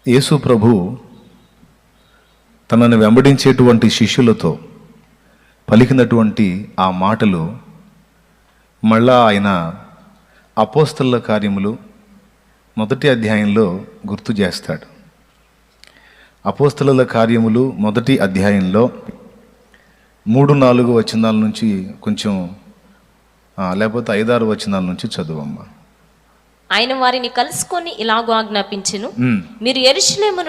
యేసు ప్రభు తనను వెంబడించేటువంటి శిష్యులతో పలికినటువంటి ఆ మాటలు మళ్ళా ఆయన అపోస్తలుల కార్యములు 1వ అధ్యాయంలో గుర్తు చేస్తాడు. అపోస్తలుల కార్యములు 1వ అధ్యాయంలో 3-4 వచనాల నుంచి కొంచెం లేకపోతే 5-6 వచనాల నుంచి చదువమ్మా. ఆయన వారిని కలుసుకొని ఇలాగూ ఆజ్ఞాపించెను, మీరు యెరూషలేము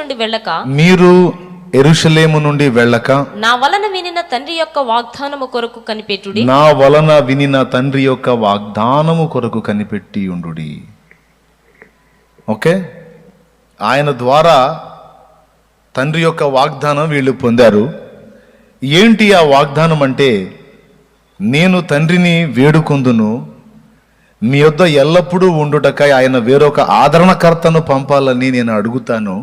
నుండి వెళ్ళక నా వలన వినిన తండ్రి యొక్క వాగ్దానము కొరకు కనిపెట్టి ఉండుడి. ఓకే, ఆయన ద్వారా తండ్రి యొక్క వాగ్దానం వీళ్ళు పొందారు. ఏంటి ఆ వాగ్దానం అంటే, నేను తండ్రిని వేడుకొందును, మీ యొద్ద ఎల్లప్పుడూ ఉండుటకై ఆయన వేరొక ఆదరణకర్తను పంపాలని నేను అడుగుతాను.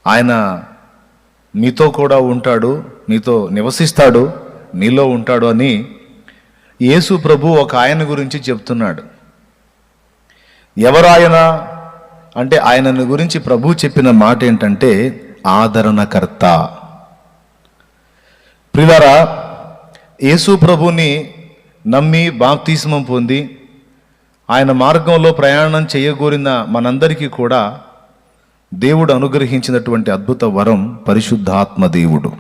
ఆయన మీతో కూడా ఉంటాడు, మీతో నివసిస్తాడు, మీలో ఉంటాడు అని యేసు ప్రభు ఒక ఆయన గురించి చెప్తున్నాడు. ఎవరు ఆయన అంటే, ఆయనను గురించి ప్రభు చెప్పిన మాట ఏంటంటే ఆదరణకర్త. ప్రియులారా, యేసు ప్రభుని నమ్మి బాప్తిస్మం పొంది ఆయన మార్గంలో ప్రయాణం చేయగోరిన మనందరికీ కూడా దేవుడు అనుగ్రహించినటువంటి అద్భుత వరం పరిశుద్ధాత్మ దేవుడు.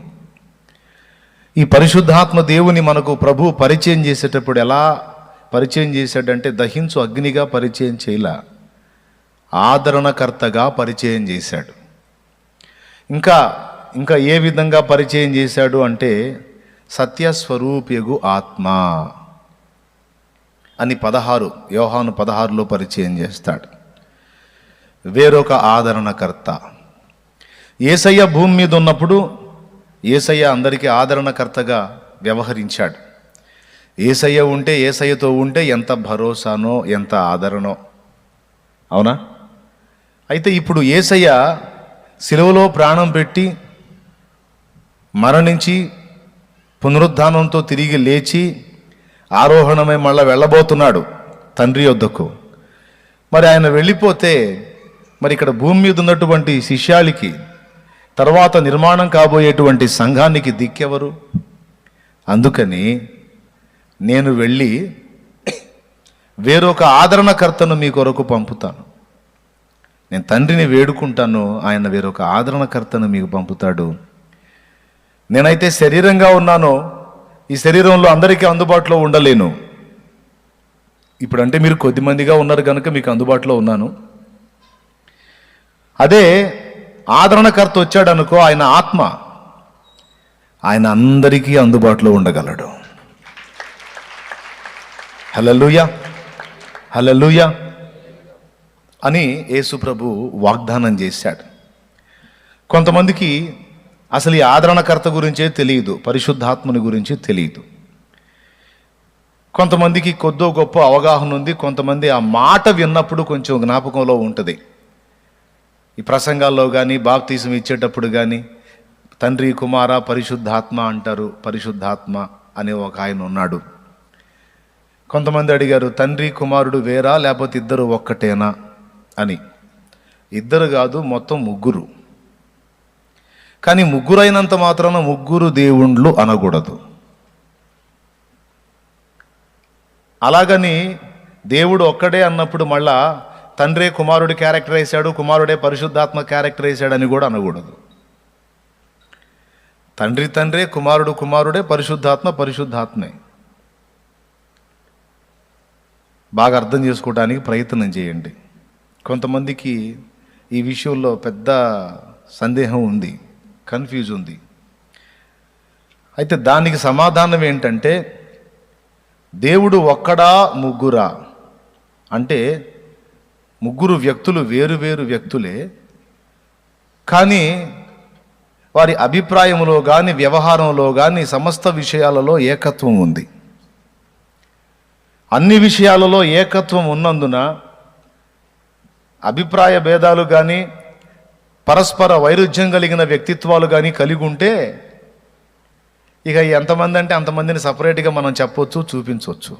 ఈ పరిశుద్ధాత్మ దేవుని మనకు ప్రభు పరిచయం చేసేటప్పుడు ఎలా పరిచయం చేశాడంటే, దహించు అగ్నిగా పరిచయం చేయలా, ఆదరణకర్తగా పరిచయం చేశాడు. ఇంకా ఏ విధంగా పరిచయం చేశాడు అంటే, సత్యస్వరూప్యగు ఆత్మ అని యోహాను 16లో పరిచయం చేస్తాడు. వేరొక ఆదరణకర్త. యేసయ్య భూమి మీద ఉన్నప్పుడు యేసయ్య అందరికీ ఆదరణకర్తగా వ్యవహరించాడు. యేసయ్యతో ఉంటే ఎంత భరోసానో, ఎంత ఆదరణో, అవునా? అయితే ఇప్పుడు యేసయ్య సిలువలో ప్రాణం పెట్టి మరణించి పునరుద్ధానంతో తిరిగి లేచి ఆరోహణమై మళ్ళీ వెళ్ళబోతున్నాడు తండ్రి యొద్దకు. మరి ఆయన వెళ్ళిపోతే మరి ఇక్కడ భూమి మీద ఉన్నటువంటి శిష్యాలకి, తర్వాత నిర్మాణం కాబోయేటువంటి సంఘానికి దిక్కెవరు? అందుకని నేను వెళ్ళి వేరొక ఆదరణకర్తను మీ కొరకు పంపుతాను. నేను తండ్రిని వేడుకుంటాను, ఆయన వేరొక ఆదరణకర్తను మీకు పంపుతాడు. నేనైతే శరీరంగా ఉన్నానో, ఈ శరీరంలో అందరికీ అందుబాటులో ఉండలేను. ఇప్పుడంటే మీరు కొద్దిమందిగా ఉన్నారు కనుక మీకు అందుబాటులో ఉన్నాను. అదే ఆదరణకర్త వచ్చాడు అనుకో, ఆయన ఆత్మ, ఆయన అందరికీ అందుబాటులో ఉండగలడు. హల్లెలూయా, హల్లెలూయా అని యేసు ప్రభు వాగ్దానం చేశాడు. కొంతమందికి అసలు ఈ ఆదరణకర్త గురించే తెలియదు, పరిశుద్ధాత్మని గురించి తెలియదు. కొంతమందికి కొద్దో గొప్ప అవగాహన ఉంది. కొంతమంది ఆ మాట విన్నప్పుడు కొంచెం జ్ఞాపకంలో ఉంటుంది. ఈ ప్రసంగాల్లో కానీ, బాప్తిసం ఇచ్చేటప్పుడు కానీ తండ్రి, కుమార, పరిశుద్ధాత్మ అంటారు. పరిశుద్ధాత్మ అనే ఒక ఆయన ఉన్నాడు. కొంతమంది అడిగారు, తండ్రి కుమారుడు వేరా లేకపోతే ఇద్దరు ఒక్కటేనా అని. ఇద్దరు కాదు, మొత్తం ముగ్గురు. కానీ ముగ్గురైనంత మాత్రాన ముగ్గురు దేవుళ్ళు అనకూడదు. అలాగని దేవుడు ఒక్కడే అన్నప్పుడు మళ్ళా తండ్రే కుమారుడి క్యారెక్టర్ వేశాడు, కుమారుడే పరిశుద్ధాత్మ క్యారెక్టర్ వేశాడు అని కూడా అనకూడదు. తండ్రి తండ్రే, కుమారుడు కుమారుడే, పరిశుద్ధాత్మ పరిశుద్ధాత్మే. బాగా అర్థం చేసుకోవడానికి ప్రయత్నం చేయండి. కొంతమందికి ఈ విషయంలో పెద్ద సందేహం ఉంది, కన్ఫ్యూజ్ ఉంది. అయితే దానికి సమాధానం ఏంటంటే, దేవుడు ఒక్కడా ముగ్గురా అంటే, ముగ్గురు వ్యక్తులు వేరు వేరు వ్యక్తులే, కానీ వారి అభిప్రాయంలో కానీ, వ్యవహారంలో కానీ, సమస్త విషయాలలో ఏకత్వం ఉంది. అన్ని విషయాలలో ఏకత్వం ఉన్నందున అభిప్రాయ భేదాలు కానీ, పరస్పర వైరుధ్యం కలిగిన వ్యక్తిత్వాలు కానీ కలిగి ఉంటే ఇక ఎంతమంది అంటే అంతమందిని సపరేట్గా మనం చెప్పొచ్చు, చూపించవచ్చు.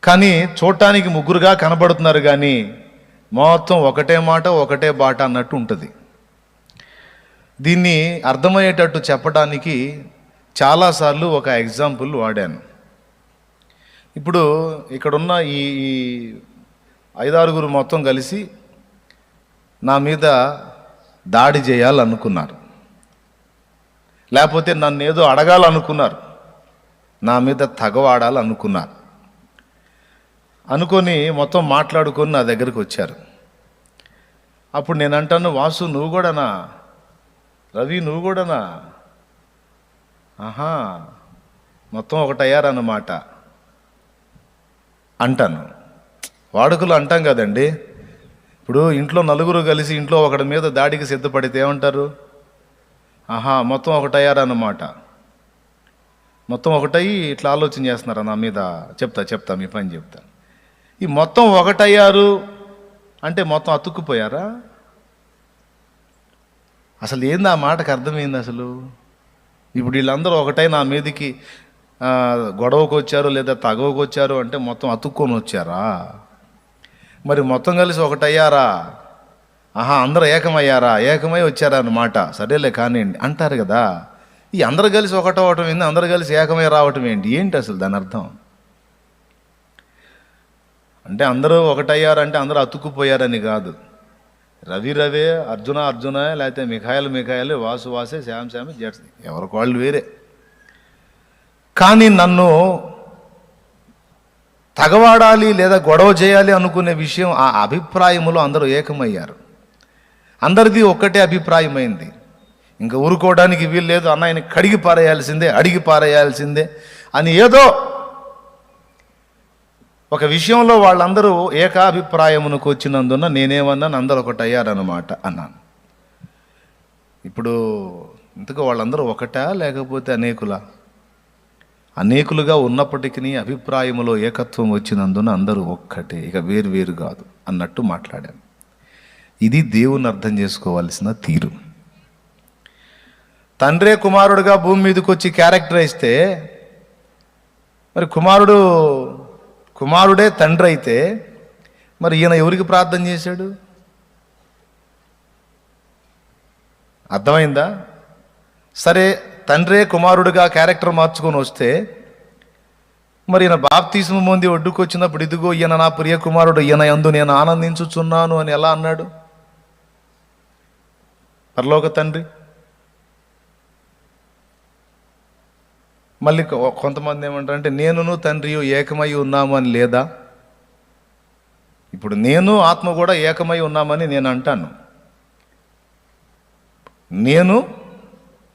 కానీ చూడటానికి ముగ్గురుగా కనబడుతున్నారు, కానీ మొత్తం ఒకటే మాట ఒకటే బాట అన్నట్టు ఉంటుంది. దీన్ని అర్థమయ్యేటట్టు చెప్పడానికి చాలాసార్లు ఒక ఎగ్జాంపుల్ వాడాను. ఇప్పుడు ఇక్కడున్న ఈ 5-6 మొత్తం కలిసి నా మీద దాడి చేయాలనుకున్నారు, లేకపోతే నన్ను ఏదో అడగాలనుకున్నారు, నా మీద తగవాడాలనుకున్నారు. అనుకొని మొత్తం మాట్లాడుకొని నా దగ్గరికి వచ్చారు. అప్పుడు నేను అంటాను, వాసు నువ్వు కూడానా, రవి నువ్వు కూడానా, ఆహా మొత్తం ఒకటయ్యారన్నమాట అంటాను. వాడుకలు అంటాం కదండి. ఇప్పుడు ఇంట్లో నలుగురు కలిసి ఇంట్లో ఒకటి మీద దాడికి సిద్ధపడితే ఏమంటారు? ఆహా మొత్తం ఒకటయ్యారన్నమాట, మొత్తం ఒకటయ్యి ఇట్లా ఆలోచన చేస్తున్నారా నా మీద, చెప్తా మీ పని చెప్తా. ఈ మొత్తం ఒకటయ్యారు అంటే మొత్తం అతుక్కుపోయారా? అసలు ఏంది ఆ మాటకు అర్థమైంది అసలు? ఇప్పుడు వీళ్ళందరూ ఒకటై నా మీదకి గొడవకు వచ్చారు లేదా తగవకు వచ్చారు అంటే మొత్తం అతుక్కొని వచ్చారా? మరి మొత్తం కలిసి ఒకటయ్యారా? ఆహా అందరూ ఏకమయ్యారా, ఏకమై వచ్చారా అన్నమాట. సరేలే కానివ్వండి అంటారు కదా. ఈ అందరు కలిసి ఒకటవటం ఏంటి, అందరు కలిసి ఏకమై రావటం ఏంటి అసలు దాని అర్థం? అంటే అందరూ ఒకటయ్యారంటే అందరూ అతుక్కుపోయారని కాదు. రవి రవే, అర్జున లేకపోతే మిఖాయిలు, వాసే, శ్యామే, జడ్స్, ఎవరికి వాళ్ళు వేరే. కానీ నన్ను తగవాడాలి లేదా గొడవ చేయాలి అనుకునే విషయం, ఆ అభిప్రాయములో అందరూ ఏకమయ్యారు. అందరిది ఒక్కటే అభిప్రాయమైంది. ఇంకా ఊరుకోవడానికి వీలు లేదు, అన్నయ్యని కడిగి పారేయాల్సిందే, అడిగి పారేయాల్సిందే అని ఏదో ఒక విషయంలో వాళ్ళందరూ ఏకాభిప్రాయమునకు వచ్చినందున నేనేమన్నాను, అందరూ ఒకటి అయ్యారన్నమాట అన్నాను. ఇప్పుడు ఇంతకు వాళ్ళందరూ ఒకటా లేకపోతే అనేకులా? అనేకులుగా ఉన్నప్పటికీ అభిప్రాయములో ఏకత్వం వచ్చినందున అందరూ ఒక్కటే, ఇక వేరు కాదు అన్నట్టు మాట్లాడాను. ఇది దేవుని అర్థం చేసుకోవాల్సిన తీరు. తండ్రే కుమారుడుగా భూమి మీదకి వచ్చి క్యారెక్టర్ ఇస్తే, మరి కుమారుడే తండ్రి అయితే మరి ఈయన ఎవరికి ప్రార్థన చేశాడు? అర్థమైందా? సరే తండ్రే కుమారుడుగా క్యారెక్టర్ మార్చుకొని వస్తే మరి ఈయన బాప్తిస్మం పొంది ఒడ్డుకు వచ్చినప్పుడు ఇదిగో ఈయన నా ప్రియ కుమారుడు, ఈయన యందు నేను ఆనందించుచున్నాను అని ఎలా అన్నాడు పరలోక తండ్రి? మళ్ళీ కొంతమంది ఏమంటారంటే నేనును తండ్రియు ఏకమై ఉన్నాము అని లేదా? ఇప్పుడు నేను ఆత్మ కూడా ఏకమై ఉన్నామని నేను అంటాను. నేను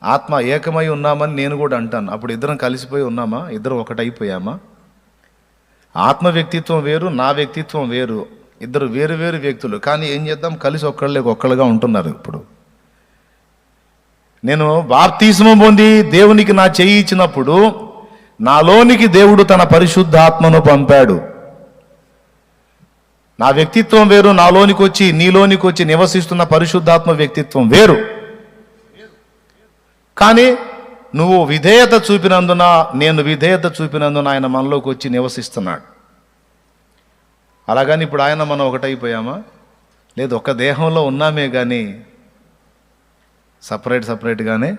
ఆత్మ ఏకమై ఉన్నామని నేను కూడా అంటాను. అప్పుడు ఇద్దరం కలిసిపోయి ఉన్నామా? ఇద్దరం ఒకటైపోయామా? ఆత్మ వ్యక్తిత్వం వేరు, నా వ్యక్తిత్వం వేరు, ఇద్దరు వేరు వ్యక్తులు. కానీ ఏం చేద్దాం, కలిసి ఒక్కళ్ళుగా ఉంటున్నారు. ఇప్పుడు నేను బాప్తిస్మం పొంది దేవునికి నా చెయ్యి ఇచ్చినప్పుడు నాలోనికి దేవుడు తన పరిశుద్ధాత్మను పంపాడు. నా వ్యక్తిత్వం వేరు, నాలోనికి వచ్చి నీలోనికి వచ్చి నివసిస్తున్న పరిశుద్ధాత్మ వ్యక్తిత్వం వేరు. కానీ నువ్వు విధేయత చూపినందున, నేను విధేయత చూపినందున ఆయన మనలోకి వచ్చి నివసిస్తున్నాడు. అలాగని ఇప్పుడు ఆయన మనం ఒకటైపోయామా? లేదు, ఒక దేహంలో ఉన్నామే కానీ సపరేట్గానే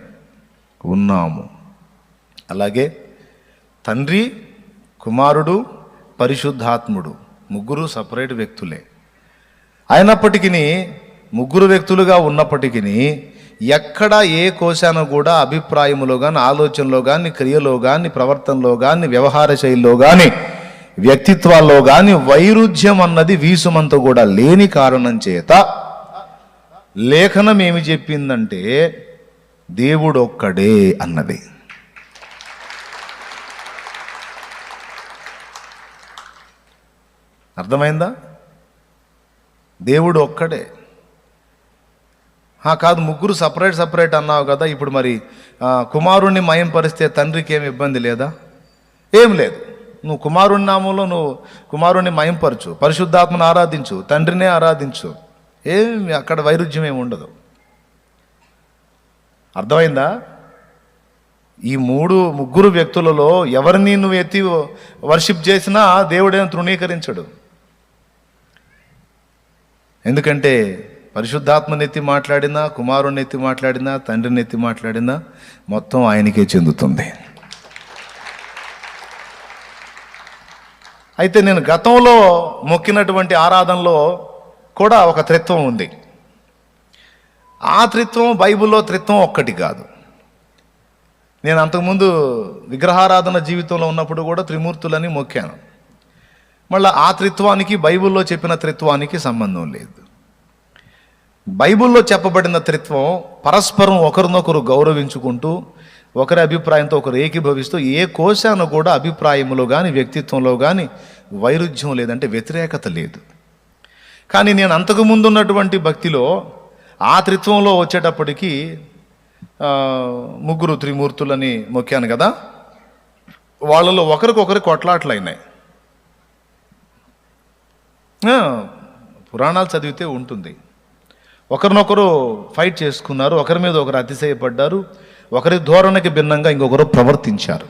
ఉన్నాము. అలాగే తండ్రి, కుమారుడు, పరిశుద్ధాత్ముడు ముగ్గురు సపరేట్ వ్యక్తులే అయినప్పటికీ, ముగ్గురు వ్యక్తులుగా ఉన్నప్పటికీ ఎక్కడ ఏ కోశాన కూడా అభిప్రాయములో కానీ, ఆలోచనలో కానీ, క్రియలో కానీ, ప్రవర్తనలో కానీ, వ్యవహార శైలిలో కానీ, వ్యక్తిత్వాల్లో కానీ వైరుధ్యం అన్నది వీసుమంత కూడా లేని కారణం చేత లేఖనం ఏమి చెప్పిందంటే దేవుడు ఒక్కడే అన్నది. అర్థమైందా? దేవుడు ఒక్కడే. కాదు, ముగ్గురు సపరేట్ అన్నావు కదా, ఇప్పుడు మరి కుమారుణ్ణి మయం పరిస్తే తండ్రికి ఏమి ఇబ్బంది లేదా? ఏం లేదు. నువ్వు కుమారుని నామంలో నువ్వు కుమారుణ్ణి మయంపరచు, పరిశుద్ధాత్మను ఆరాధించు, తండ్రినే ఆరాధించు, ఏమి అక్కడ వైరుధ్యం ఏమి ఉండదు. అర్థమైందా? ఈ ముగ్గురు వ్యక్తులలో ఎవరిని నువ్వు ఎత్తి వర్షిప్ చేసినా దేవుడేం తృణీకరించడు. ఎందుకంటే పరిశుద్ధాత్మని ఎత్తి మాట్లాడినా, కుమారుని ఎత్తి మాట్లాడినా, తండ్రిని ఎత్తి మాట్లాడినా మొత్తం ఆయనకే చెందుతుంది. అయితే నేను గతంలో మొక్కినటువంటి ఆరాధనలో కూడా ఒక త్రిత్వం ఉంది. ఆ త్రిత్వం బైబిల్లో త్రిత్వం ఒక్కటి కాదు. నేను అంతకుముందు విగ్రహారాధన జీవితంలో ఉన్నప్పుడు కూడా త్రిమూర్తులని మొక్కాను. మళ్ళీ ఆ త్రిత్వానికి బైబిల్లో చెప్పిన త్రిత్వానికి సంబంధం లేదు. బైబిల్లో చెప్పబడిన త్రిత్వం పరస్పరం ఒకరినొకరు గౌరవించుకుంటూ, ఒకరి అభిప్రాయంతో ఒకరు ఏకీభవిస్తూ, ఏ కోశాన కూడా అభిప్రాయంలో కానీ వ్యక్తిత్వంలో కానీ వైరుధ్యం లేదంటే వ్యతిరేకత లేదు. కానీ నేను అంతకుముందు ఉన్నటువంటి భక్తిలో ఆ త్రిత్వంలో వచ్చేటప్పటికి ముగ్గురు త్రిమూర్తులని మొక్కాను కదా, వాళ్ళలో ఒకరికొకరు కొట్లాట్లు అయినాయి. పురాణాలు చదివితే ఉంటుంది. ఒకరినొకరు ఫైట్ చేసుకున్నారు, ఒకరి మీద ఒకరు అతిశయపడ్డారు, ఒకరి ధోరణికి భిన్నంగా ఇంకొకరు ప్రవర్తించారు.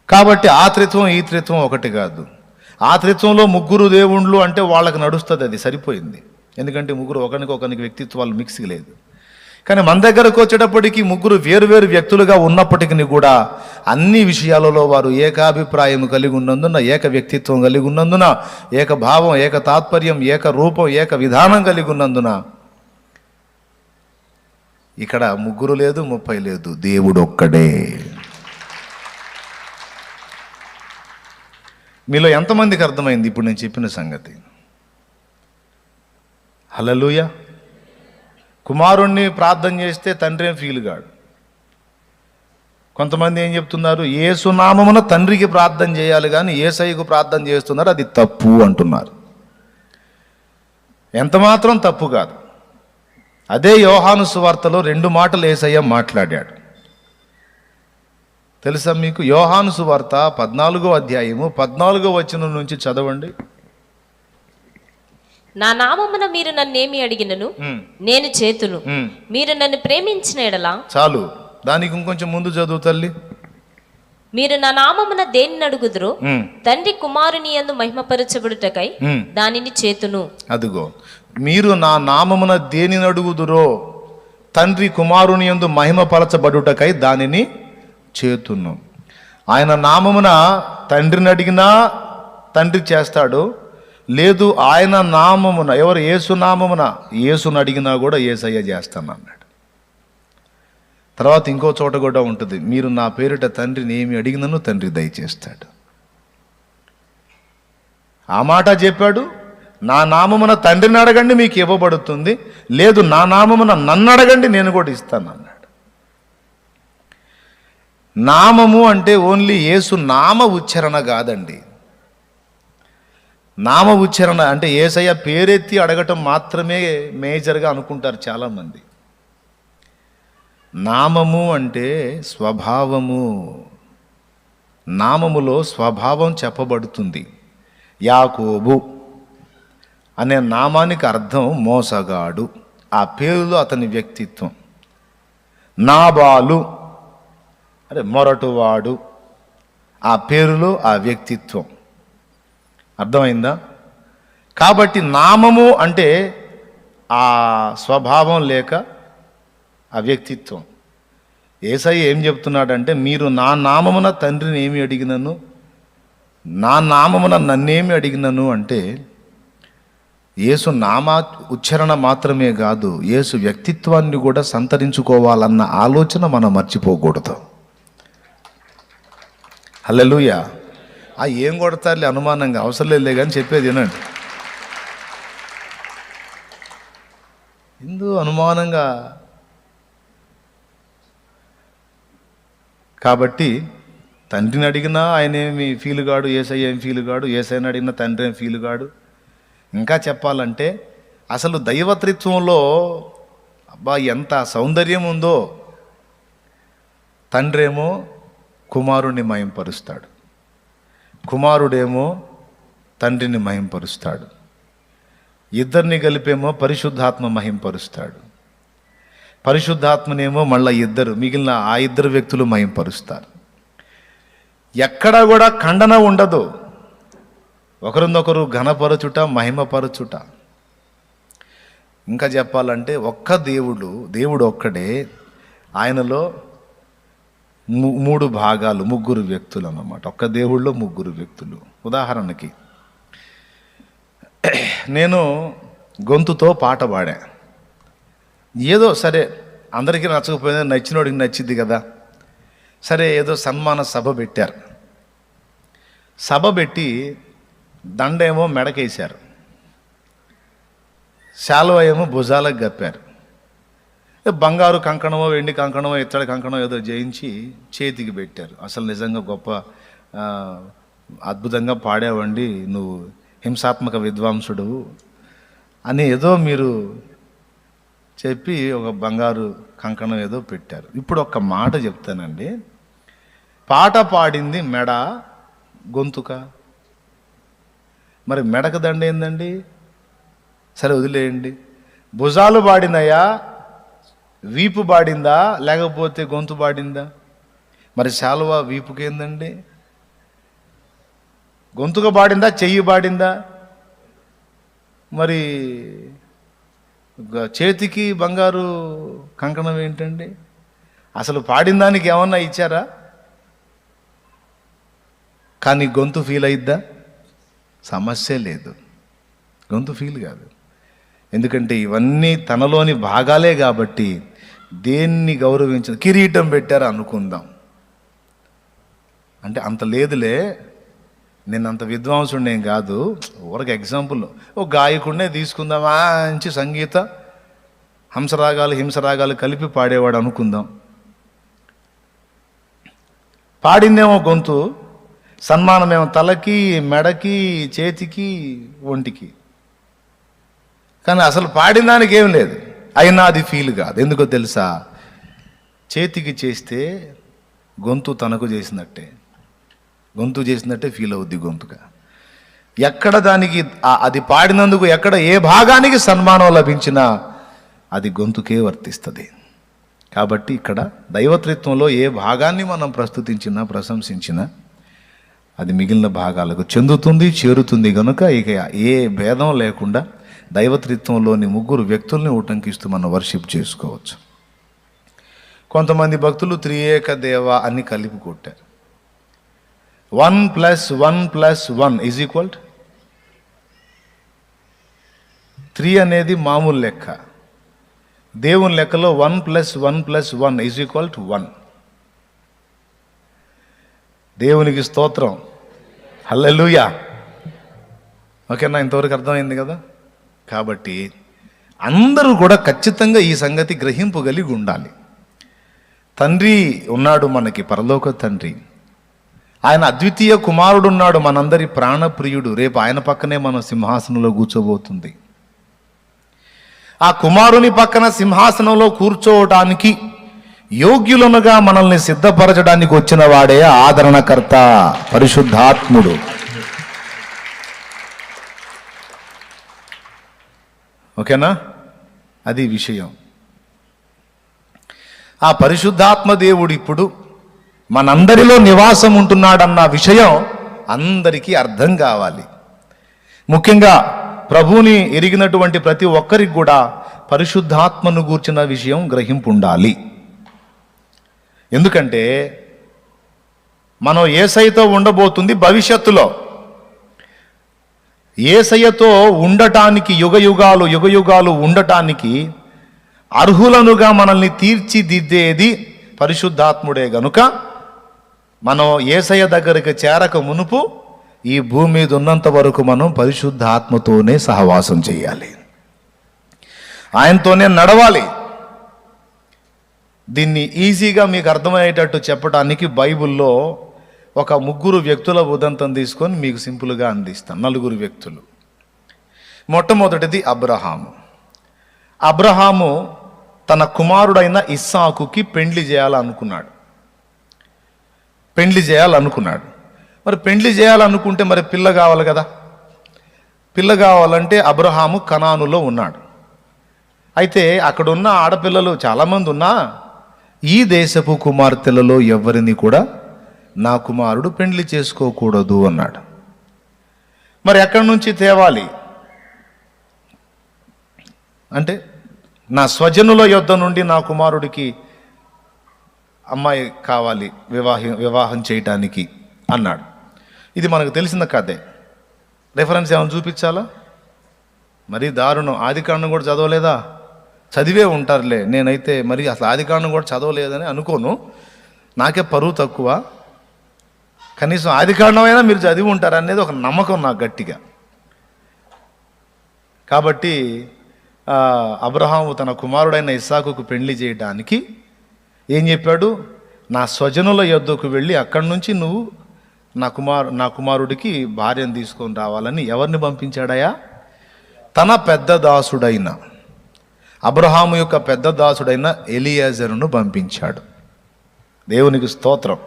కాబట్టి ఆ త్రిత్వం ఈ త్రిత్వం ఒకటి కాదు. ఆ త్రిత్వంలో ముగ్గురు దేవుళ్ళు అంటే వాళ్ళకి నడుస్తుంది, అది సరిపోయింది. ఎందుకంటే ముగ్గురు ఒకరికి వ్యక్తిత్వాలు మిక్స్ లేదు. కానీ మన దగ్గరకు వచ్చేటప్పటికి ముగ్గురు వేరువేరు వ్యక్తులుగా ఉన్నప్పటికీ కూడా అన్ని విషయాలలో వారు ఏకాభిప్రాయం కలిగి ఉన్నందున, ఏక వ్యక్తిత్వం కలిగి ఉన్నందున, ఏక భావం, ఏక తాత్పర్యం, ఏక రూపం, ఏక విధానం కలిగి ఉన్నందున ఇక్కడ ముగ్గురు లేదు, 30 లేదు, దేవుడు ఒక్కడే. మీలో ఎంతమందికి అర్థమైంది ఇప్పుడు నేను చెప్పిన సంగతి? హల్లెలూయా. కుమారుణ్ణి ప్రార్థన చేస్తే తండ్రి ఏం ఫీల్ కాడు. కొంతమంది ఏం చెప్తున్నారు, యేసు నామమున తండ్రికి ప్రార్థన చేయాలి కానీ యేసయ్యకు ప్రార్థన చేస్తున్నారు, అది తప్పు అంటున్నారు. ఎంత మాత్రం తప్పు కాదు. అదే యోహాను సువార్తలో 2 మాటలు యేసయ్య మాట్లాడాడు. తెలుసా మీకు? యోహాను సువార్త 14వ అధ్యాయము 14వ వచనం నుంచి చదవండి. నా నామమున మీరు నన్నేమి అడిగినను నేను చేతును, మీరు నన్ను ప్రేమించిన ఎడల. చాలు, దానికి ఇంకొంచెం ముందు చదువు తల్లి. మీరు నా నామమున దేనిని అడుగుదురో తండ్రి కుమారుని యందు మహిమపరచబడుటకై దానిని చేతును. అదిగో, మీరు నా నామమున దేనిని అడుగుదురో తండ్రి కుమారుని యందు మహిమపరచబడుటకై దానిని చేతును. ఆయన నామమున తండ్రిని అడిగినా తండ్రి చేస్తాడు, లేదు ఆయన నామమున, ఎవరు? యేసు నామమున యేసును అడిగినా కూడా యేసయ్య చేస్తాను అన్నాడు. తర్వాత ఇంకో చోట కూడా ఉంటుంది, మీరు నా పేరిట తండ్రిని ఏమి అడిగినను తండ్రి దయచేస్తాడు. ఆ మాట చెప్పాడు. నా నామమున తండ్రిని అడగండి మీకు ఇవ్వబడుతుంది, లేదు నా నామమున నన్ను అడగండి నేను కూడా ఇస్తాను అన్నాడు. నామము అంటే ఓన్లీ యేసు నామ ఉచ్చారణ కాదండి. నామ ఉచ్చారణ అంటే యేసయ్య పేరెత్తి అడగటం మాత్రమే మేజర్గా అనుకుంటారు చాలామంది. నామము అంటే స్వభావము. నామములో స్వభావం చెప్పబడుతుంది. యాకోబు అనే నామానికి అర్థం మోసగాడు, ఆ పేరులో అతని వ్యక్తిత్వం. నాబాలు అంటే మొరటువాడు, ఆ పేరులో ఆ వ్యక్తిత్వం. అర్థమైందా? కాబట్టి నామము అంటే ఆ స్వభావం లేక ఆ వ్యక్తిత్వం. యేసయ్య ఏం చెప్తున్నాడంటే, మీరు నా నామమున తండ్రిని ఏమి అడిగినను, నా నామమున నన్నేమి అడిగినను అంటే యేసు నామా ఉచ్చారణ మాత్రమే కాదు, యేసు వ్యక్తిత్వాన్ని కూడా సంతరించుకోవాలన్న ఆలోచన మనం మర్చిపోకూడదు. హల్లెలూయా. ఏం కొడతారులే అనుమానంగా, అవసరం లేదులే కానీ చెప్పేది వినండి. ఎందు అనుమానంగా. కాబట్టి తండ్రిని అడిగినా ఆయన ఏమి ఫీల్ కాడు, యేసయ్య ఏం ఫీల్ కాడు, యేసయ్యని అడిగినా తండ్రి ఏం ఫీల్ కాడు. ఇంకా చెప్పాలంటే అసలు దైవత్రిత్వంలో అబ్బా ఎంత సౌందర్యం ఉందో. తండ్రేమో కుమారుణ్ణి మహింపరుస్తాడు, కుమారుడేమో తండ్రిని మహింపరుస్తాడు, ఇద్దరిని కలిపేమో పరిశుద్ధాత్మ మహింపరుస్తాడు, పరిశుద్ధాత్మనేమో మళ్ళీ మిగిలిన ఆ ఇద్దరు వ్యక్తులు మహింపరుస్తారు. ఎక్కడా కూడా ఖండన ఉండదు. ఒకరినొకరు ఘనపరచుట, మహిమపరచుట. ఇంకా చెప్పాలంటే ఒక్క దేవుడు ఒక్కడే, ఆయనలో మూడు భాగాలు, ముగ్గురు వ్యక్తులు అన్నమాట. ఒక్క దేవుళ్ళో ముగ్గురు వ్యక్తులు. ఉదాహరణకి నేను గొంతుతో పాట పాడా, ఏదో సరే అందరికీ నచ్చకపోయినా నచ్చినోడికి నచ్చిద్ది కదా. సరే ఏదో సన్మాన సభ పెట్టారు. సభ పెట్టి దండేమో మెడకేశారు, శాలువ ఏమో భుజాలకు కప్పారు, బంగారు కంకణమో వెండి కంకణమో ఇత్తడి కంకణమో ఏదో జయించి చేతికి పెట్టారు. అసలు నిజంగా గొప్ప అద్భుతంగా పాడావండి, నువ్వు హింసాత్మక విద్వాంసుడు అని ఏదో మీరు చెప్పి ఒక బంగారు కంకణం ఏదో పెట్టారు. ఇప్పుడు ఒక్క మాట చెప్తానండి, పాట పాడింది మెడ, గొంతుక. మరి మెడక దండ ఏందండి? సరే వదిలేయండి. భుజాలు పాడినాయా, వీపు పాడిందా, లేకపోతే గొంతు పాడిందా? మరి శాలువ వీపుకేందండి? గొంతుక పాడిందా, చెయ్యి పాడిందా? మరి చేతికి బంగారు కంకణం ఏంటండి? అసలు పాడిన దానికి ఏమన్నా ఇచ్చారా? కానీ గొంతు ఫీల్ అయిద్దా? సమస్య లేదు, గొంతు ఫీల్ కాదు. ఎందుకంటే ఇవన్నీ తనలోని భాగాలే కాబట్టి దేన్ని గౌరవించదు. కిరీటం పెట్టారు అనుకుందాం, అంటే అంత లేదులే, నేను అంత విద్వాంసుడినేం కాదు, ఊరికి ఎగ్జాంపుల్ ఓ గాయకుడినే తీసుకుందాం, మంచి సంగీత హంసరాగాలు హింసరాగాలు కలిపి పాడేవాడు అనుకుందాం. పాడిందేమో గొంతు, సన్మానమేమో తలకి, మెడకి, చేతికి, ఒంటికి. కానీ అసలు పాడిన దానికి ఏం లేదు, అయినా అది ఫీల్ కాదు. ఎందుకో తెలుసా? చేతికి చేస్తే గొంతు తనకు చేసినట్టే, గొంతు చేసినట్టే ఫీల్ అవుద్ది గొంతుగా. ఎక్కడ దానికి అది పాడినందుకు ఎక్కడ ఏ భాగానికి సన్మానం లభించినా అది గొంతుకే వర్తిస్తుంది. కాబట్టి ఇక్కడ దైవత్రిత్వంలో ఏ భాగాన్ని మనం ప్రస్తుతించినా ప్రశంసించినా అది మిగిలిన భాగాలకు చెందుతుంది, చేరుతుంది. కనుక ఇక ఏ భేదం లేకుండా దైవత్రిత్వంలోని ముగ్గురు వ్యక్తుల్ని ఉటంకిస్తూ మనం వర్షిప్ చేసుకోవచ్చు. కొంతమంది భక్తులు త్రియేక దేవ అని కలిపి కొట్టారు. 1 + 1 + 1 = 3 అనేది మామూలు లెక్క. దేవుని లెక్కలో 1 + 1 + 1 = 1. దేవునికి స్తోత్రం, హల్లెలూయా. ఓకేనా? ఇంతవరకు అర్థమైంది కదా? కాబట్టి అందరూ కూడా ఖచ్చితంగా ఈ సంగతి గ్రహింపగలిగి ఉండాలి. తండ్రి ఉన్నాడు మనకి, పరలోక తండ్రి. ఆయన అద్వితీయ కుమారుడు ఉన్నాడు, మనందరి ప్రాణప్రియుడు. రేపు ఆయన పక్కనే మన సింహాసనంలో కూర్చోబోతుంది. ఆ కుమారుని పక్కన సింహాసనంలో కూర్చోవటానికి యోగ్యులనుగా మనల్ని సిద్ధపరచడానికి వచ్చిన వాడే ఆదరణకర్త, పరిశుద్ధాత్ముడు. ఓకేనా? అది విషయం. ఆ పరిశుద్ధాత్మ దేవుడు ఇప్పుడు మనందరిలో నివాసం ఉంటున్నాడన్న విషయం అందరికీ అర్థం కావాలి. ముఖ్యంగా ప్రభువుని ఎరిగినటువంటి ప్రతి ఒక్కరికి కూడా పరిశుద్ధాత్మను గూర్చిన విషయం గ్రహింపు ఉండాలి. ఎందుకంటే మనం యేసయ్యతో ఉండబోతుంది భవిష్యత్తులో. యేసయ్యతో ఉండటానికి యుగయుగాలు ఉండటానికి అర్హులనుగా మనల్ని తీర్చిదిద్దేది పరిశుద్ధాత్ముడే. గనుక మనం యేసయ్య దగ్గరికి చేరక మునుపు ఈ భూమి మీద ఉన్నంత వరకు మనం పరిశుద్ధాత్మతోనే సహవాసం చేయాలి, ఆయనతోనే నడవాలి. దీన్ని ఈజీగా మీకు అర్థమయ్యేటట్టు చెప్పడానికి బైబిల్లో ఒక ముగ్గురు వ్యక్తుల ఉదంతం తీసుకొని మీకు సింపుల్గా అందిస్తాను. 4 వ్యక్తులు. మొట్టమొదటిది అబ్రహాము. అబ్రహాము తన కుమారుడైన ఇస్సాకుకి పెండ్లి చేయాలనుకున్నాడు. మరి పెండ్లి చేయాలనుకుంటే మరి పిల్ల కావాలి కదా. పిల్ల కావాలంటే అబ్రహాము కనానులో ఉన్నాడు. అయితే అక్కడున్న ఆడపిల్లలు చాలామంది ఉన్నా ఈ దేశపు కుమార్తెలలో ఎవరిని కూడా నా కుమారుడు పెండ్లి చేసుకోకూడదు అన్నాడు. మరి ఎక్కడి నుంచి తేవాలి అంటే, నా స్వజనుల యొద్ద నుండి నా కుమారుడికి అమ్మాయి కావాలి వివాహం చేయటానికి అన్నాడు. ఇది మనకు తెలిసిన కథే. రెఫరెన్స్ ఏమైనా చూపించాలా? మరీ దారుణం. ఆదికాండం కూడా చదవలేదా? చదివే ఉంటారులే. నేనైతే మరి అసలు ఆదికాండం కూడా చదవలేదని అనుకోను. నాకే పరువు తక్కువ. కనీసం ఆదికాండం అయినా మీరు చదివి ఉంటారు అనేది ఒక నమ్మకం నాకు గట్టిగా. కాబట్టి అబ్రహాము తన కుమారుడైన ఇస్సాకుకు పెళ్లి చేయడానికి ఏం చెప్పాడు? నా స్వజనుల యొద్దకు వెళ్ళి అక్కడి నుంచి నువ్వు నా కుమారుడికి భార్యను తీసుకొని రావాలని ఎవరిని పంపించాడయా? తన పెద్ద దాసుడైన అబ్రహాము యొక్క పెద్ద దాసుడైన ఎలియాజరును పంపించాడు. దేవునికి స్తోత్రం.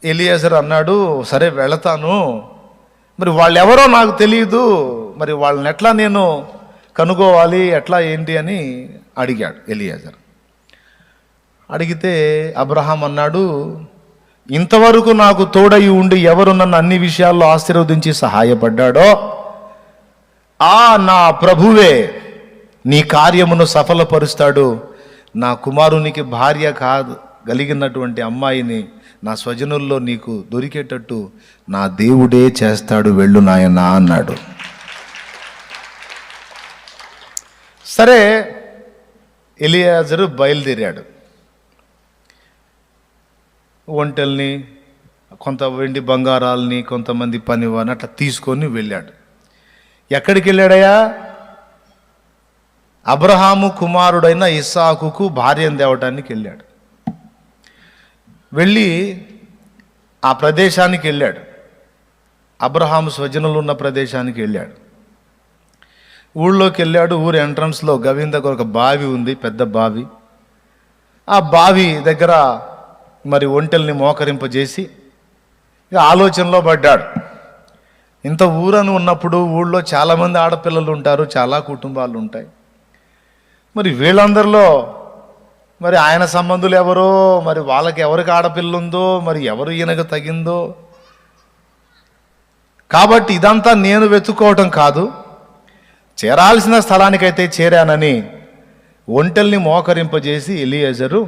ఎలియాజరు అన్నాడు, సరే వెళతాను, మరి వాళ్ళెవరో నాకు తెలియదు, మరి వాళ్ళని ఎట్లా నేను కనుగోవాలి, ఎట్లా ఏంటి అని అడిగాడు ఎలియాజరు. అడిగితే అబ్రహాం అన్నాడు, ఇంతవరకు నాకు తోడయి ఉండి ఎవరు నన్ను అన్ని విషయాల్లో ఆశీర్వదించి సహాయపడ్డాడో ఆ నా ప్రభువే నీ కార్యమును సఫలపరుస్తాడు. నా కుమారునికి భార్య కలిగినటువంటి అమ్మాయిని నా స్వజనుల్లో నీకు దొరికేటట్టు నా దేవుడే చేస్తాడు, వెళ్ళు నాయనా అన్నాడు. సరే, ఎలియాజరు బయలుదేరాడు. ఒంటెల్ని, కొంత వెండి బంగారాలని, కొంతమంది పనివారిని అట్లా తీసుకొని వెళ్ళాడు. ఎక్కడికి వెళ్ళాడయ్యా? అబ్రహాము కుమారుడైన ఇస్సాకుకు భార్యను తేవటానికి వెళ్ళాడు. వెళ్ళి ఆ ప్రదేశానికి వెళ్ళాడు. అబ్రహాము స్వజనులు ఉన్న ప్రదేశానికి వెళ్ళాడు. ఊళ్ళోకి వెళ్ళాడు. ఊరి ఎంట్రన్స్లో గవిన దగ్గర ఒక బావి ఉంది, పెద్ద బావి. ఆ బావి దగ్గర మరి ఒంటెల్ని మోకరింపజేసి ఇక ఆలోచనలో పడ్డాడు. ఇంత ఊరని ఉన్నప్పుడు ఊళ్ళో చాలామంది ఆడపిల్లలు ఉంటారు, చాలా కుటుంబాలు ఉంటాయి. మరి వీళ్ళందరిలో మరి ఆయన సంబంధులు ఎవరో, మరి వాళ్ళకి ఎవరికి ఆడపిల్ల ఉందో, మరి ఎవరు ఈయనకు తగిందో. కాబట్టి ఇదంతా నేను వెతుక్కోవటం కాదు, చేరాల్సిన స్థలానికైతే చేరానని ఒంటెల్ని మోకరింపజేసి ఎలియాజరు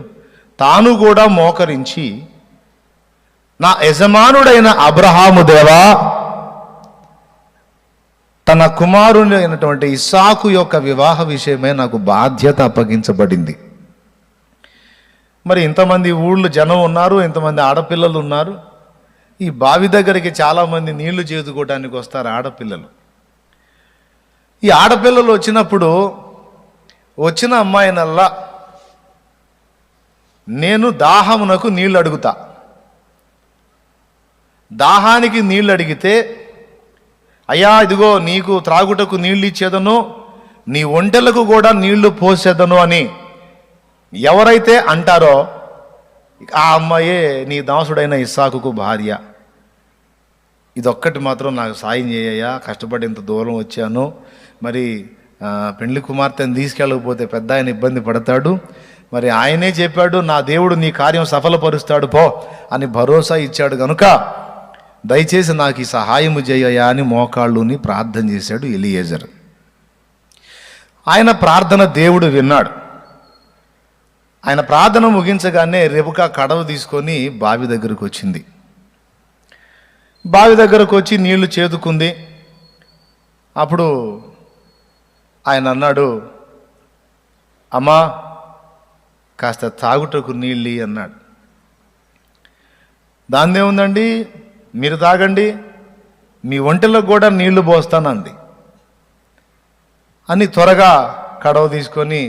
తాను కూడా మోకరించి, నా యజమానుడైన అబ్రహాము దేవా, తన కుమారుని అయినటువంటి ఇస్సాకు యొక్క వివాహ విషయమై నాకు బాధ్యత అప్పగించబడింది. మరి ఇంతమంది ఊళ్ళో జనం ఉన్నారు, ఇంతమంది ఆడపిల్లలు ఉన్నారు. ఈ బావి దగ్గరికి చాలామంది నీళ్లు చేదుకోవడానికి వస్తారు ఆడపిల్లలు. ఈ ఆడపిల్లలు వచ్చినప్పుడు వచ్చిన అమ్మాయినల్లా నేను దాహమునకు నీళ్ళు అడుగుతా. దాహానికి నీళ్ళు అడిగితే, అయ్యా ఇదిగో నీకు త్రాగుటకు నీళ్ళు ఇచ్చేదను, నీ ఒంటెలకు కూడా నీళ్లు పోసేదను అని ఎవరైతే అంటారో ఆ అమ్మాయే నీ దాసుడైన ఇస్సాకుకు భార్య. ఇదొక్కటి మాత్రం నాకు సాయం చేయయ్యా, కష్టపడి ఇంత దూరం వచ్చాను, మరి పెండ్లి కుమార్తెను తీసుకెళ్ళకపోతే పెద్ద ఆయన ఇబ్బంది పడతాడు, మరి ఆయనే చెప్పాడు నా దేవుడు నీ కార్యం సఫలపరుస్తాడు పో అని భరోసా ఇచ్చాడు కనుక దయచేసి నాకు ఈ సహాయము చేయయ్యా అని మోకాళ్ళుని ప్రార్థన చేశాడు ఎలియేజర్. ఆయన ప్రార్థన దేవుడు విన్నాడు. ఆయన ప్రార్థన ముగించగానే రెబెకా కడవ తీసుకొని బావి దగ్గరకు వచ్చింది. బావి దగ్గరకు వచ్చి నీళ్లు చేదుకుంది. అప్పుడు ఆయన అన్నాడు, అమ్మా కాస్త తాగుటకు నీళ్ళు అన్నాడు. దాన్నే ఉందండి, మీరు తాగండి, మీ ఒంటెలకు కూడా నీళ్లు పోస్తానంది అని త్వరగా కడవ తీసుకొని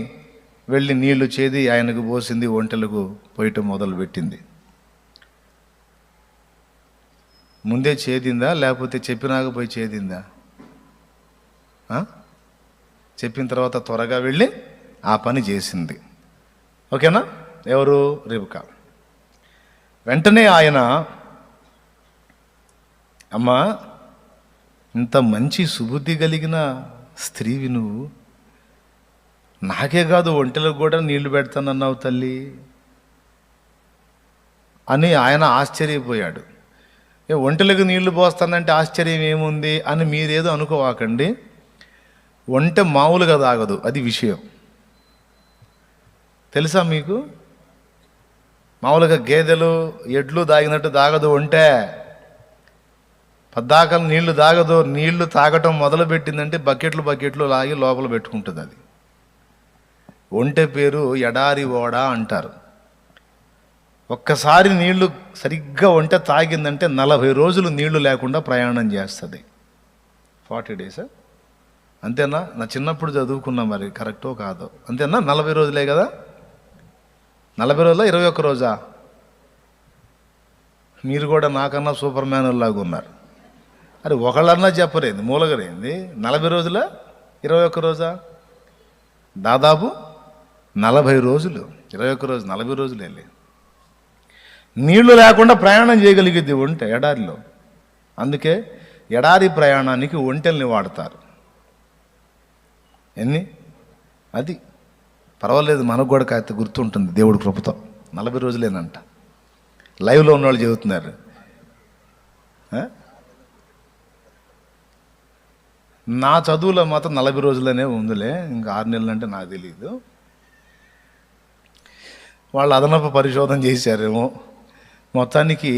వెళ్ళి నీళ్లు చేది ఆయనకు పోసింది, ఒంటెలకు పోయటం మొదలుపెట్టింది. ముందే చేదిందా లేకపోతే చెప్పినాక పోయి చేదిందా? చెప్పిన తర్వాత త్వరగా వెళ్ళి ఆ పని చేసింది. ఓకేనా? ఎవరు? రెబెకా. వెంటనే ఆయన, అమ్మా ఇంత మంచి సుబుద్ధి కలిగిన స్త్రీవి నువ్వు, నాకే కాదు ఒంటెలకు కూడా నీళ్లు పెడతానన్నావు తల్లి అని ఆయన ఆశ్చర్యపోయాడు. ఒంటెలకు నీళ్లు పోస్తానంటే ఆశ్చర్యం ఏముంది అని మీరేదో అనుకోవాకండి. ఒంటె మామూలుగా తాగదు, అది విషయం. తెలుసా మీకు? మామూలుగా గేదెలు ఎడ్లు తాగినట్టు తాగదు ఒంటె. పద్దాకలు నీళ్లు తాగదు. నీళ్లు తాగటం మొదలుపెట్టిందంటే బకెట్లు లాగి లోపల పెట్టుకుంటుంది. అది ఒంటె పేరు ఎడారి ఓడ అంటారు. ఒక్కసారి నీళ్లు సరిగ్గా ఒంటె తాగిందంటే 40 రోజులు నీళ్లు లేకుండా ప్రయాణం చేస్తుంది. 40 days అంతేనా? నా చిన్నప్పుడు చదువుకున్నా, మరి కరెక్టో కాదో. అంతేనా? 40 రోజులే కదా? 40 రోజులా 21 రోజా? మీరు కూడా నాకన్నా సూపర్ మ్యాన్ లాగా ఉన్నారు. అరే ఒకళ్ళన్నా చెప్పరేంది, మూలగరేంది? 40 రోజులా 21 రోజా? దాదాపు 40 రోజులు. 21 రోజు 40 రోజులు వెళ్ళి నీళ్లు లేకుండా ప్రయాణం చేయగలిగిద్ది ఒంటె ఎడారిలో. అందుకే ఎడారి ప్రయాణానికి ఒంటెల్ని వాడతారు. అది పర్వాలేదు, మనకు కూడా కాస్త గుర్తుంటుంది దేవుడి కృపతో. 40 రోజులేనంట. లైవ్లో ఉన్నవాళ్ళు చెబుతున్నారు. నా చదువులో మాత్రం 40 రోజులనే ఉందిలే, ఇంకా 6 నెలలు అంటే నాకు తెలియదు. వాళ్ళు అదనపు పరిశోధన చేశారేమో. మొత్తానికి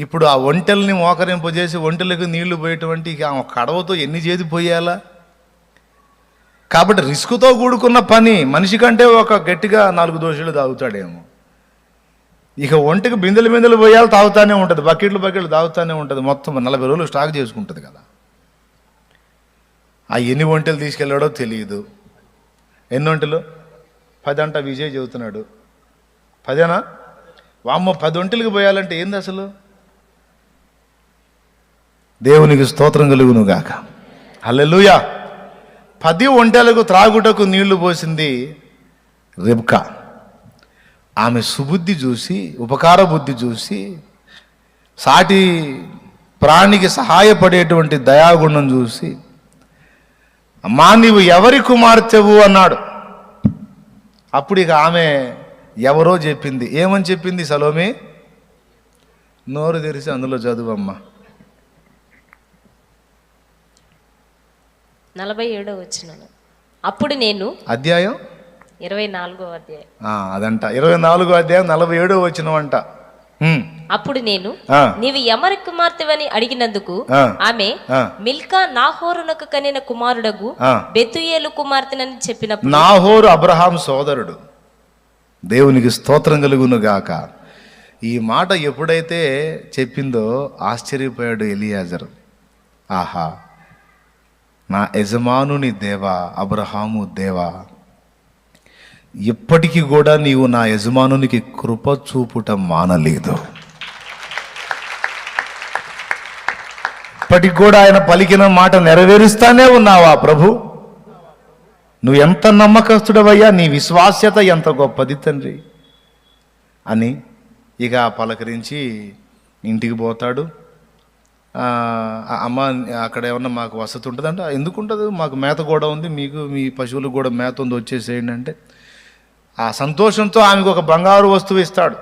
ఇప్పుడు ఆ ఒంటెల్ని మోకరింపజేసి ఒంటెలకు నీళ్లు పోయేటువంటి కడవతో ఎన్ని చేతి పోయాలా? కాబట్టి రిస్క్తో కూడుకున్న పని. మనిషి కంటే ఒక గట్టిగా 4 దోశలు తాగుతాడేమో. ఇక ఒంటికి బిందెలు పోయాలి, తాగుతానే ఉంటుంది. బకెట్లు తాగుతానే ఉంటుంది. మొత్తం 40 రోజులు స్టాక్ చేసుకుంటుంది కదా. ఆ ఎన్ని ఒంటెలు తీసుకెళ్ళాడో తెలియదు. ఎన్ని ఒంటెలు? 10 అంట విజయ్ చెబుతున్నాడు. 10ఏనా? వామ్మో, 10 ఒంటెలకు పోయాలంటే ఏంది అసలు? దేవునికి స్తోత్రం కలుగును గాక. హల్లెలూయా. 10 ఒంటెలకు త్రాగుటకు నీళ్లు పోసింది రెబ్కా. ఆమె సుబుద్ధి చూసి, ఉపకార బుద్ధి చూసి, సాటి ప్రాణికి సహాయపడేటువంటి దయాగుణం చూసి, అమ్మా నీవు ఎవరి కుమార్తెవు అన్నాడు. అప్పుడు ఇక ఆమె ఎవరో చెప్పింది. ఏమని చెప్పింది సలోమి? నోరు తెరిచి అందులో చదువమ్మా. 47వ వచనం. అప్పుడు నేను అధ్యాయం 24వ అధ్యాయం అదంట 24వ అధ్యాయం 47వ వచనం అంట. అప్పుడు నేను నీవు ఎవరి కుమార్తెవని అడిగినందుకు ఆమె మిల్కా నాహోరునకు కనిన కుమారుడగు బెతుయేలు కుమార్తెనని చెప్పినప్పుడు, నాహోరు అబ్రహాం సోదరుడు. దేవునికి స్తోత్రం కలుగును గాక. ఈ మాట ఎప్పుడైతే చెప్పిందో ఆశ్చర్యపోయాడు ఎలియాజరు. ఆహా, నా యజమానుని దేవా, అబ్రహాము దేవా, ఇప్పటికీ కూడా నీవు నా యజమానునికి కృప చూపుట మానలేదు. ఇప్పటికి కూడా ఆయన పలికిన మాట నెరవేరుస్తానే ఉన్నావా ప్రభు? నువ్వు ఎంత నమ్మకస్తుడవయ్యా, నీ విశ్వాస్యత ఎంత గొప్పది తండ్రి అని ఇక పలకరించి ఇంటికి పోతాడు. అమ్మ అక్కడ ఏమన్నా మాకు వసతి ఉంటుందంటే, ఎందుకు ఉంటుంది, మాకు మేత కూడా ఉంది, మీకు మీ పశువులకు కూడా మేత ఉంది, వచ్చేసేయండి అంటే, ఆ సంతోషంతో ఆమెకు ఒక బంగారు వస్తువు ఇస్తాడు.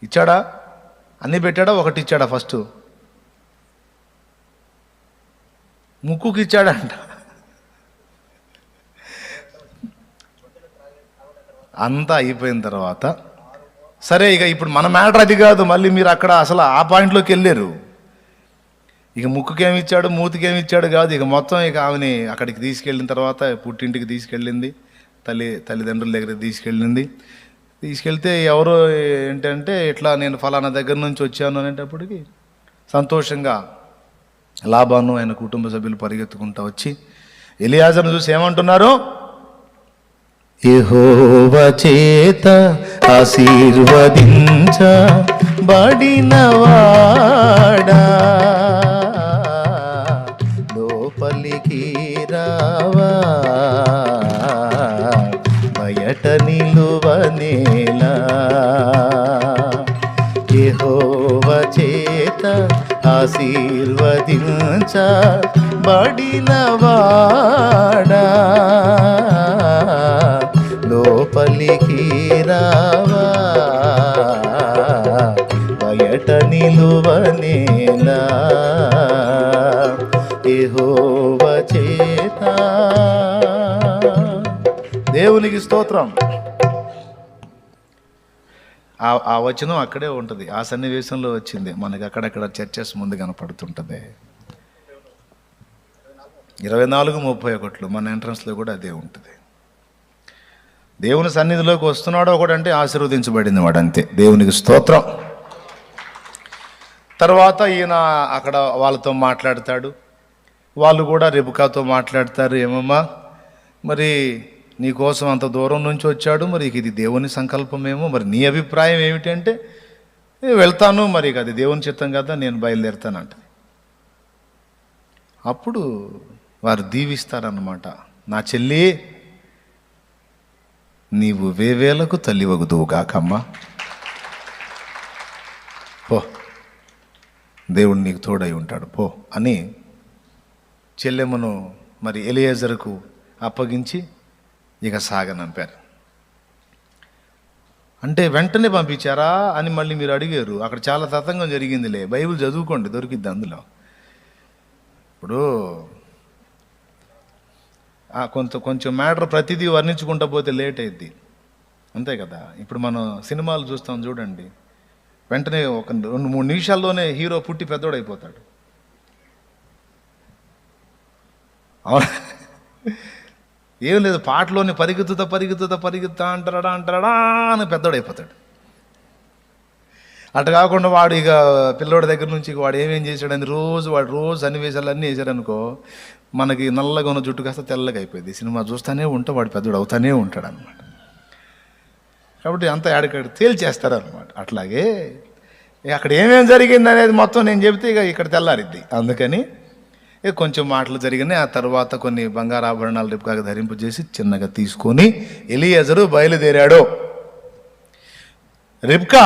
ఇచ్చాడా? అన్నీ పెట్టాడా? ఒకటి ఇచ్చాడా? ఫస్ట్ ముక్కుకి ఇచ్చాడంట. అంతా అయిపోయిన తర్వాత సరే, ఇక ఇప్పుడు మన మ్యాటర్ అది కాదు. మళ్ళీ మీరు అక్కడ అసలు ఆ పాయింట్లోకి వెళ్ళారు. ఇక ముక్కుకేమి ఇచ్చాడు, మూతికేమి ఇచ్చాడు కాదు. ఇక మొత్తం ఇక ఆమెని అక్కడికి తీసుకెళ్ళిన తర్వాత పుట్టింటికి తీసుకెళ్ళింది, తల్లిదండ్రుల దగ్గరికి తీసుకెళ్తే ఎవరో ఏంటంటే, ఇట్లా నేను ఫలానా దగ్గర నుంచి వచ్చాను అనేటప్పటికి సంతోషంగా లాబాను ఆయన కుటుంబ సభ్యులు పరిగెత్తుకుంటూ వచ్చి ఎలియాజరును చూసి ఏమంటున్నారు? యెహోవా చేత ఆశీర్వదించబడినవాడా, లోపలికి రావా, బయట నిలువనేలా. యెహోవా చేత ఆశీర్వదించబడినవాడా, లోపలికి రావా, నిలువనేలా యెహోవా చేత. దేవునికి స్తోత్రం. ఆ వచనం అక్కడే ఉంటుంది, ఆ సన్నివేశంలో వచ్చింది. మనకి అక్కడక్కడ చర్చెస్ ముందు కనపడుతుంటుంది. 24:31 మన ఎంట్రన్స్లో కూడా అదే ఉంటుంది. దేవుని సన్నిధిలోకి వస్తున్నాడు ఒకడంటే ఆశీర్వదించబడింది వాడు, అంతే. దేవునికి స్తోత్రం. తర్వాత ఈయన అక్కడ వాళ్ళతో మాట్లాడతాడు, వాళ్ళు కూడా రెబెకాతో మాట్లాడతారు. ఏమమ్మా, మరి నీ కోసం అంత దూరం నుంచి వచ్చాడు, మరి ఇది దేవుని సంకల్పమేమో, మరి నీ అభిప్రాయం ఏమిటి అంటే, నేను వెళ్తాను, మరి అది దేవుని చిత్తం కదా, నేను బయలుదేరుతానంట. అప్పుడు వారు దీవిస్తారన్నమాట. నా చెల్లి, నీవు వేవేలకు తల్లివగుదువుగాకమ్మా, పో, దేవుడు నీకు తోడై ఉంటాడు, పో అని చెల్లెమ్మను మరి ఎలియేజరుకు అప్పగించి ఇక సాగనంపారు. అంటే వెంటనే పంపించారా అని మళ్ళీ మీరు అడిగారు. అక్కడ చాలా తతంగం జరిగిందిలే, బైబిల్ చదువుకోండి, దొరికిద్ది అందులో. ఇప్పుడు కొంచెం మ్యాటర్ ప్రతిదీ వర్ణించుకుంటూ పోతే లేట్ అయింది, అంతే కదా. ఇప్పుడు మనం సినిమాలు చూస్తాం చూడండి, వెంటనే ఒక 2-3 నిమిషాల్లోనే హీరో పుట్టి పెద్దోడైపోతాడు. అవునా? ఏం లేదు, పాటలోని పరిగెత్తుతా అంటాడా అని పెద్దోడైపోతాడు. అటు కాకుండా వాడు ఇక పిల్లోడి దగ్గర నుంచి వాడు ఏమేం చేశాడని వాడు రోజు సన్నివేశాలన్నీ వేసాడనుకో, మనకి నల్లగా ఉన్న జుట్టు కాస్త తెల్లగా అయిపోయింది. సినిమా చూస్తూనే ఉంటా, వాడు పెద్దోడు అవుతానే ఉంటాడు అనమాట. కాబట్టి అంతా ఆడికాడు తేల్చేస్తారు అనమాట. అట్లాగే అక్కడ ఏమేమి జరిగింది అనేది మొత్తం నేను చెబితే ఇక ఇక్కడ తెల్లారిద్ది. అందుకని కొంచెం మాటలు జరిగినాయి. ఆ తర్వాత కొన్ని బంగారు ఆభరణాలు రెబెకాకు ధరింపజేసి చిన్నగా తీసుకొని ఎలియేజరు బయలుదేరాడు. రెబెకా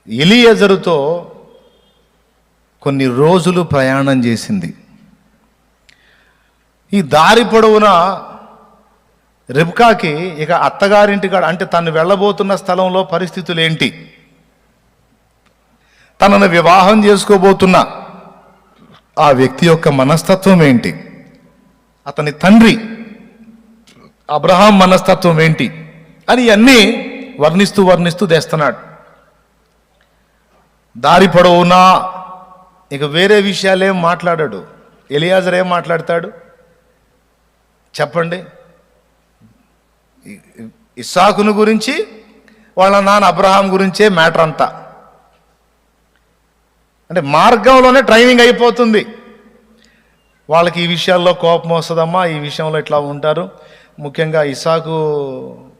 ఎలియేజరుతో కొన్ని రోజులు ప్రయాణం చేసింది. ఈ దారి పొడవునా రెబెకాకి ఇక అత్తగారింటికాడ, అంటే తను వెళ్ళబోతున్న స్థలంలో పరిస్థితులు ఏంటి, తనను వివాహం చేసుకోబోతున్న ఆ వ్యక్తి యొక్క మనస్తత్వం ఏంటి, అతని తండ్రి అబ్రహాం మనస్తత్వం ఏంటి అని అన్నీ వర్ణిస్తూ తెస్తున్నాడు. దారి పొడవునా ఇక వేరే విషయాలేం మాట్లాడాడు. ఎలియాజర్ ఏం మాట్లాడతాడు చెప్పండి? ఇస్సాకును గురించి, వాళ్ళ నాన్న అబ్రహాం గురించే మ్యాటర్ అంతా. అంటే మార్గంలోనే ట్రైనింగ్ అయిపోతుంది వాళ్ళకి. ఈ విషయాల్లో కోపం వస్తుందమ్మా, ఈ విషయంలో ఇట్లా ఉంటారు. ముఖ్యంగా ఇస్సాకు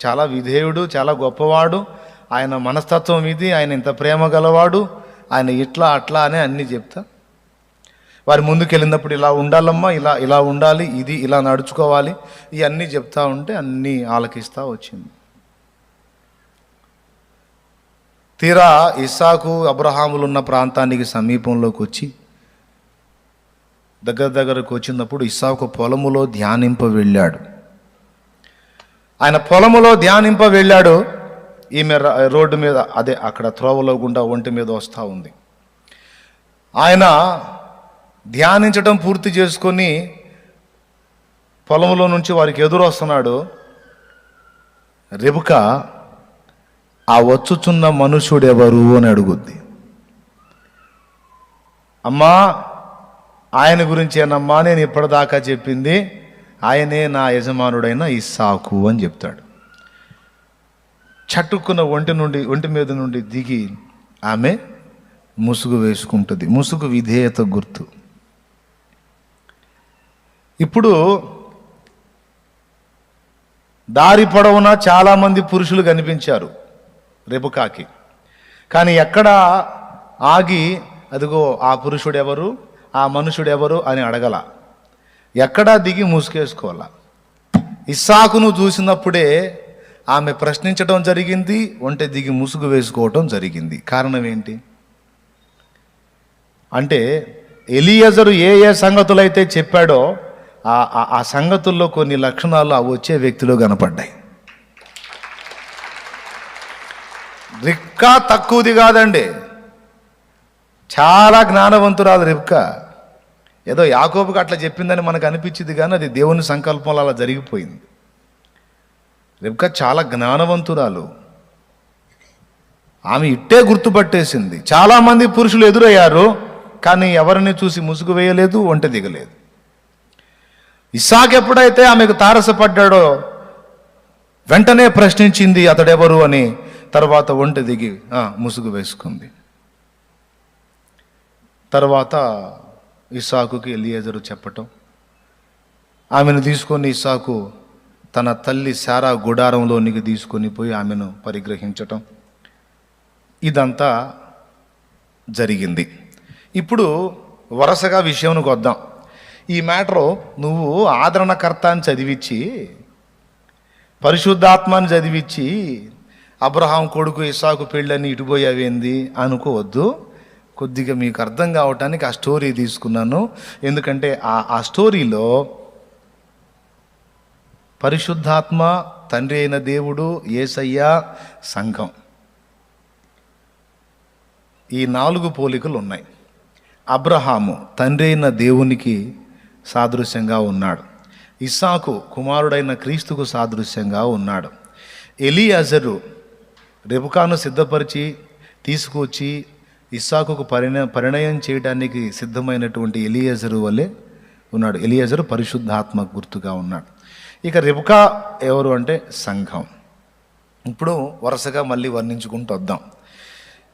చాలా విధేయుడు, చాలా గొప్పవాడు, ఆయన మనస్తత్వం ఇది, ఆయన ఇంత ప్రేమ గలవాడు, ఆయన ఇట్లా అట్లా అని అన్నీ చెప్తా. వారి ముందుకు వెళ్ళినప్పుడు ఇలా ఉండాలమ్మా, ఇలా ఉండాలి, ఇది ఇలా నడుచుకోవాలి, ఇవన్నీ చెప్తా ఉంటే అన్నీ ఆలకిస్తూ వచ్చింది. తీరా ఇస్సాకు అబ్రహాములు ఉన్న ప్రాంతానికి సమీపంలోకి వచ్చి దగ్గరకు వచ్చినప్పుడు ఇస్సాకు పొలములో ధ్యానింప వెళ్ళాడు. ఆయన పొలములో ధ్యానింప వెళ్ళాడు. ఈమె రోడ్డు మీద, అదే అక్కడ త్రోవలో గుండా ఒంటి మీద వస్తూ ఉంది. ఆయన ధ్యానించడం పూర్తి చేసుకొని పొలంలో నుంచి వారికి ఎదురు వస్తున్నాడు. రెబెకా ఆ వచ్చుచున్న మనుషుడెవరు అని అడుగుద్ది. అమ్మా, ఆయన గురించేనమ్మా నేను ఇప్పటిదాకా చెప్పింది, ఆయనే నా యజమానుడైన ఇస్సాకు అని చెప్తాడు. చట్టుకున్న ఒంటి మీద నుండి దిగి ఆమె ముసుగు వేసుకుంటుంది. ముసుగు విధేయత గుర్తు. ఇప్పుడు దారి పొడవునా చాలామంది పురుషులు కనిపించారు రెబెకాకి. కానీ ఎక్కడ ఆగి అదిగో ఆ పురుషుడు ఎవరు, ఆ మనుషుడు ఎవరు అని అడగల. ఎక్కడా దిగి ముసుగేసుకోవాల. ఇస్సాకును చూసినప్పుడే ఆమె ప్రశ్నించడం జరిగింది, ఒంటె దిగి ముసుగు వేసుకోవటం జరిగింది. కారణం ఏంటి అంటే ఎలియేజరు ఏ సంగతులైతే చెప్పాడో ఆ సంగతుల్లో కొన్ని లక్షణాలు ఆ వచ్చే వ్యక్తిలో కనపడ్డాయి. రెబెకా తక్కువది కాదండి. చాలా జ్ఞానవంతురాలు రెబ్కా. ఏదో యాకోబుకి అట్లా చెప్పిందని మనకు అనిపించింది, కానీ అది దేవుని సంకల్పంలో అలా జరిగిపోయింది. రెబ్కా చాలా జ్ఞానవంతురాలు. ఆమె ఇట్టే గుర్తుపట్టేసింది. చాలామంది పురుషులు ఎదురయ్యారు, కానీ ఎవరిని చూసి ముసుగు వేయలేదు, ఒంటె దిగలేదు. ఇస్సాకు ఎప్పుడైతే ఆమెకు తారసపడ్డాడో వెంటనే ప్రశ్నించింది అతడెవరు అని. తర్వాత ఒంటె దిగి ముసుగు వేసుకుంది. తర్వాత ఇస్సాకుకి ఎలియేజరు చెప్పటం, ఆమెను తీసుకొని ఇస్సాకు తన తల్లి శారా గుడారంలోనికి తీసుకొని పోయి ఆమెను పరిగ్రహించటం, ఇదంతా జరిగింది. ఇప్పుడు వరుసగా విషయానికి వద్దాం. ఈ మ్యాటరు నువ్వు ఆదరణకర్త అని చదివించి, పరిశుద్ధాత్మని చదివించి, అబ్రహాం కొడుకు ఇస్సాకు పెళ్ళని ఇటుపోయావేంది అనుకోవద్దు. కొద్దిగా మీకు అర్థం కావటానికి ఆ స్టోరీ తీసుకున్నాను. ఎందుకంటే ఆ స్టోరీలో పరిశుద్ధాత్మ, తండ్రి అయిన దేవుడు, యేసయ్య, సంఘం, ఈ 4 పోలికలు ఉన్నాయి. అబ్రహాము తండ్రి అయిన దేవునికి సాదృశ్యంగా ఉన్నాడు. ఇస్సాకు కుమారుడైన క్రీస్తుకు సాదృశ్యంగా ఉన్నాడు. ఎలియాజరు రెబెకాను సిద్ధపరిచి తీసుకొచ్చి ఇస్సాకుకు పరిణయం చేయడానికి సిద్ధమైనటువంటి ఎలియాజరు వల్లే ఉన్నాడు. ఎలియాజరు పరిశుద్ధాత్మ గుర్తుగా ఉన్నాడు. ఇక రెబెకా ఎవరు అంటే సంఘం. ఇప్పుడు వరుసగా మళ్ళీ వర్ణించుకుంటూ వద్దాం.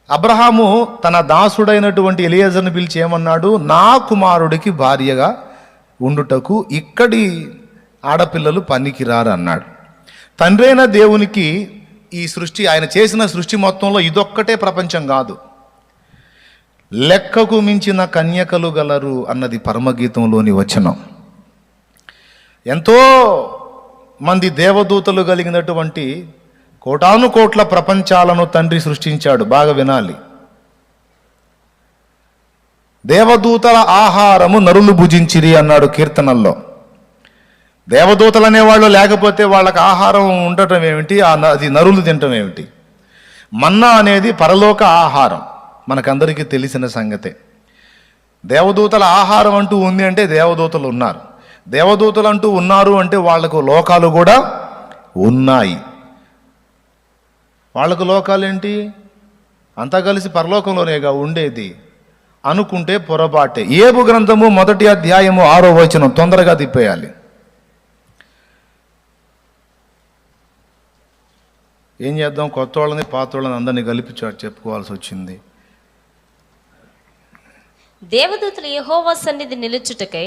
అబ్రహాము తన దాసుడైనటువంటి ఎలియాజర్ని పిలిచి ఏమన్నాడు? నా కుమారుడికి భార్యగా ఉండుటకు ఇక్కడి ఆడపిల్లలు పనికిరారు అన్నాడు. తండ్రి అయిన దేవునికి ఈ సృష్టి, ఆయన చేసిన సృష్టి మొత్తంలో ఇదొక్కటే ప్రపంచం కాదు, లెక్కకు మించిన కన్యకలు గలరు అన్నది పరమగీతంలోని వచనం. ఎంతో మంది దేవదూతలు కలిగినటువంటి కోటాను కోట్ల ప్రపంచాలను తండ్రి సృష్టించాడు. బాగా వినాలి. దేవదూతల ఆహారము నరులు భుజించిరి అన్నాడు కీర్తనల్లో. దేవదూతలు అనేవాళ్ళు లేకపోతే వాళ్ళకి ఆహారం ఉండటం ఏమిటి? అది నరులు తినటం ఏమిటి? మన్నా అనేది పరలోక ఆహారం, మనకందరికీ తెలిసిన సంగతే. దేవదూతల ఆహారం అంటూ ఉంది అంటే దేవదూతలు ఉన్నారు. దేవదూతలు అంటూ ఉన్నారు అంటే వాళ్లకు లోకాలు కూడా ఉన్నాయి. వాళ్ళకు లోకాలేంటి? అంతా కలిసి పరలోకంలోనేగా ఉండేది అనుకుంటే పొరపాటే. ఏబు గ్రంథము 1వ అధ్యాయము 6వ వచనం తొందరగా తిప్పేయాలి. ఏం చేద్దాం, కొత్త వాళ్ళని పాత వాళ్ళని అందరినీ కలిపి చెప్పుకోవాల్సి వచ్చింది. దేవదూతలు యెహోవా సన్నిధి నిలుచుటకై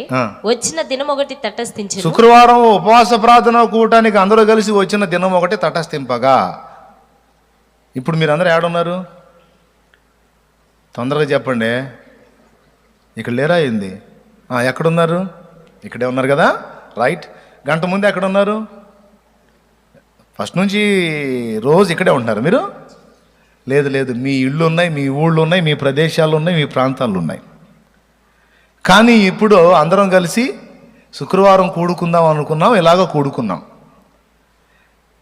వచ్చిన దినం ఒకటి తటస్థించి, శుక్రవారం ఉపవాస ప్రార్థన కూటానికి అందరూ కలిసి వచ్చిన దినం ఒకటి తటస్థింపగా. ఇప్పుడు మీరు అందరూ ఏడున్నారు? తొందరగా చెప్పండి. ఇక్కడ లేరా ఏంది? ఎక్కడున్నారు? ఇక్కడే ఉన్నారు కదా, రైట్. గంట ముందు ఎక్కడ ఉన్నారు? ఫస్ట్ నుంచి రోజు ఇక్కడే ఉంటున్నారు మీరు? లేదు లేదు, మీ ఇళ్ళు ఉన్నాయి, మీ ఊళ్ళు ఉన్నాయి, మీ ప్రదేశాలు ఉన్నాయి, మీ ప్రాంతాలు ఉన్నాయి. కానీ ఇప్పుడు అందరం కలిసి శుక్రవారం కూడుకుందాం అనుకున్నాం, ఇలాగ కూడుకున్నాం.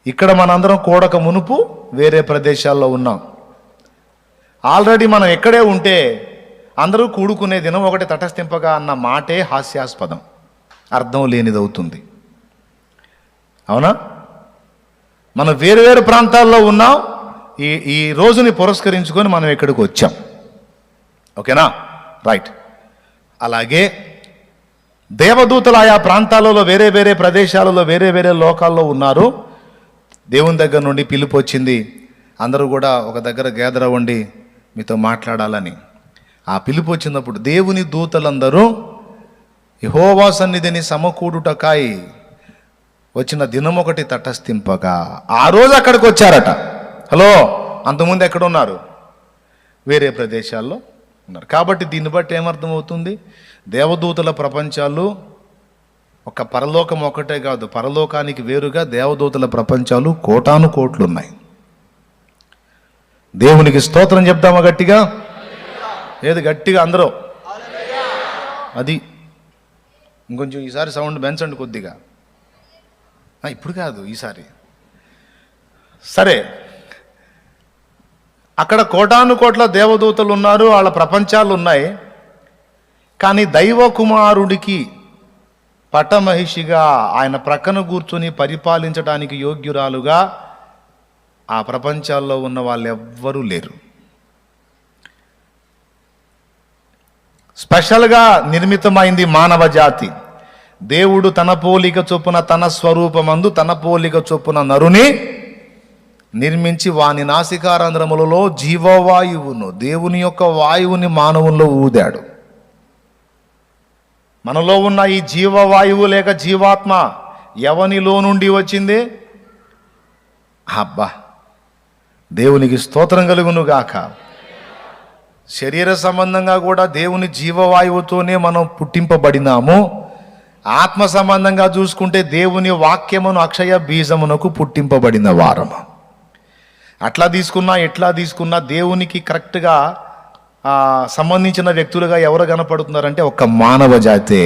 ఇక్కడ మనందరం కూడక మునుపు వేరే ప్రదేశాల్లో ఉన్నాం. ఆల్రెడీ మనం ఎక్కడే ఉంటే అందరూ కూడుకునే దినం ఒకటి తటస్థింపగా అన్న మాటే హాస్యాస్పదం, అర్థం లేనిదవుతుంది. అవునా? మనం వేరు వేరు ప్రాంతాల్లో ఉన్నాం. ఈ రోజుని పురస్కరించుకొని మనం ఇక్కడికి వచ్చాం. ఓకేనా? రైట్. అలాగే దేవదూతలు ఆయా ప్రాంతాలలో, వేరే వేరే ప్రదేశాలలో, వేరే వేరే లోకాల్లో ఉన్నారు. దేవుని దగ్గర నుండి పిలుపు వచ్చింది, అందరూ కూడా ఒక దగ్గర గ్యాదర్ అవ్వండి, మీతో మాట్లాడాలని. ఆ పిలుపు వచ్చినప్పుడు దేవుని దూతలందరూ యెహోవా సన్నిధిని సమకూడుటకాయి వచ్చిన దినం ఒకటి తటస్థింపగా ఆ రోజు అక్కడికి వచ్చారట. హలో, అంతకుముందు ఎక్కడ ఉన్నారు? వేరే ప్రదేశాల్లో ఉన్నారు. కాబట్టి దీన్ని బట్టి ఏమర్థమవుతుంది? దేవదూతల ప్రపంచాలు ఒక పరలోకం ఒకటే కాదు, పరలోకానికి వేరుగా దేవదూతల ప్రపంచాలు కోటాను కోట్లు ఉన్నాయి. దేవునికి స్తోత్రం చెప్దామా గట్టిగా? ఏది గట్టిగా అందరూ? అది ఇంకొంచెం ఈసారి సౌండ్ పెంచండి కొద్దిగా. ఇప్పుడు కాదు, ఈసారి. సరే, అక్కడ కోటాను కోట్ల దేవదూతలు ఉన్నారు, వాళ్ళ ప్రపంచాలు ఉన్నాయి. కానీ దైవ కుమారుడికి పట్టమహిషిగా ఆయన ప్రక్కన కూర్చొని పరిపాలించడానికి యోగ్యురాలుగా ఆ ప్రపంచాల్లో ఉన్న వాళ్ళు ఎవ్వరూ లేరు. స్పెషల్గా నిర్మితమైంది మానవ జాతి. దేవుడు తన పోలిక చొప్పున, తన స్వరూపమందు తన పోలిక చొప్పున నరుని నిర్మించి వాని నాసికారంధ్రములలో జీవవాయువును, దేవుని యొక్క వాయువుని మానవుల్లో ఊదాడు. మనలో ఉన్న ఈ జీవవాయువు లేక జీవాత్మ ఎవనిలో నుండి వచ్చింది? అబ్బా, దేవునికి స్తోత్రం కలుగును గాక. శరీర సంబంధంగా కూడా దేవుని జీవవాయువుతోనే మనం పుట్టింపబడినాము. ఆత్మ సంబంధంగా చూసుకుంటే దేవుని వాక్యమును అక్షయ బీజమునకు పుట్టింపబడిన వారము. అట్లా తీసుకున్నా ఎట్లా తీసుకున్నా దేవునికి కరెక్ట్గా సంబంధించిన వ్యక్తులుగా ఎవరు కనపడుతున్నారంటే ఒక్క మానవ జాతే.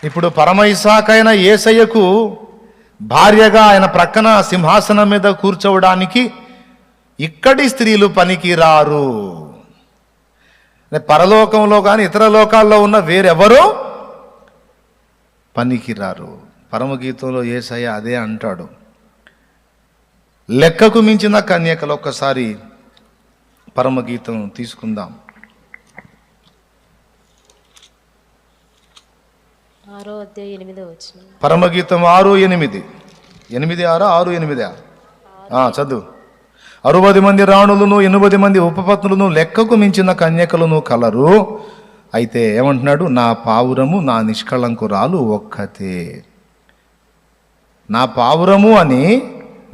ఇప్పుడు పరమ ఇస్సాకైన యేసయ్యకు భార్యగా ఆయన ప్రక్కన సింహాసనం మీద కూర్చోవడానికి ఇక్కడి స్త్రీలు పనికి రారు. పరలోకంలో కానీ ఇతర లోకాల్లో ఉన్న వేరెవరూ పనికి రారు. పరమగీతంలో యేసయ్య అదే అంటాడు. లెక్కకు మించిన కన్యకలు. ఒక్కసారి పరమగీతం తీసుకుందాం. 6:8 పరమగీతం 6:8. 8:6, 6:8 చదువు. 60 మంది రాణులను 80 మంది ఉపపత్నులను లెక్కకు మించిన కన్యకలను కలరు. అయితే ఏమంటున్నాడు? నా పావురము నా నిష్కళంకురాలు ఒక్కతే. నా పావురము అని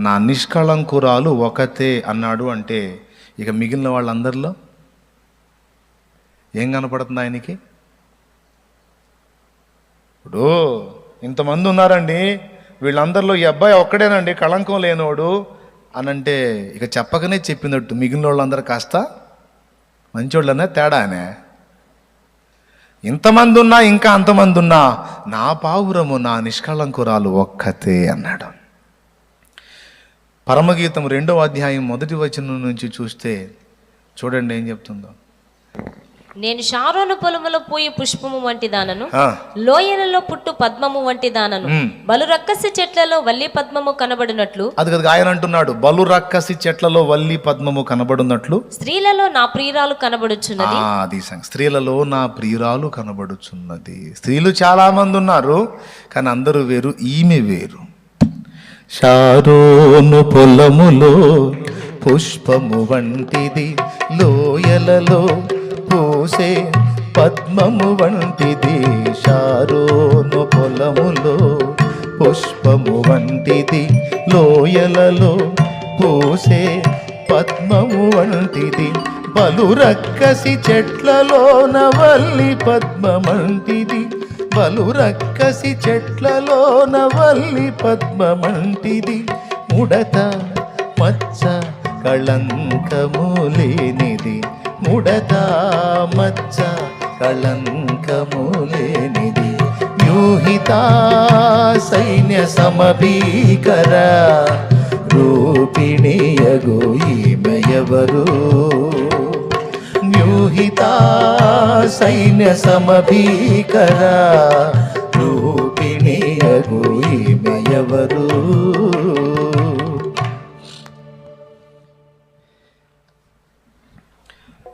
నా నిష్కళంకురాలు ఒకతే అన్నాడు. అంటే ఇక మిగిలిన వాళ్ళందరిలో ఏం కనపడుతుంది ఆయనకి? ఇప్పుడు ఇంతమంది ఉన్నారండి, వీళ్ళందరిలో ఈ అబ్బాయి ఒక్కడేనండి కళంకం లేనోడు అనంటే ఇక చెప్పకనే చెప్పినట్టు మిగిలిన వాళ్ళందరూ కాస్త మంచోళ్ళనే తేడానే. ఇంతమంది ఉన్నా ఇంకా అంతమంది ఉన్నా నా పావురము నా నిష్కళంకురాలు ఒక్కతే అన్నాడు. పరమగీతం 2వ అధ్యాయం 1వ వచనం నుంచి చూస్తే చూడండి ఏం చెప్తుందో. నేను షారోను పొలములో పోయి పుష్పము వంటి దానను, లోయలలో పుట్టు పద్మము వంటి దానను. బలు రక్కసి చెట్లలో వల్లి పద్మము కనబడినట్లు, అది కదా ఆయన అంటున్నాడు, బలు రక్కసి చెట్లలో వల్లి పద్మము కనబడినట్లు స్త్రీలలో నా ప్రియురాలు కనబడుచున్నది. అది స్త్రీలలో నా ప్రియురాలు కనబడుచున్నది. స్త్రీలు చాలా మంది ఉన్నారు, కానీ అందరూ వేరు, ఈమె వేరు. షారోను పొలములో పుష్పము వంటిది, లోయలలో పూసే పద్మము వంటిది. షారోను పొలములో పుష్పము వంటిది, లోయలలో పూసే పద్మము వంటిది. బలు రక్కసి చెట్లలోన వల్లి పద్మమంటిది, బలు రక్కసి చెట్లలోన వల్లి పద్మమంటిది. ముడత మచ్చ కళంకము లేనిది, ముడత మచ్చ కళంకము లేనిది. వ్యూహిత సైన్య సమభీకర రూపిణియగు ఈమెయవరు. వ్యూహిత సైన్య సమభీకర రూపిణియగు ఈమెయవరు.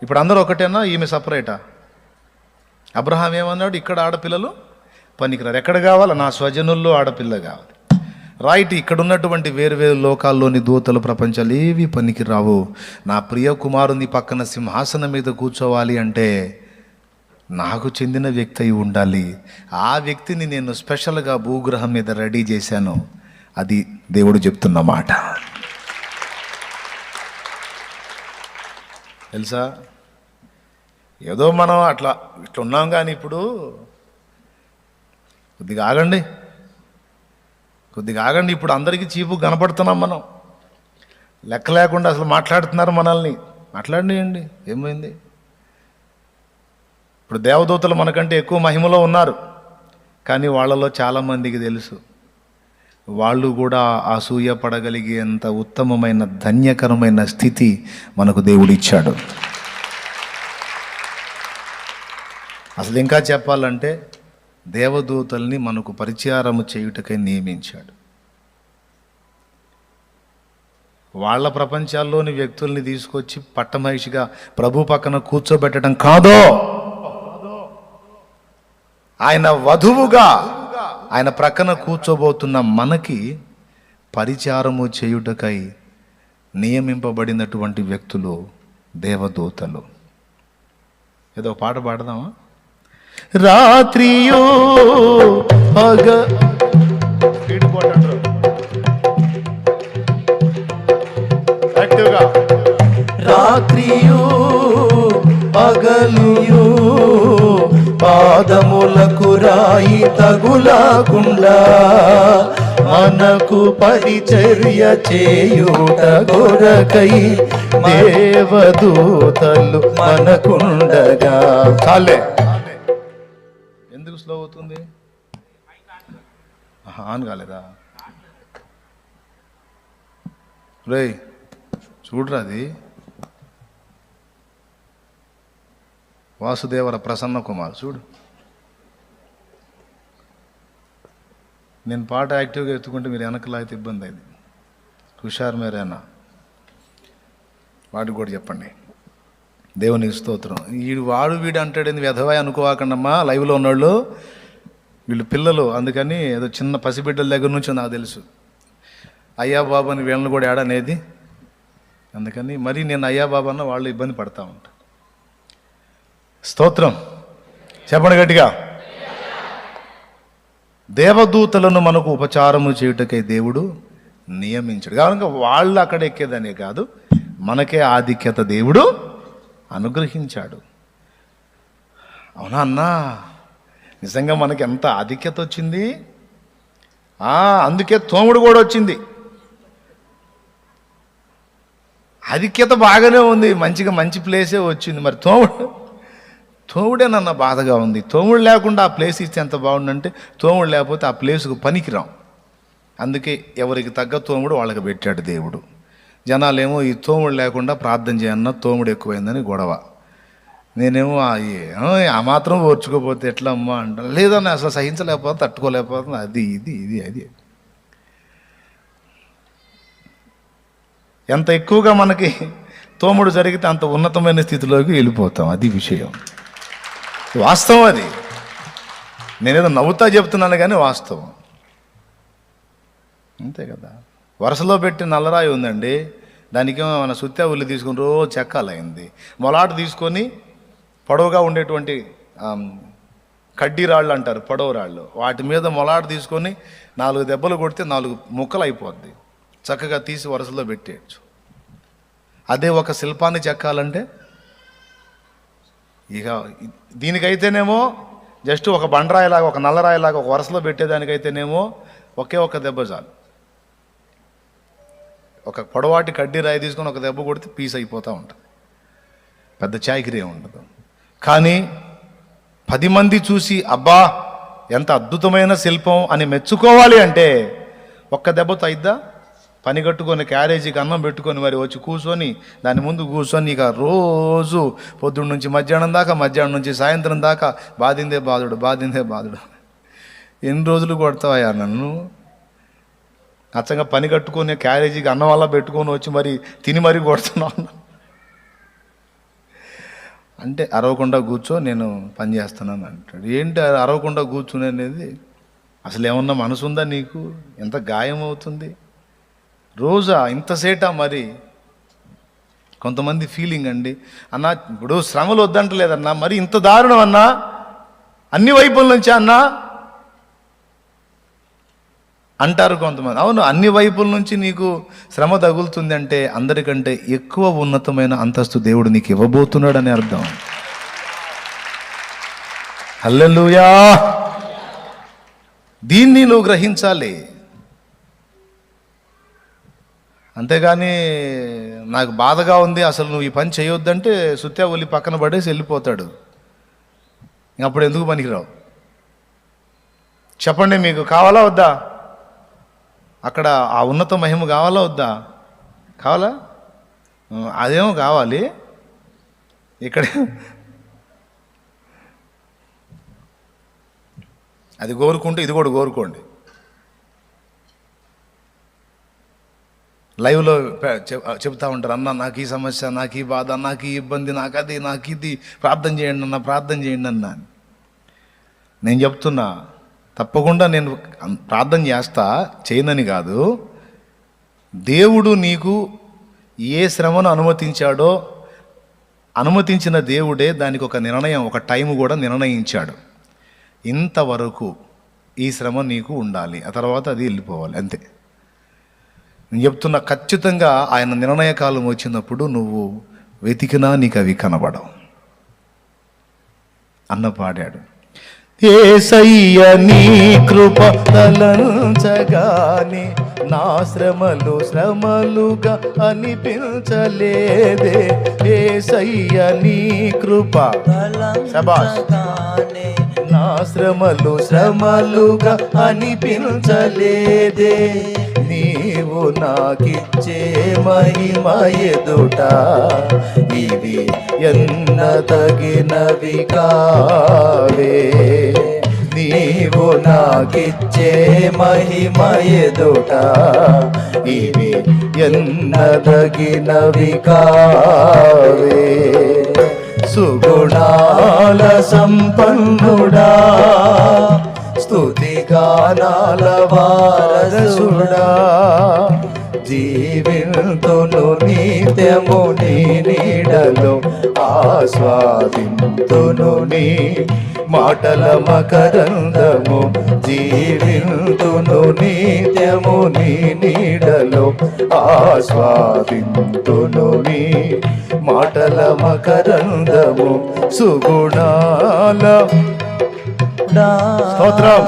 ఇప్పుడు అందరూ ఒకటేనా? ఈమె సపరేటా? అబ్రహాం ఏమన్నాడు? ఇక్కడ ఆడపిల్లలు పనికిరారు. ఎక్కడ కావాలి? నా స్వజనుల్లో ఆడపిల్ల కావాలి. రైట్. ఇక్కడ ఉన్నటువంటి వేరు లోకాల్లోని దూతలు ప్రపంచాలు ఏవి పనికి రావు. నా ప్రియ కుమారుని పక్కన సింహాసనం మీద కూర్చోవాలి అంటే నాకు చెందిన వ్యక్తి అయి ఉండాలి. ఆ వ్యక్తిని నేను స్పెషల్గా భూగ్రహం మీద రెడీ చేశాను. అది దేవుడు చెప్తున్న మాట. తెలుసా? ఏదో మనం ఇట్లా ఉన్నాం, కానీ ఇప్పుడు కొద్దిగా ఆగండి. ఇప్పుడు అందరికీ చీపు కనపడుతున్నాం మనం. లెక్క లేకుండా అసలు మాట్లాడుతున్నారు మనల్ని. మాట్లాడినాయండి, ఏమైంది? ఇప్పుడు దేవదూతలు మనకంటే ఎక్కువ మహిమలో ఉన్నారు, కానీ వాళ్ళలో చాలామందికి తెలుసు వాళ్ళు కూడా అసూయ పడగలిగేంత ఉత్తమమైన ధన్యకరమైన స్థితి మనకు దేవుడిచ్చాడు. అసలు ఇంకా చెప్పాలంటే దేవదూతల్ని మనకు పరిచారము చేయుటకై నియమించాడు. వాళ్ళ ప్రపంచాల్లోని వ్యక్తుల్ని తీసుకొచ్చి పట్టమహిషిగా ప్రభు పక్కన కూర్చోబెట్టడం కాదో, ఆయన వధువుగా ఆయన ప్రక్కన కూర్చోబోతున్న మనకి పరిచారము చేయుటకై నియమింపబడినటువంటి వ్యక్తులు దేవదూతలు. ఏదో పాట పాడదామా? రాత్రియో పగ రాత్రియు పగలుయు పాదములకు రాయి తగులకుండా మనకు పరిచర్య చేయుట కొరకై దేవదూతలు మనకుండగా. చాలే, ఎందుకు స్లో అవుతుంది? ఆన్ కాలేదా? రేయ్ చూడరా, అది వాసుదేవర ప్రసన్న కుమార్ చూడు. నేను పాట యాక్టివ్గా ఎత్తుకుంటే మీరు వెనకలాగితే ఇబ్బంది అయింది. హుషారు మేరేనా వాడికి కూడా చెప్పండి. దేవునికి స్తోత్రం. వీడు అంటాడేంది వెధవాయి అనుకోవాకండమ్మా. లైవ్లో ఉన్నోళ్ళు వీళ్ళు పిల్లలు, అందుకని ఏదో చిన్న పసిబిడ్డల దగ్గర నుంచి నాకు తెలుసు. అయ్యా బాబు అని వీళ్ళని కూడా ఏడనేది, అందుకని మరి నేను అయ్యా బాబా అన్న వాళ్ళు ఇబ్బంది పడతా ఉంటాను. స్తోత్రం చెప్పండి గట్టిగా. దేవదూతలను మనకు ఉపచారము చేయుటకై దేవుడు నియమించాడు. కనుక వాళ్ళు అక్కడ ఎక్కేదనే కాదు, మనకే ఆధిక్యత దేవుడు అనుగ్రహించాడు. అవునా అన్నా? నిజంగా మనకి ఎంత ఆధిక్యత వచ్చింది. అందుకే తోముడు కూడా వచ్చింది. ఆధిక్యత బాగానే ఉంది, మంచి ప్లేసే వచ్చింది. మరి తోముడే నన్న బాధగా ఉంది. తోముడు లేకుండా ఆ ప్లేస్ ఇస్తే ఎంత బాగుండంటే, తోముడు లేకపోతే ఆ ప్లేసుకు పనికిరాం. అందుకే ఎవరికి తగ్గ తోముడు వాళ్ళకి పెట్టాడు దేవుడు. జనాలేమో ఈ తోముడు లేకుండా ప్రార్థన చేయన్న, తోముడు ఎక్కువైందని గొడవ. నేనేమో ఆ మాత్రం ఓర్చుకోపోతే ఎట్లా అమ్మా అంటాను. లేదన్నా అసలు సహించలేకపోతే, తట్టుకోలేకపోతుంది. అది ఎంత ఎక్కువగా మనకి తోముడు జరిగితే అంత ఉన్నతమైన స్థితిలోకి వెళ్ళిపోతాం. అది విషయం, వాస్తవం. అది నేనేదో నవ్వుతా చెప్తున్నాను కానీ వాస్తవం అంతే కదా. వరుసలో పెట్టి నల్లరాయి ఉందండి, దానికేమో మన సుత్తా ఉల్లి తీసుకుని రోజు చెక్కాలైంది. మొలాట తీసుకొని పొడవుగా ఉండేటువంటి కడ్డీ రాళ్ళు అంటారు, పొడవు రాళ్ళు, వాటి మీద మొలాట తీసుకొని 4 దెబ్బలు కొడితే 4 ముక్కలు అయిపోద్ది. చక్కగా తీసి వరుసలో పెట్టేయచ్చు. అదే ఒక శిల్పాన్ని చెక్కాలంటే ఇక దీనికైతేనేమో జస్ట్ ఒక బండరాయిలాగా, ఒక నల్లరాయిలాగా ఒక వరుసలో పెట్టేదానికైతేనేమో ఒక దెబ్బ చాలు. ఒక పొడవాటి కడ్డీ రాయి తీసుకొని ఒక దెబ్బ కొడితే పీస్ అయిపోతూ ఉంటుంది, పెద్ద చాకిరీ ఉండదు. కానీ 10 మంది చూసి అబ్బా ఎంత అద్భుతమైన శిల్పం అని మెచ్చుకోవాలి అంటే ఒక్క దెబ్బతో అయిద్దా? పని కట్టుకొని క్యారేజీకి అన్నం పెట్టుకొని మరి వచ్చి కూర్చొని దాని ముందు కూర్చొని ఇక రోజు పొద్దున్న నుంచి మధ్యాహ్నం దాకా, మధ్యాహ్నం నుంచి సాయంత్రం దాకా బాధిందే బాధుడు. ఎన్ని రోజులు కొడతావయ్యా నన్ను? అచ్చంగా పని కట్టుకొని క్యారేజీకి అన్నం వల్ల పెట్టుకొని వచ్చి మరి తిని మరీ కొడుతున్నావు అంటే, అరవకుండా కూర్చో నేను పని చేస్తున్నాను అంటాడు. ఏంటి అరవకుండా కూర్చుని అనేది? అసలు ఏమన్నా మనసు ఉందా నీకు? ఎంత గాయం అవుతుంది రోజా, ఇంతసేటా? మరి కొంతమంది ఫీలింగ్ అండి, అన్నా ఇప్పుడు శ్రమలు వద్దంటలేదన్నా, మరి ఇంత దారుణం అన్నా, అన్ని వైపుల నుంచి అన్నా అంటారు కొంతమంది. అవును, అన్ని వైపుల నుంచి నీకు శ్రమ తగులుతుంది అంటే అందరికంటే ఎక్కువ ఉన్నతమైన అంతస్తు దేవుడు నీకు ఇవ్వబోతున్నాడు అని అర్థం. హల్లెలూయా! దీన్ని నువ్వు గ్రహించాలి. అంతేగాని నాకు బాధగా ఉంది అసలు నువ్వు ఈ పని చేయొద్దంటే సుత్తా ఒలి పక్కన పడేసి వెళ్ళిపోతాడు. అప్పుడు ఎందుకు పనికిరావు? చెప్పండి, మీకు కావాలా వద్దా? అక్కడ ఆ ఉన్నత మహిమ కావాలా వద్దా? కావాలా? అదేమో కావాలి. ఇక్కడ అది కోరుకుంటే ఇది కూడా కోరుకోండి. లైవ్లో చెప్తా ఉంటారు, అన్న నాకు ఈ సమస్య, నాకు ఈ బాధ, నాకు ఈ ఇబ్బంది, నాకు అది, నాకు ఇది, ప్రార్థన చేయండి అన్న, ప్రార్థన చేయండి అన్న. నేను చెప్తున్నా, తప్పకుండా నేను ప్రార్థన చేస్తా, చేయనని కాదు. దేవుడు నీకు ఏ శ్రమను అనుమతించాడో అనుమతించిన దేవుడే దానికి ఒక నిర్ణయం, ఒక టైం కూడా నిర్ణయించాడు. ఇంతవరకు ఈ శ్రమ నీకు ఉండాలి, ఆ తర్వాత అది వెళ్ళిపోవాలి, అంతే. నేను చెప్తున్నా, ఖచ్చితంగా ఆయన నిర్ణయ కాలం వచ్చినప్పుడు నువ్వు వెతికినా నీకు అవి కనబడవు అన్న పాడాడు. యేసయ్య నీ కృప తలంచగానే నా శ్రమలు శ్రమలుగా అనిపించలేదే. యేసయ్య నీ కృప తలంచగానే నా శ్రమలు శ్రమలుగా అనిపించలేదే. నీవు నాకిచ్చే మహిమ ఎదుట ఇవి ఎన్నదగినవి కావే. నీవు నాకిచ్చే మహిమ ఎదుట ఇవి ఎన్నదగినవి కావే. సుగుణాల సంపన్నుడా, స్తుతి గానాల వారసుడా, జీవింతును నిత్యము నీ నీడలో, ఆస్వాదింతును నీ మాటల మకరందము. జీవింతును నిత్యము నీ నీడలో, ఆస్వాదింతును నీ మాటల మకరందము. సుగుణాల స్తోత్రం.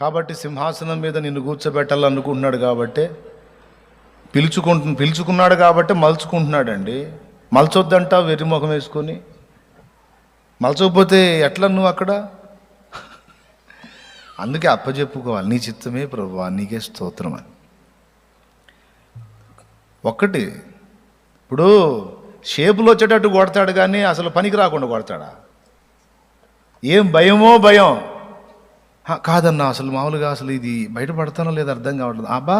కాబట్టి సింహాసనం మీద నిన్ను కూర్చోబెట్టాలనుకుంటున్నాడు కాబట్టి పిలుచుకున్నాడు కాబట్టి మలుచుకుంటున్నాడండి. మలచొద్దంట వెర్రిముఖం వేసుకొని. మలచకపోతే ఎట్లా నువ్వు అక్కడ? అందుకే అప్పచెప్పుకోవాలి, నీ చిత్తమే ప్రభువా, నీకే స్తోత్రం అని. ఒక్కటి, ఇప్పుడు షేపులో వచ్చేటట్టు కొడతాడు కానీ అసలు పనికి రాకుండా కొడతాడా? ఏం భయమో భయం కాదన్నా, అసలు మామూలుగా అసలు ఇది బయటపడతానో లేదో అర్థం కావట్లేదు, అబ్బా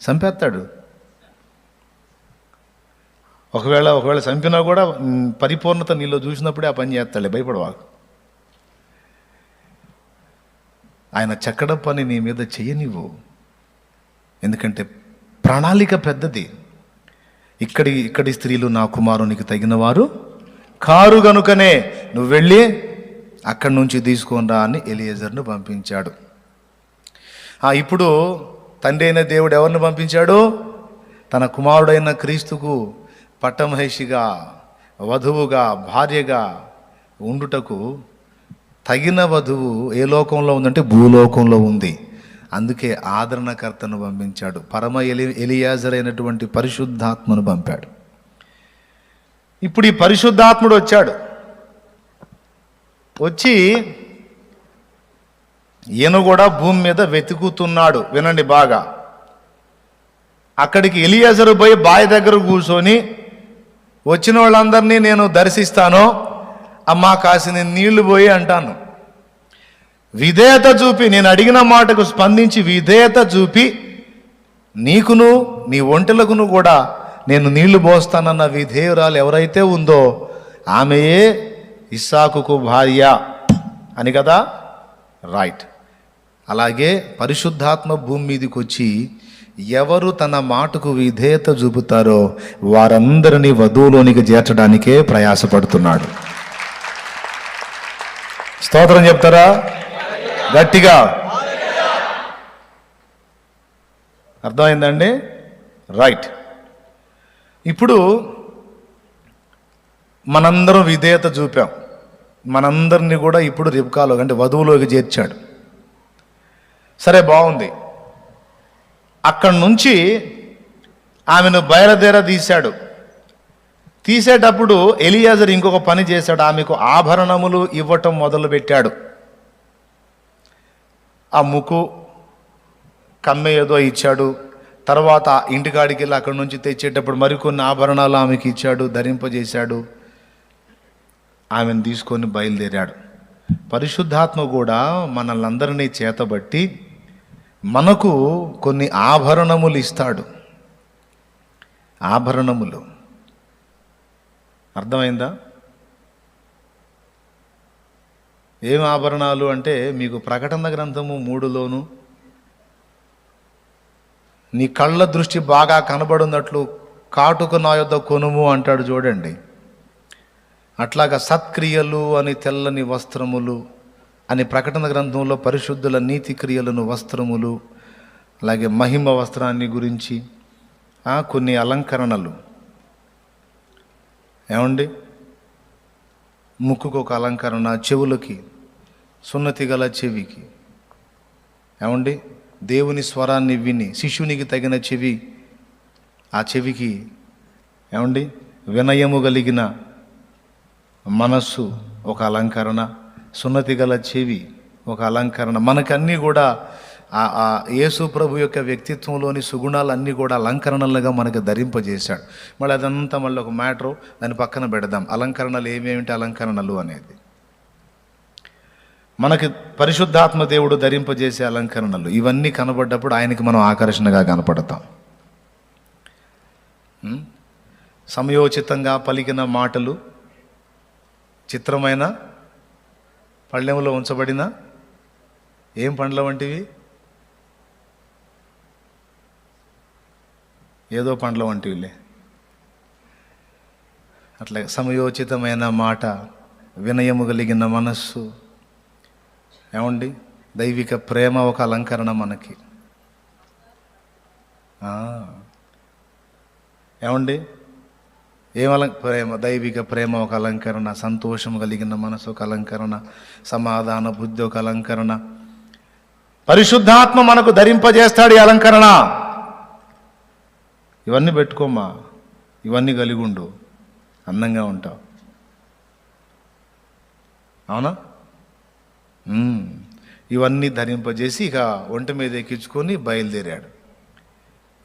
చంపేస్తాడు. ఒకవేళ చంపినా కూడా పరిపూర్ణత నీలో చూసినప్పుడే ఆ పని చేస్తాడే, భయపడవా. ఆయన చక్కడ పని నీ మీద చెయ్యనివ్వు, ఎందుకంటే ప్రణాళిక పెద్దది. ఇక్కడి స్త్రీలు నా కుమారునికి తగిన వారు కారు గనుకనే నువ్వు వెళ్ళి అక్కడి నుంచి తీసుకొని రా అని ఎలియేజర్ను పంపించాడు. ఇప్పుడు తండ్రి అయిన దేవుడు ఎవరిని పంపించాడు? తన కుమారుడైన క్రీస్తుకు పట్టమహేషిగా, వధువుగా, భార్యగా ఉండుటకు తగిన వధువు ఏ లోకంలో ఉందంటే భూలోకంలో ఉంది. అందుకే ఆదరణకర్తను పంపించాడు, పరమ ఎలియాజర్ అయినటువంటి పరిశుద్ధాత్మను పంపాడు. ఇప్పుడు ఈ పరిశుద్ధాత్ముడు వచ్చి ఈయన కూడా భూమి మీద వెతుకుతున్నాడు. వినండి బాగా. అక్కడికి ఎలియాజరు పోయి బావి దగ్గర కూర్చొని, వచ్చిన వాళ్ళందరినీ నేను దర్శిస్తాను, అమ్మా కాసిన నీళ్లు పోయి అంటాను. విధేయత చూపి, నేను అడిగిన మాటకు స్పందించి విధేయత చూపి, నీకును నీ ఒంటెలకును కూడా నేను నీళ్లు పోస్తానన్న విధేయురాలు ఎవరైతే ఉందో ఆమెయే ఇస్సాకుకు భార్య అని కదా, రైట్. అలాగే పరిశుద్ధాత్మ భూమి మీదకి వచ్చి ఎవరు తన మాటకు విధేయత చూపుతారో వారందరినీ వధువులోనికి చేర్చడానికే ప్రయాసపడుతున్నాడు. స్తోత్రం చెప్తారా గట్టిగా? అర్థమైందండి? రైట్. ఇప్పుడు మనందరం విధేయత చూపాం, మనందరినీ కూడా ఇప్పుడు రిబ్కాలో అంటే వధువులోకి చేర్చాడు. సరే, బాగుంది. అక్కడి నుంచి ఆమెను తీశాడు. తీసేటప్పుడు ఎలియాజర్ ఇంకొక పని చేశాడు, ఆమెకు ఆభరణములు ఇవ్వటం మొదలుపెట్టాడు. ఆ ముక్కు కమ్మె ఏదో ఇచ్చాడు. తర్వాత ఇంటికాడికి వెళ్ళి అక్కడి నుంచి తెచ్చేటప్పుడు మరికొన్ని ఆభరణాలు ఆమెకి ఇచ్చాడు, ధరింపజేశాడు. ఆమెను తీసుకొని బయలుదేరాడు. పరిశుద్ధాత్మ కూడా మనల్ని అందరినీ చేతబట్టి మనకు కొన్ని ఆభరణములు ఇస్తాడు. ఆభరణములు అర్థమైందా? ఏం ఆభరణాలు అంటే, మీకు ప్రకటన గ్రంథము 3లోను నీ కళ్ళ దృష్టి బాగా కనబడినట్లు కాటుక నా యొద్ద కొనుము అంటాడు చూడండి. అట్లాగా సత్క్రియలు అని తెల్లని వస్త్రములు అని ప్రకటన గ్రంథంలో పరిశుద్ధుల నీతి క్రియలను వస్త్రములు, అలాగే మహిమ వస్త్రాన్ని గురించి కొన్ని అలంకరణలు. ఏమండి, ముక్కుకు ఒక అలంకరణ, చెవులకి సున్నతి గల చెవికి. ఏమండి, దేవుని స్వరాన్ని విని శిష్యునికి తగిన చెవి, ఆ చెవికి. ఏమండి, వినయము కలిగిన మనస్సు ఒక అలంకరణ, సున్నతి గల చెవి ఒక అలంకరణ. మనకన్నీ కూడా ఆ యేసు ప్రభు యొక్క వ్యక్తిత్వంలోని సుగుణాలన్నీ కూడా అలంకరణలుగా మనకు ధరింపజేశాడు. మళ్ళీ అదంతా మళ్ళీ ఒక మ్యాటరు, దాన్ని పక్కన పెడదాం. అలంకరణలు ఏమేమిటి అలంకరణలు అనేది. మనకి పరిశుద్ధాత్మ దేవుడు ధరింపజేసే అలంకరణలు ఇవన్నీ కనబడ్డప్పుడు ఆయనకి మనం ఆకర్షణగా కనపడతాం. సమయోచితంగా పలికిన మాటలు చిత్రమైన పళ్ళెంలో ఉంచబడిన ఏం పండ్ల వంటివి? ఏదో పండ్ల వంటివిలే. అట్లా సమయోచితమైన మాట, వినయము కలిగిన మనస్సు. ఏమండి, దైవిక ప్రేమ ఒక అలంకరణ మనకి. ఏమండి, ప్రేమ, దైవిక ప్రేమ ఒక అలంకరణ, సంతోషం కలిగిన మనసు ఒక అలంకరణ, సమాధాన బుద్ధి ఒక అలంకరణ. పరిశుద్ధాత్మ మనకు ధరింపజేస్తాడు ఈ అలంకరణ. ఇవన్నీ పెట్టుకోమ్మా, ఇవన్నీ కలిగి ఉండు, అందంగా ఉంటావు. అవునా? ఇవన్నీ ధరింపజేసి ఇక ఒంటి మీద ఎక్కించుకొని బయలుదేరాడు.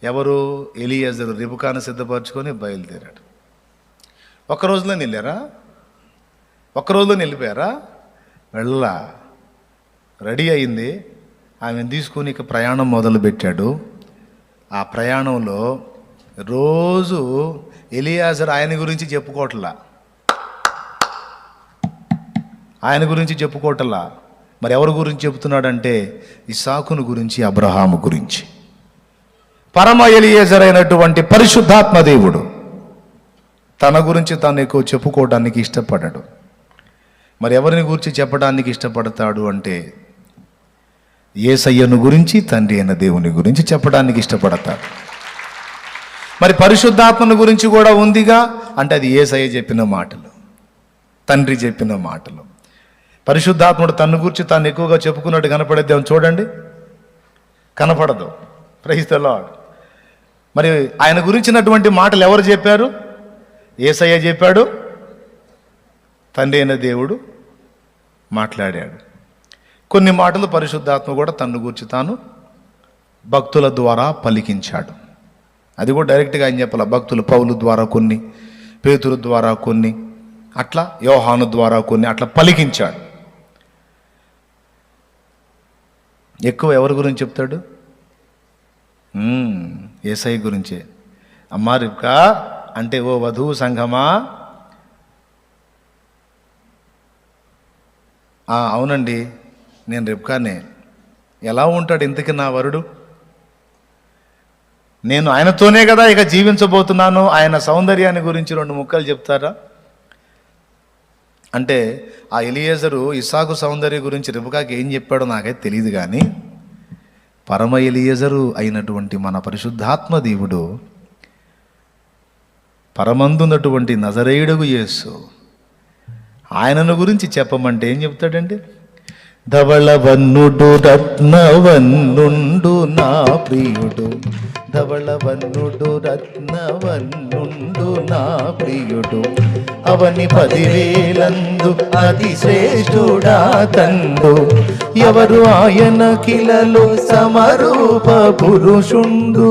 ఎవరు? ఎలియాజరు రిబకాను సిద్ధపరచుకొని బయలుదేరాడు. ఒక్క రోజులో వెళ్ళారా? ఒక్క రోజులో వెళ్ళిపోయారా? వెళ్ళా. రెడీ అయింది, ఆమెను తీసుకొని ఇక ప్రయాణం మొదలుపెట్టాడు. ఆ ప్రయాణంలో రోజు ఎలియాజరు ఆయన గురించి చెప్పుకోవట్లా, ఆయన గురించి చెప్పుకోవట్లా. మరి ఎవరి గురించి చెబుతున్నాడంటే ఇస్సాకును గురించి, అబ్రహాము గురించి. పరమ ఎలియేజర్ అయినటువంటి పరిశుద్ధాత్మ దేవుడు తన గురించి తాను ఎక్కువ చెప్పుకోవడానికి ఇష్టపడడు. మరి ఎవరిని గురించి చెప్పడానికి ఇష్టపడతాడు అంటే యేసయ్యను గురించి, తండ్రి అయిన దేవుని గురించి చెప్పడానికి ఇష్టపడతాడు. మరి పరిశుద్ధాత్మను గురించి కూడా ఉందిగా అంటే అది యేసయ్య చెప్పిన మాటలు, తండ్రి చెప్పిన మాటలు. పరిశుద్ధాత్ముడు తన గురించి తాను ఎక్కువగా చెప్పుకున్నట్టు కనపడేద్దాం చూడండి, కనపడదు. Praise the lord. మరి ఆయన గురించినటువంటి మాటలు ఎవరు చెప్పారు? యేసయ్య చెప్పాడు, తండ్రి అయిన దేవుడు మాట్లాడాడు. కొన్ని మాటలు పరిశుద్ధాత్మ కూడా తన గురించి తాను భక్తుల ద్వారా పలికించాడు. అది కూడా డైరెక్ట్గా ఆయన చెప్పాల. భక్తులు పౌలు ద్వారా కొన్ని, పేతురు ద్వారా కొన్ని, అట్లా యోహాను ద్వారా కొన్ని అట్లా పలికించాడు. ఎక్కువ ఎవరి గురించి చెప్తాడు? యేసయ్య గురించే. అమ్మా రిబ్కా అంటే ఓ వధువు సంఘమా, అవునండి నేను రిబ్కానే. ఎలా ఉంటాడు ఇంతకీ నా వరుడు? నేను ఆయనతోనే కదా ఇక జీవించబోతున్నాను. ఆయన సౌందర్యాన్ని గురించి 2 ముక్కలు చెప్తారా అంటే ఆ ఎలియేజరు ఇస్సాకు సౌందర్యం గురించి రిబకాకి ఏం చెప్పాడో నాకైతే తెలియదు. కానీ పరమ ఎలియేజరు అయినటువంటి మన పరిశుద్ధాత్మ దేవుడు, పరమందున్నటువంటి నజరేయుడగు యేసు, ఆయనను గురించి చెప్పమంటే ఏం చెప్తాడండి? ధవళవన్నుడు రత్నవన్నుండు నా ప్రియుడు, ధవళవన్నుడు రత్నవన్నుండు నా ప్రియుడు, అవని 10,000 అతి శ్రేష్ఠుడా తండు, ఎవరు ఆయన కిలలో సమరూప పురుషుండు.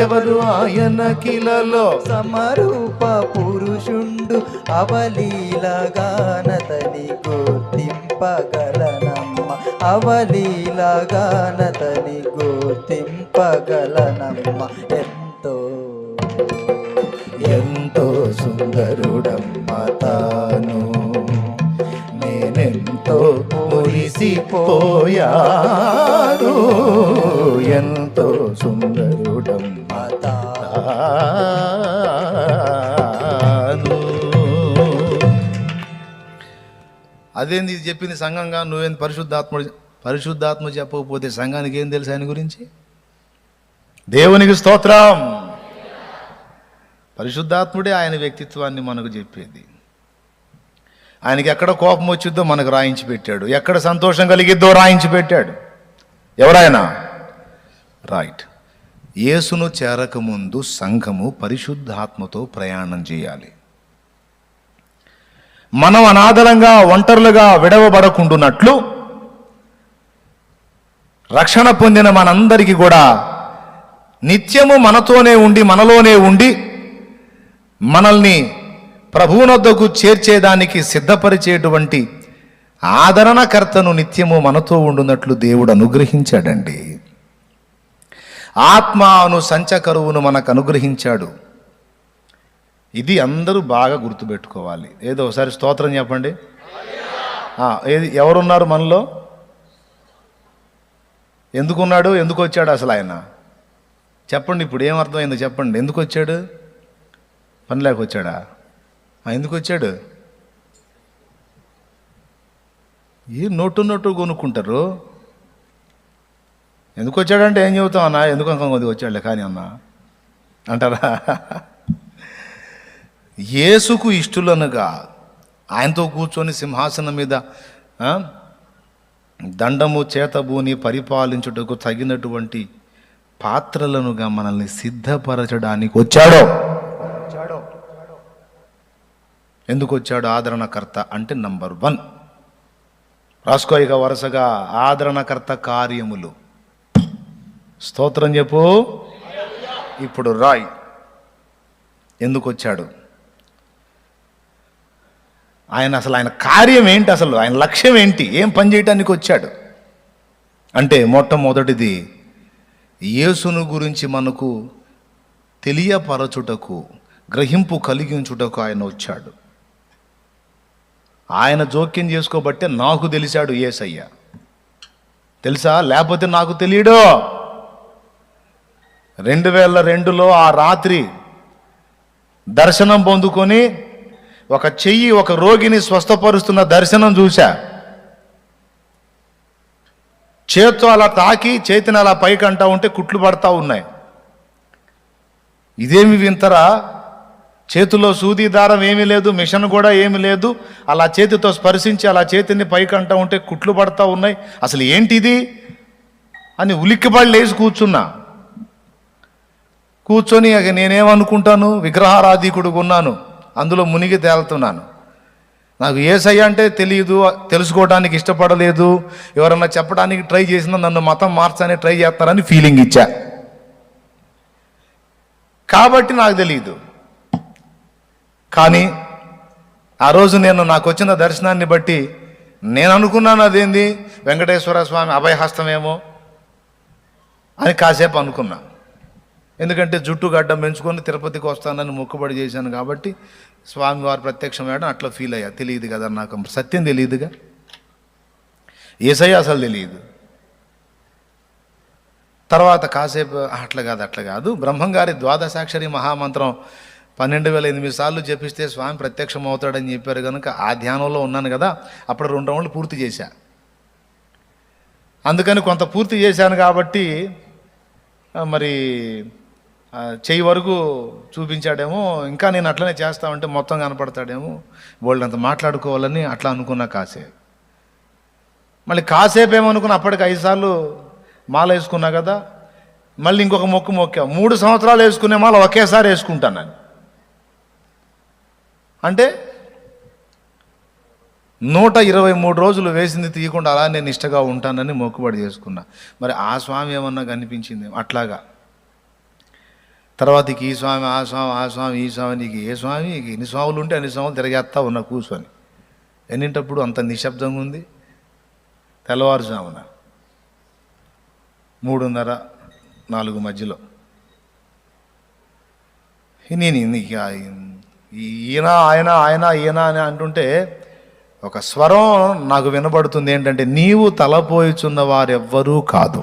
ఎవరు ఆయన కిలలో సమరూప పురుషుండు అవలీలగానతని గుర్తింపగలనమ్మ. అవలీలగానతని గుర్తింపగలనమ్మ. ఎంతో సుందరుడమ్మ తాను, నేనెంతో మురిసిపోయాను. ఎంతో సుందరుడమ్మ తాను. అదేంది ఇది చెప్పింది సంఘంగా? నువ్వేంది పరిశుద్ధాత్మ చెప్పకపోతే సంఘానికి ఏం తెలుసు ఆయన గురించి? దేవునికి స్తోత్రం. పరిశుద్ధాత్ముడే ఆయన వ్యక్తిత్వాన్ని మనకు చెప్పేది. ఆయనకి ఎక్కడ కోపం వచ్చిద్దో మనకు రాయించి పెట్టాడు, ఎక్కడ సంతోషం కలిగిద్దో రాయించి పెట్టాడు. ఎవరాయన? రైట్. యేసును చేరకముందు సంఘము పరిశుద్ధాత్మతో ప్రయాణం చేయాలి. మనం అనాథలంగా ఒంటరులుగా విడవబడకుండున్నట్లు రక్షణ పొందిన మనందరికీ కూడా నిత్యము మనతోనే ఉండి మనలోనే ఉండి మనల్ని ప్రభువునొద్దకు చేర్చేదానికి సిద్ధపరిచేటువంటి ఆదరణకర్తను నిత్యము మనతో ఉండునట్లు దేవుడు అనుగ్రహించాడండి. ఆత్మ అను సంచకరువును మనకు అనుగ్రహించాడు. ఇది అందరూ బాగా గుర్తుపెట్టుకోవాలి. ఏదో ఒకసారి స్తోత్రం చెప్పండి. ఏది ఎవరున్నారు మనలో? ఎందుకున్నాడు? ఎందుకు వచ్చాడు అసలు ఆయన? చెప్పండి. ఇప్పుడు ఏమర్థమైందో చెప్పండి. ఎందుకు వచ్చాడు? పని లేక వచ్చాడా? ఎందుకు వచ్చాడు? ఏ నోటు కొనుక్కుంటారు. ఎందుకు వచ్చాడంటే ఏం చెబుతాం అన్నా? ఎందుకు కొద్దిగా వచ్చాడులే కానీ అన్నా అంటారా? యేసుకు ఇష్టలనుగా ఆయనతో కూర్చొని సింహాసనం మీద దండము చేతబూని పరిపాలించుటకు తగినటువంటి పాత్రలనుగా మనల్ని సిద్ధపరచడానికి వచ్చాడు. ఎందుకు వచ్చాడు? ఆదరణకర్త అంటే నంబర్ 1 రాసుకో. ఇక వరుసగా ఆదరణకర్త కార్యములు. స్తోత్రం చెప్పు. ఇప్పుడు రాయ్. ఎందుకు వచ్చాడు ఆయన? అసలు ఆయన కార్యం ఏంటి? అసలు ఆయన లక్ష్యం ఏంటి? ఏం పని చేయటానికి వచ్చాడు అంటే మొట్టమొదటిది యేసును గురించి మనకు తెలియపరచుటకు, గ్రహింపు కలిగించుటకు ఆయన వచ్చాడు. ఆయన జోక్యం చేసుకోబట్టే నాకు తెలిసాడు యేసయ్య. తెలుసా? లేకపోతే నాకు తెలియడు. 2002లో ఆ రాత్రి దర్శనం పొందుకొని ఒక చెయ్యి ఒక రోగిని స్వస్థపరుస్తున్న దర్శనం చూశా. చేత్తో అలా తాకి చేతిని అలా పైకంటా ఉంటే కుట్లు పడతా ఉన్నాయి. ఇదేమి వింతరా? చేతిలో సూది దారం ఏమీ లేదు, మిషన్ కూడా ఏమీ లేదు. అలా చేతితో స్పర్శించి అలా చేతిని పైకంటా ఉంటే కుట్లు పడతా ఉన్నాయి. అసలు ఏంటిది అని ఉలిక్కిపడి లేచి కూర్చున్నా. కూర్చొని ఇక నేనేమనుకుంటాను, విగ్రహారాధికుడుగా ఉన్నాను, అందులో మునిగి తేలుతున్నాను. నాకు యేసయ్య అంటే తెలియదు, తెలుసుకోవడానికి ఇష్టపడలేదు. ఎవరన్నా చెప్పడానికి ట్రై చేసినా నన్ను మతం మార్చని ట్రై చేస్తారని ఫీలింగ్ ఇచ్చా. కాబట్టి నాకు తెలియదు. కానీ ఆ రోజు నాకు వచ్చిన దర్శనాన్ని బట్టి నేను అనుకున్నాను అదేంది వెంకటేశ్వర స్వామి అభయహస్తమేమో అని కాసేపు అనుకున్నా. ఎందుకంటే జుట్టు గడ్డం పెంచుకొని తిరుపతికి వస్తానని మొక్కుబడి చేశాను కాబట్టి స్వామివారు ప్రత్యక్షమయ్యాడు అట్లా ఫీల్ అయ్యా. తెలియదు కదా నాకు, సత్యం తెలియదుగా, యేసయ్య అసలు తెలియదు. తర్వాత కాసేపు అట్లా కాదు బ్రహ్మంగారి ద్వాదశాక్షరి మహామంత్రం 12,008 సార్లు జపిస్తే స్వామి ప్రత్యక్షం అవుతాడని చెప్పారు కనుక ఆ ధ్యానంలో ఉన్నాను కదా. అప్పుడు 2 రౌండ్లు పూర్తి చేశా. అందుకని కొంత పూర్తి చేశాను కాబట్టి మరి చెయ్యి వరకు చూపించాడేమో, ఇంకా నేను అట్లనే చేస్తామంటే మొత్తం కనపడతాడేమో, వాళ్ళంత మాట్లాడుకోవాలని అట్లా అనుకున్నా కాసేపు. మళ్ళీ కాసేపు ఏమనుకున్నా, అప్పటికి 5 సార్లు మాల వేసుకున్నా కదా. మళ్ళీ ఇంకొక మొక్కు మొక్కా, 3 సంవత్సరాలు వేసుకునే మాల ఒకేసారి వేసుకుంటాను. అంటే 123 రోజులు వేసింది తీయకుండా అలా నేను నిష్టగా ఉంటానని మొక్కుబడి చేసుకున్నా. మరి ఆ స్వామి ఏమన్నా కనిపించింది అట్లాగా. తర్వాతకి ఈ స్వామి, ఆ స్వామి, ఆ స్వామి, ఈ స్వామి, నీకు ఏ స్వామి, ఎన్ని స్వాములు ఉంటే అన్ని స్వాములు తిరగేస్తా ఉన్నా కూర్చొని. ఎన్నింటప్పుడు అంత నిశ్శబ్దంగా ఉంది. తెల్లవారుజామున 3:30, 4 మధ్యలో నేను ఈయన ఆయన ఆయన ఈయన అని అంటుంటే ఒక స్వరం నాకు వినబడుతుంది. ఏంటంటే, నీవు తలపోయిచున్న వారెవ్వరూ కాదు.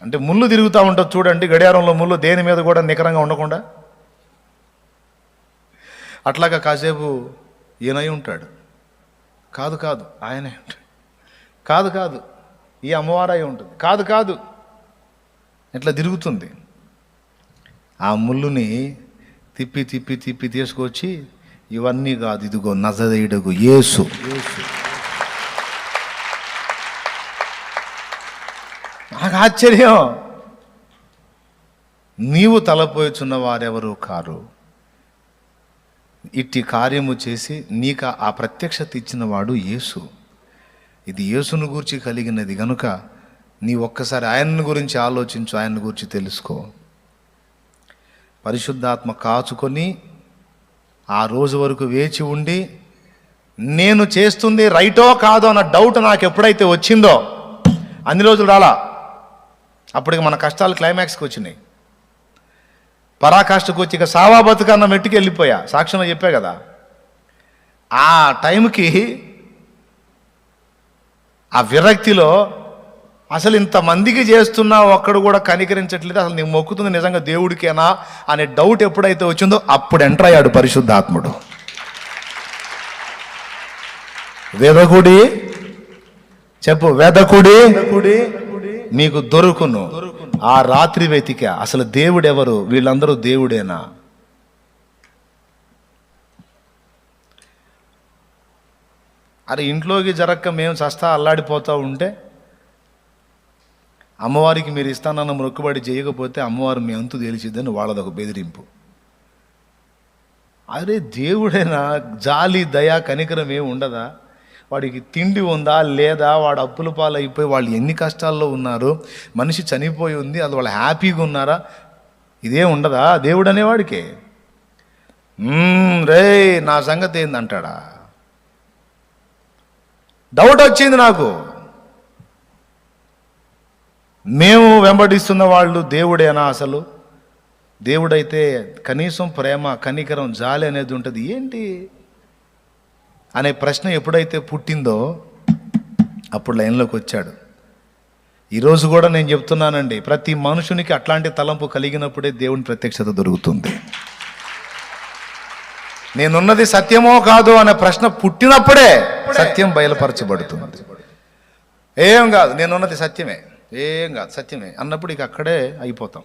అంటే ముళ్ళు తిరుగుతూ ఉంటుంది చూడండి, గడియారంలో ముళ్ళు దేని మీద కూడా నికరంగా ఉండకుండా. అట్లాగా కాసేపు ఈయనై ఉంటాడు. కాదు కాదు ఆయనే ఉంటాడు. కాదు కాదు ఈ అమ్మవారై ఉంటుంది. కాదు కాదు ఇట్లా తిరుగుతుంది. ఆ ముళ్ళుని తిప్పి తిప్పి తిప్పి తీసుకొచ్చి, ఇవన్నీ కాదు, ఇదిగో నజరేయుడగు యేసు. నాకు ఆశ్చర్యం. నీవు తలపోయిచున్న వారెవరు కారు. ఇట్టి కార్యము చేసి నీకు ఆ ప్రత్యక్షత ఇచ్చిన వాడు యేసు. ఇది యేసును గురించి కలిగినది గనుక నీ ఒక్కసారి ఆయన్ని గురించి ఆలోచించు, ఆయన్ని గురించి తెలుసుకో. పరిశుద్ధాత్మ కాచుకొని ఆ రోజు వరకు వేచి ఉండి, నేను చేస్తుంది రైటో కాదో అన్న డౌట్ నాకు ఎప్పుడైతే వచ్చిందో, అన్ని రోజులు రాలా. అప్పటికి మన కష్టాలు క్లైమాక్స్కి వచ్చినాయి. పరాకాష్ఠకు వచ్చి ఇక సావా బతుకన్న మెట్టుకి వెళ్ళిపోయా. సాక్ష్యంలో చెప్పా కదా. ఆ టైంకి ఆ విరక్తిలో అసలు ఇంతమందికి చేస్తున్నా ఒక్కడు కూడా కనికరించట్లేదు, అసలు నేను మొక్కుతుంది నిజంగా దేవుడికేనా అనే డౌట్ ఎప్పుడైతే వచ్చిందో అప్పుడు ఎంటర్ అయ్యాడు పరిశుద్ధాత్ముడు. వెదకుడి చెప్పు, వెదకుడి మీకు దొరుకును. ఆ రాత్రి వెతిక అసలు దేవుడెవరు, వీళ్ళందరూ దేవుడేనా? అరే ఇంట్లోకి జరక్క మేము చస్తా అల్లాడిపోతూ ఉంటే, అమ్మవారికి మీరు ఇస్తానన్న మొక్కుబడి చేయకపోతే అమ్మవారు మీ అంతు తేల్చిద్దని వాళ్ళదొక బెదిరింపు. అరే దేవుడైనా జాలి దయ కనికరం ఏమి ఉండదా? వాడికి తిండి ఉందా లేదా? వాడు అప్పుల పాలైపోయి వాళ్ళు ఎన్ని కష్టాల్లో ఉన్నారు, మనిషి చనిపోయి ఉంది, అది వాళ్ళు హ్యాపీగా ఉన్నారా? ఇదే ఉండదా దేవుడు అనేవాడికి? రే నా సంగతి ఏందంటాడా? డౌట్ వచ్చింది నాకు. మేము వెంబడిస్తున్న వాళ్ళు దేవుడేనా? అసలు దేవుడైతే కనీసం ప్రేమ, కనికరం, జాలి అనేది ఉంటుంది ఏంటి అనే ప్రశ్న ఎప్పుడైతే పుట్టిందో అప్పుడు లైన్లోకి వచ్చాడు. ఈరోజు కూడా నేను చెప్తున్నానండి, ప్రతి మనుషునికి అట్లాంటి తలంపు కలిగినప్పుడే దేవుని ప్రత్యక్షత దొరుకుతుంది. నేనున్నది సత్యమో కాదు అనే ప్రశ్న పుట్టినప్పుడే సత్యం బయలుపరచబడుతుంది. ఏం కాదు, నేనున్నది సత్యమే, ఏం కాదు సత్యమే అన్నప్పుడు ఇక అక్కడే అయిపోతాం.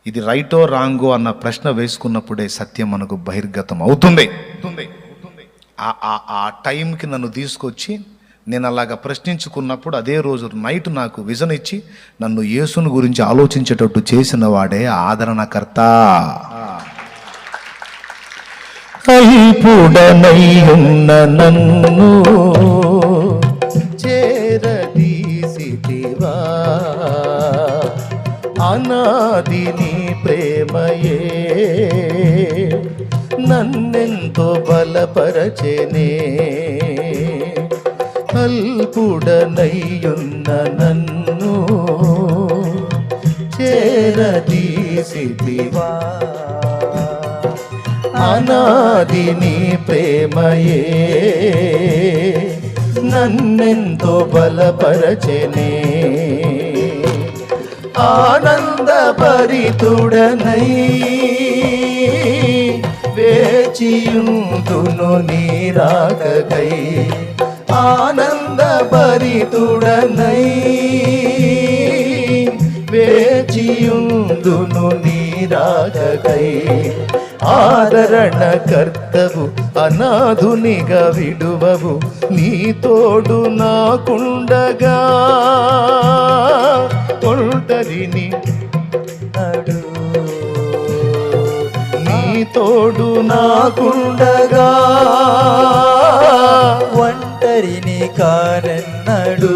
ఇది రైటో రాంగో అన్న ప్రశ్న వేసుకున్నప్పుడే సత్యం మనకు బహిర్గతం అవుతుంది. ఆ టైంకి నన్ను తీసుకొచ్చి నేను అలాగా ప్రశ్నించుకున్నప్పుడు అదే రోజు నైట్ నాకు విజన్ ఇచ్చి నన్ను యేసుని గురించి ఆలోచించేటట్టు చేసిన వాడే ఆదరణకర్త. అల్పుడనయ్యున్న నన్ను చేరదీసితివా, అనాది నీ ప్రేమయే నన్నెంతో బలపరచెనే. అల్పుడనయ్యున్న నన్ను చేరదీసితివా, అనాది నీ ప్రేమయే నన్నెంతో బలపరచెనే. ఆనందభరితుడనై వేచియుందును నీ రాకకై, ఆనందభరితుడనై వేచియుందును నీ రాకకై ఆదరణ కర్తవు అనాథునిగా విడువవు నీ తోడు నాకుండగా ఒంటరిని నడు నీ తోడు నాకుండగా ఒంటరిని కానన్నడు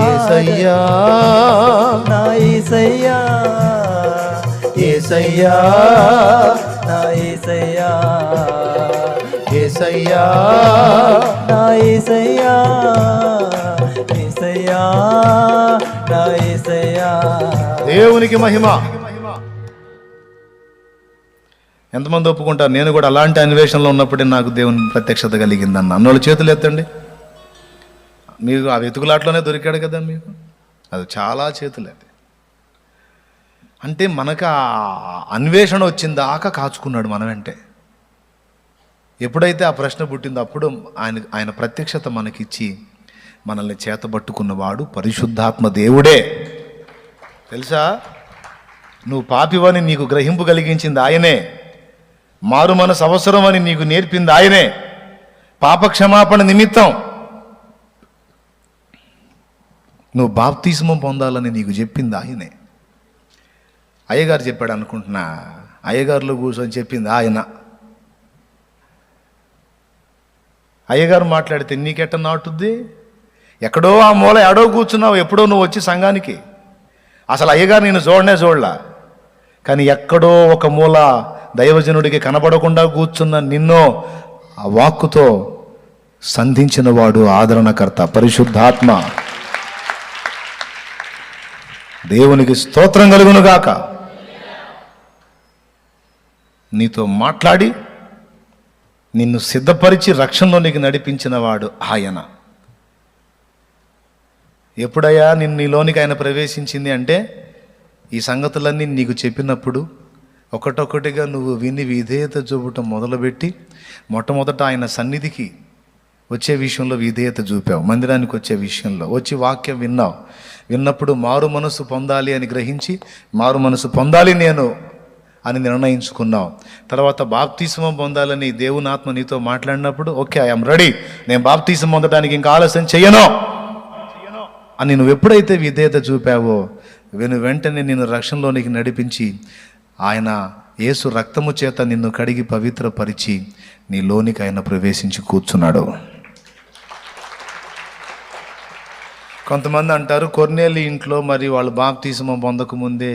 యేసయ్యా నా యేసయ్యా యేసయ్యా నా యేసయ్యా యేసయ్యా నా యేసయ్యా యేసయ్యా నా యేసయ్యా. దేవునికి మహిమ. ఎంతమంది ఒప్పుకుంటారు నేను కూడా అలాంటి అన్వేషణలో ఉన్నప్పుడే నాకు దేవుని ప్రత్యక్షత కలిగిందన్న అన్నోళ్ళు చేతులు ఎత్తండి. మీకు ఆ వెతుకులాట్లోనే దొరికాడు కదా మీకు, అది చాలా చేతులు అది. అంటే మనకు ఆ అన్వేషణ వచ్చిందాక కాచుకున్నాడు మన వెంటే. ఎప్పుడైతే ఆ ప్రశ్న పుట్టిందో అప్పుడు ఆయన ప్రత్యక్షత మనకిచ్చి మనల్ని చేతబట్టుకున్నవాడు పరిశుద్ధాత్మ దేవుడే. తెలుసా, నువ్వు పాపివని నీకు గ్రహింపు కలిగించింది ఆయనే, మారు మనసు అవసరం అని నీకు నేర్పింది ఆయనే, పాప క్షమాపణ నిమిత్తం నువ్వు బాప్తిస్మం పొందాలని నీకు చెప్పింది ఆయనే. అయ్యగారు చెప్పాడు అనుకుంటున్నా, అయ్యగారులో కూర్చొని చెప్పింది ఆయన. అయ్యగారు మాట్లాడితే నీకెట్ట నాటుద్ది? ఎక్కడో ఆ మూల ఎడో కూర్చున్నావు, ఎప్పుడో నువ్వు వచ్చి సంఘానికి. అసలు అయ్యగారు నేను చూడలా, కానీ ఎక్కడో ఒక మూల దైవజనుడికి కనబడకుండా కూర్చున్న నిన్నో ఆ వాక్కుతో సంధించిన వాడు ఆదరణకర్త పరిశుద్ధాత్మ. దేవునికి స్తోత్రం కలుగునుగాక. నీతో మాట్లాడి నిన్ను సిద్ధపరిచి రక్షణలోనికి నడిపించిన వాడు ఆయన. ఎప్పుడయ్యా నిన్ను నీలోనికి ఆయన ప్రవేశించింది అంటే ఈ సంగతులన్నీ నీకు చెప్పినప్పుడు ఒకటొకటిగా నువ్వు విని విధేయత చూపటం మొదలుపెట్టి మొట్టమొదట ఆయన సన్నిధికి వచ్చే విషయంలో విధేయత చూపావు. మందిరానికి వచ్చే విషయంలో వచ్చి వాక్యం విన్నావు. విన్నప్పుడు మారు మనసు పొందాలి అని గ్రహించి మారు మనసు పొందాలి నేను అని నిర్ణయించుకున్నావు. తర్వాత బాప్తిస్మం పొందాలని దేవుని ఆత్మ నీతో మాట్లాడినప్పుడు ఓకే ఐఎమ్ రెడీ, నేను బాప్తిస్మం పొందడానికి ఇంకా ఆలస్యం చెయ్యను అని నువ్వు ఎప్పుడైతే విధేయత చూపావో వెంటనే నిన్ను రక్షణలోనికి నడిపించి ఆయన యేసు రక్తము చేత నిన్ను కడిగి పవిత్రపరిచి నీ లోనికి ఆయన ప్రవేశించి కూర్చున్నాడు. కొంతమంది అంటారు కొర్నేలి ఇంట్లో మరి వాళ్ళు బాప్తిస్మం పొందకముందే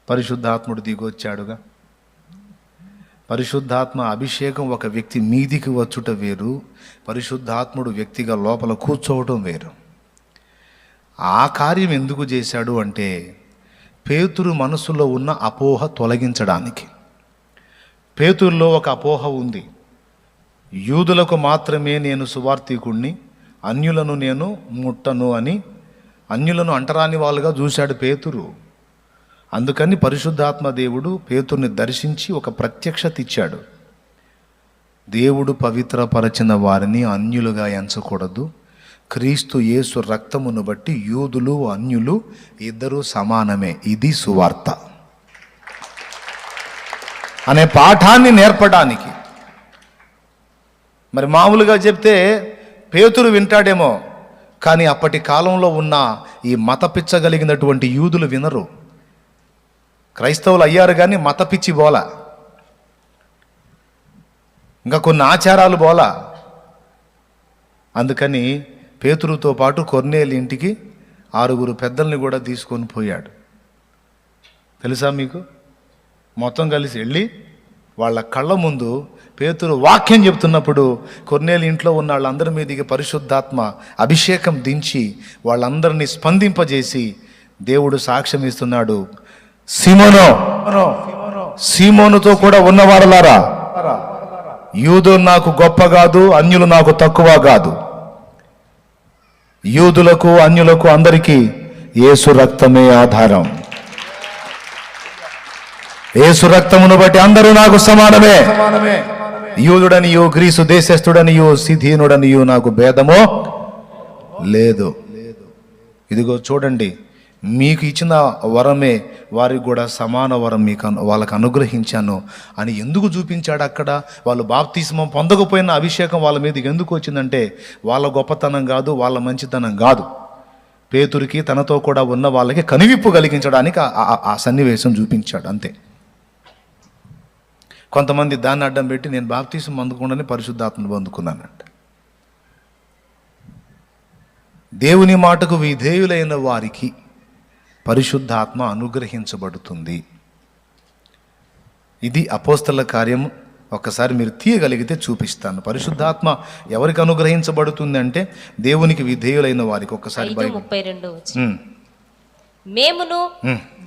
పరిశుద్ధాత్ముడు దిగొచ్చాడుగా. పరిశుద్ధాత్మ అభిషేకం ఒక వ్యక్తి మీదికి వచ్చుట వేరు, పరిశుద్ధాత్ముడు వ్యక్తిగా లోపల కూర్చోవటం వేరు. ఆ కార్యం ఎందుకు చేశాడు అంటే పేతురు మనసులో ఉన్న అపోహ తొలగించడానికి. పేతురులో ఒక అపోహ ఉంది, యూదులకు మాత్రమే నేను సువార్తికుణ్ణి, అన్యులను నేను ముట్టను అని అన్యులను అంటరాని వాళ్ళుగా చూశాడు పేతురు. అందుకని పరిశుద్ధాత్మ దేవుడు పేతుర్ని దర్శించి ఒక ప్రత్యక్షత ఇచ్చాడు. దేవుడు పవిత్రపరచిన వారిని అన్యులుగా ఎంచకూడదు, క్రీస్తు యేసు రక్తమును బట్టి యూదులు అన్యులు ఇద్దరూ సమానమే, ఇది సువార్త అనే పాఠాన్ని నేర్పడానికి. మరి మామూలుగా చెప్తే పేతురు వింటాడేమో, కానీ అప్పటి కాలంలో ఉన్న ఈ మత పిచ్చగలిగినటువంటి యూదులు వినరు. క్రైస్తవులు అయ్యారు కానీ మత పిచ్చి బోలా, ఇంకా కొన్ని ఆచారాలు బోలా. అందుకని పేతురుతో పాటు కొర్నేలి ఇంటికి 6 పెద్దల్ని కూడా తీసుకొని పోయాడు. తెలుసా మీకు? మొత్తం కలిసి వెళ్ళి వాళ్ళ కళ్ళ ముందు పేతురు వాక్యం చెప్తున్నప్పుడు కొర్నేలి ఇంట్లో ఉన్న వాళ్ళందరి మీదకి పరిశుద్ధాత్మ అభిషేకం దించి వాళ్ళందరినీ స్పందింపజేసి దేవుడు సాక్ష్యం ఇస్తున్నాడు. సీమోనుతో కూడా ఉన్నవారులారా, యూదులు నాకు గొప్ప కాదు, అన్యులు నాకు తక్కువ కాదు. యూదులకు అన్యులకు అందరికీ యేసు రక్తమే ఆధారం. యేసు రక్తమును బట్టి అందరూ నాకు సమానమే. యూదుడనియు గ్రీసు దేశస్థుడనియు సిధీనుడనియు నాకు భేదమో లేదు. ఇదిగో చూడండి, మీకు ఇచ్చిన వరమే వారికి కూడా సమాన వరం వాళ్ళకు అనుగ్రహించాను అని ఎందుకు చూపించాడు అక్కడ? వాళ్ళు బాప్తిస్మం పొందకపోయిన అభిషేకం వాళ్ళ మీదకి ఎందుకు వచ్చిందంటే వాళ్ళ గొప్పతనం కాదు, వాళ్ళ మంచితనం కాదు. పేతురికి తనతో కూడా ఉన్న వాళ్ళకి కనువిప్పు కలిగించడానికి ఆ సన్నివేశం చూపించాడు అంతే. కొంతమంది దాన్ని అడ్డం పెట్టి నేను బాప్తిస్మం పొందకుండానే పరిశుద్ధాత్మను పొందుకున్నానంట. దేవుని మాటకు విధేయులైన వారికి పరిశుద్ధాత్మ అనుగ్రహించబడుతుంది. ఇది అపోస్తల కార్యము. ఒక్కసారి మీరు తీయగలిగితే చూపిస్తాను. పరిశుద్ధాత్మ ఎవరికి అనుగ్రహించబడుతుంది అంటే దేవునికి విధేయులైన వారికి. ఒక్కసారి 5:32 మేమును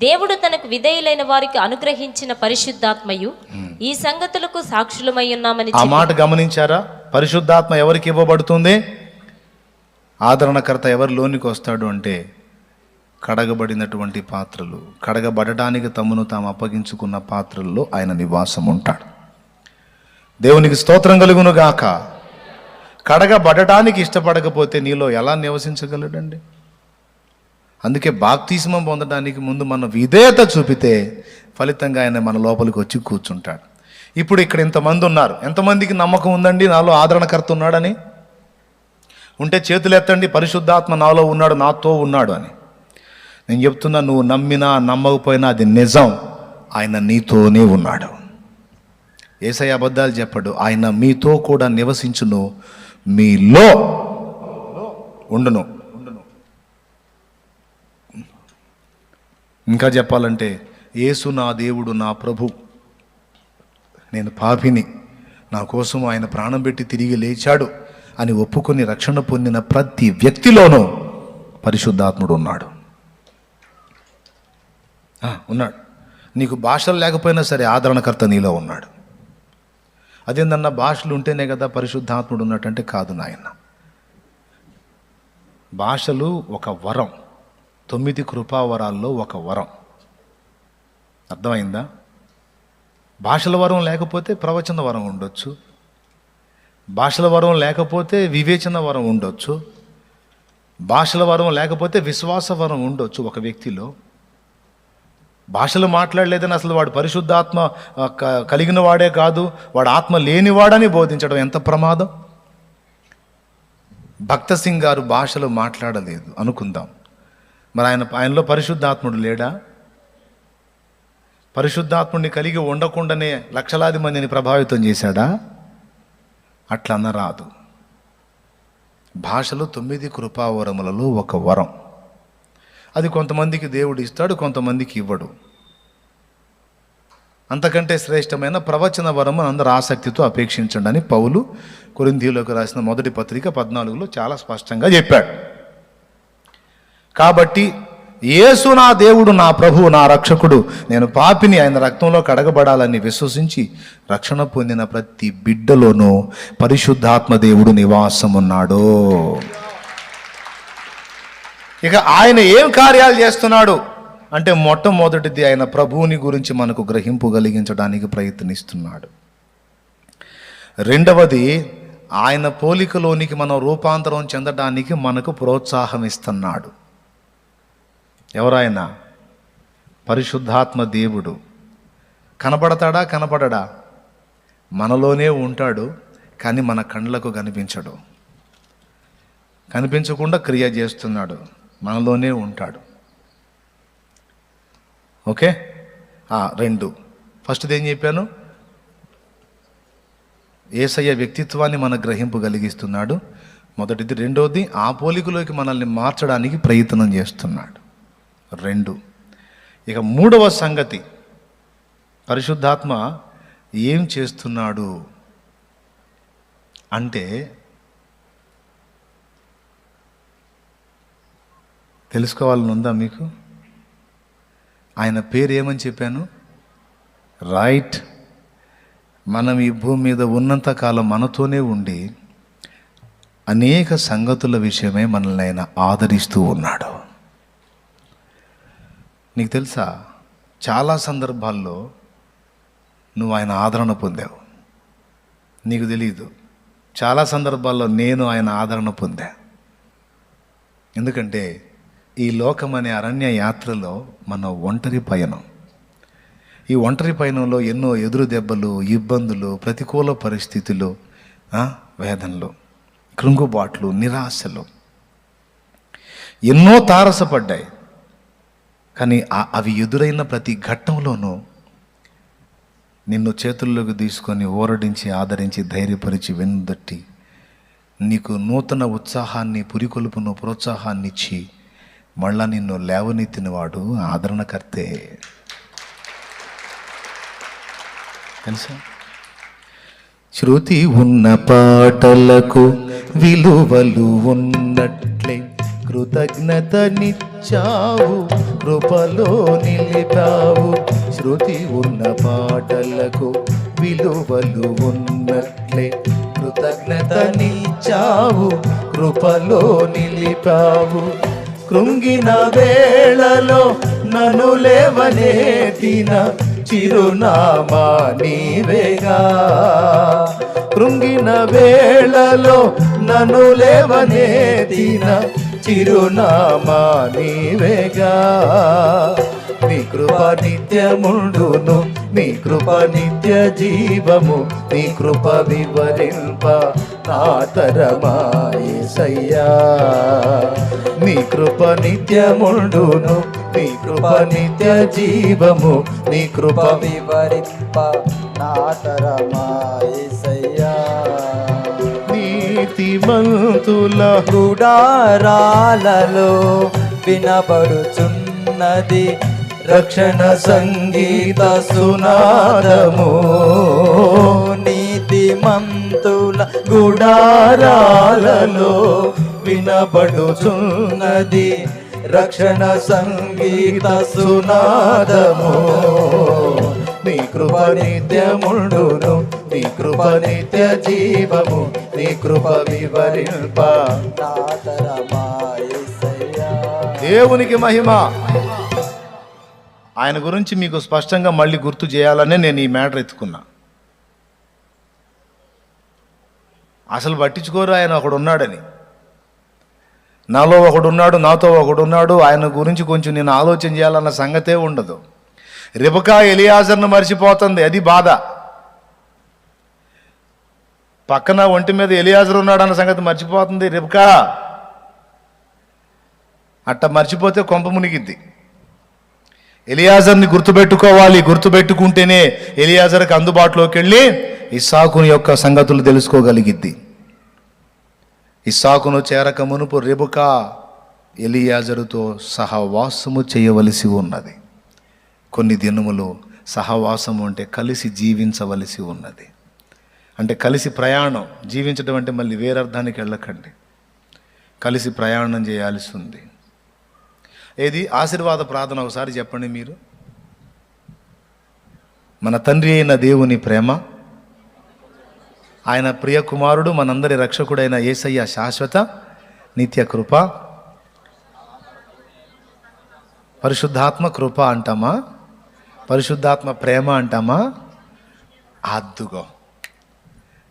దేవుడు తనకు విధేయులైన వారికి అనుగ్రహించిన పరిశుద్ధాత్మయు ఈ సంగతులకు సాక్షులమై ఉన్నామని ఆ మాట గమనించారా? పరిశుద్ధాత్మ ఎవరికి ఇవ్వబడుతుంది? ఆదరణకర్త ఎవరిలోనికి వస్తాడు అంటే కడగబడినటువంటి పాత్రలు, కడగబడటానికి తమను తాము అప్పగించుకున్న పాత్రల్లో ఆయన నివాసం ఉంటాడు. దేవునికి స్తోత్రం కలుగును గాక. కడగబడటానికి ఇష్టపడకపోతే నీలో ఎలా నివసించగలడండి? అందుకే బాప్తిస్మం పొందడానికి ముందు మన విధేయత చూపితే ఫలితంగా ఆయన మన లోపలికి వచ్చి కూర్చుంటాడు. ఇప్పుడు ఇక్కడ ఇంతమంది ఉన్నారు. ఎంతమందికి నమ్మకం ఉందండి నాలో ఆదరణకర్త ఉన్నాడని? ఉంటే చేతులు ఎత్తండి. పరిశుద్ధాత్మ నాలో ఉన్నాడు, నాతో ఉన్నాడు అని. నేను చెప్తున్నా, నువ్వు నమ్మినా నమ్మకపోయినా అది నిజం. ఆయన నీతోనే ఉన్నాడు. యేసయ్య అబద్ధాలు చెప్పడు. ఆయన మీతో కూడా నివసించును, మీలో ఉండును. ఇంకా చెప్పాలంటే యేసు నా దేవుడు, నా ప్రభు, నేను పాపిని, నా కోసం ఆయన ప్రాణం పెట్టి తిరిగి లేచాడు అని ఒప్పుకొని రక్షణ పొందిన ప్రతి వ్యక్తిలోనూ పరిశుద్ధాత్ముడు ఉన్నాడు. ఉన్నాడు. నీకు భాషలు లేకపోయినా సరే ఆదరణకర్త నీలో ఉన్నాడు. అదేందన్నా భాషలు ఉంటేనే కదా పరిశుద్ధాత్ముడు ఉన్నట్టంటే కాదు నాయన. భాషలు ఒక వరం. 9 కృపావరాల్లో ఒక వరం. అర్థమైందా? భాషల వరం లేకపోతే ప్రవచన వరం ఉండొచ్చు, భాషల వరం లేకపోతే వివేచన వరం ఉండొచ్చు, భాషల వరం లేకపోతే విశ్వాస వరం ఉండొచ్చు ఒక వ్యక్తిలో. భాషలు మాట్లాడలేదని అసలు వాడు పరిశుద్ధాత్మ కలిగిన వాడే కాదు, వాడు ఆత్మ లేనివాడని బోధించడం ఎంత ప్రమాదం. భక్త సింగ్ గారు భాషలు మాట్లాడలేదు అనుకుందాం, మరి ఆయనలో పరిశుద్ధాత్ముడు లేడా? పరిశుద్ధాత్ముడిని కలిగి ఉండకుండానే లక్షలాది మందిని ప్రభావితం చేశాడా? అట్లా అన్నరాదు. భాషలు 9 కృపావరములలో ఒక వరం. అది కొంతమందికి దేవుడు ఇస్తాడు, కొంతమందికి ఇవ్వడు. అంతకంటే శ్రేష్టమైన ప్రవచన వరం అందరూ ఆసక్తితో అపేక్షించండి అని పౌలు కొరింథీయులకు రాసిన మొదటి పత్రిక 14లో చాలా స్పష్టంగా చెప్పాడు. కాబట్టి యేసు నా దేవుడు, నా ప్రభువు, నా రక్షకుడు, నేను పాపిని, ఆయన రక్తంలో కడగబడాలని విశ్వసించి రక్షణ పొందిన ప్రతి బిడ్డలోనూ పరిశుద్ధాత్మ దేవుడు నివాసం ఉన్నాడు. ఇక ఆయన ఏం కార్యాలు చేస్తున్నాడు అంటే మొట్టమొదటిది ఆయన ప్రభువుని గురించి మనకు గ్రహింపు కలిగించడానికి ప్రయత్నిస్తున్నాడు. రెండవది ఆయన పోలికలోనికి మనం రూపాంతరం చెందడానికి మనకు ప్రోత్సాహం ఇస్తున్నాడు. ఎవరైనా పరిశుద్ధాత్మ దేవుడు కనపడతాడా? కనపడడా? మనలోనే ఉంటాడు, కానీ మన కళ్ళకు కనిపించడు. కనిపించకుండా క్రియ చేస్తున్నాడు, మనలోనే ఉంటాడు. ఓకే. 2 ఫస్ట్ది ఏం చెప్పాను? యేసయ్య వ్యక్తిత్వాన్ని మన గ్రహింపు కలిగిస్తున్నాడు, మొదటిది. రెండోది ఆ పోలికలోకి మనల్ని మార్చడానికి ప్రయత్నం చేస్తున్నాడు. 2. ఇక 3వ సంగతి, పరిశుద్ధాత్మ ఏం చేస్తున్నాడు అంటే తెలుసుకోవాలని ఉందా మీకు? ఆయన పేరు ఏమని చెప్పాను? రైట్. మనం ఈ భూమి మీద ఉన్నంతకాలం మనతోనే ఉండి అనేక సంగతుల విషయమై మనల్ని ఆయన ఆదరిస్తూ ఉన్నాడు. నీకు తెలుసా, చాలా సందర్భాల్లో నువ్వు ఆయన ఆదరణ పొందావు, నీకు తెలియదు. చాలా సందర్భాల్లో నేను ఆయన ఆదరణ పొందా. ఎందుకంటే ఈ లోకం అనే అరణ్య యాత్రలో మన ఒంటరి పయనం. ఈ ఒంటరి పయనంలో ఎన్నో ఎదురు దెబ్బలు, ఇబ్బందులు, ప్రతికూల పరిస్థితులు, వేదనలు, కృంగుబాట్లు, నిరాశలు ఎన్నో తారసపడ్డాయి. కానీ అవి ఎదురైన ప్రతి ఘట్టంలోనూ నిన్ను చేతుల్లోకి తీసుకొని ఊరడించి, ఆదరించి, ధైర్యపరిచి, వెన్నుదట్టి నీకు నూతన ఉత్సాహాన్ని, పురికొల్పును, ప్రోత్సాహాన్ని ఇచ్చి మళ్ళా నిన్ను లేవనెత్తినవాడు ఆదరణకర్తే. తెలుసా? శృతి ఉన్న పాటలకు విలువలు ఉన్నట్లే కృతజ్ఞతనిచ్చావు, కృపలో నిలిపావు. శృతి ఉన్న పాటలకు విలువలు ఉన్నట్లే కృతజ్ఞతనిచ్చావు, కృపలో నిలిపావు. కృంగిన వేళలో నన్ను లేవనెత్తిన చిరునామా నీవేగా. కృంగిన వేళలో నన్ను లేవనెత్తిన చిరునామా నీవేగా. నీ కృప నిత్యముండును, నీ కృప నిత్య జీవము, నీ కృప వివరింప నా తరమా యేసయ్యా. నీ కృప నిత్యముండును, నీ కృప నిత్య జీవము, నీ కృప వివరింప నా తరమా యేసయ్యా. నీతిమంతుల గుడారాలలో వినబడుచున్నది రక్షణ సంగీత సునాదము. నీతిమంతుల గుడారాలలో వినబడుచున్నది రక్షణ సంగీత సునాదము. నీ కృప నిత్యముండును, నీ కృప నిత్య జీవము, నీ కృప వివరింప నా తరమా యేసయ్యా. దేవునికి మహిమ. ఆయన గురించి మీకు స్పష్టంగా మళ్ళీ గుర్తు చేయాలనే నేను ఈ మ్యాటర్ ఎత్తుకున్నా. అసలు పట్టించుకోరు ఆయన ఒకడున్నాడని. నాలో ఒకడున్నాడు, నాతో ఒకడున్నాడు, ఆయన గురించి కొంచెం నేను ఆలోచన చేయాలన్న సంగతే ఉండదు. రెబెకా ఎలియాజర్ను మర్చిపోతుంది, అది బాధ. పక్కన ఒంటి మీద ఎలియాజర్ ఉన్నాడన్న సంగతి మర్చిపోతుంది రెబెకా. అట్ట మర్చిపోతే కొంప మునిగిద్ది. ఎలియాజర్ని గుర్తుపెట్టుకోవాలి. గుర్తుపెట్టుకుంటేనే ఎలియాజర్కి అందుబాటులోకి వెళ్ళి ఇస్సాకుని యొక్క సంగతులు తెలుసుకోగలిగిద్ది. ఇస్సాకును చేరక మునుపు రెబెకా ఎలియాజరుతో సహవాసము చేయవలసి ఉన్నది. కొన్ని దినములు సహవాసము అంటే కలిసి జీవించవలసి ఉన్నది. అంటే కలిసి ప్రయాణం. జీవించడం అంటే మళ్ళీ వేరర్థానికి వెళ్ళకండి. కలిసి ప్రయాణం చేయాల్సి ఉంది. ఏది ఆశీర్వాద ప్రార్థన ఒకసారి చెప్పండి మీరు. మన తండ్రి అయిన దేవుని ప్రేమ, ఆయన ప్రియ కుమారుడు మనందరి రక్షకుడైన యేసయ్య శాశ్వత నిత్య కృప, పరిశుద్ధాత్మ కృప అంటామా, పరిశుద్ధాత్మ ప్రేమ అంటామా, అద్దుగో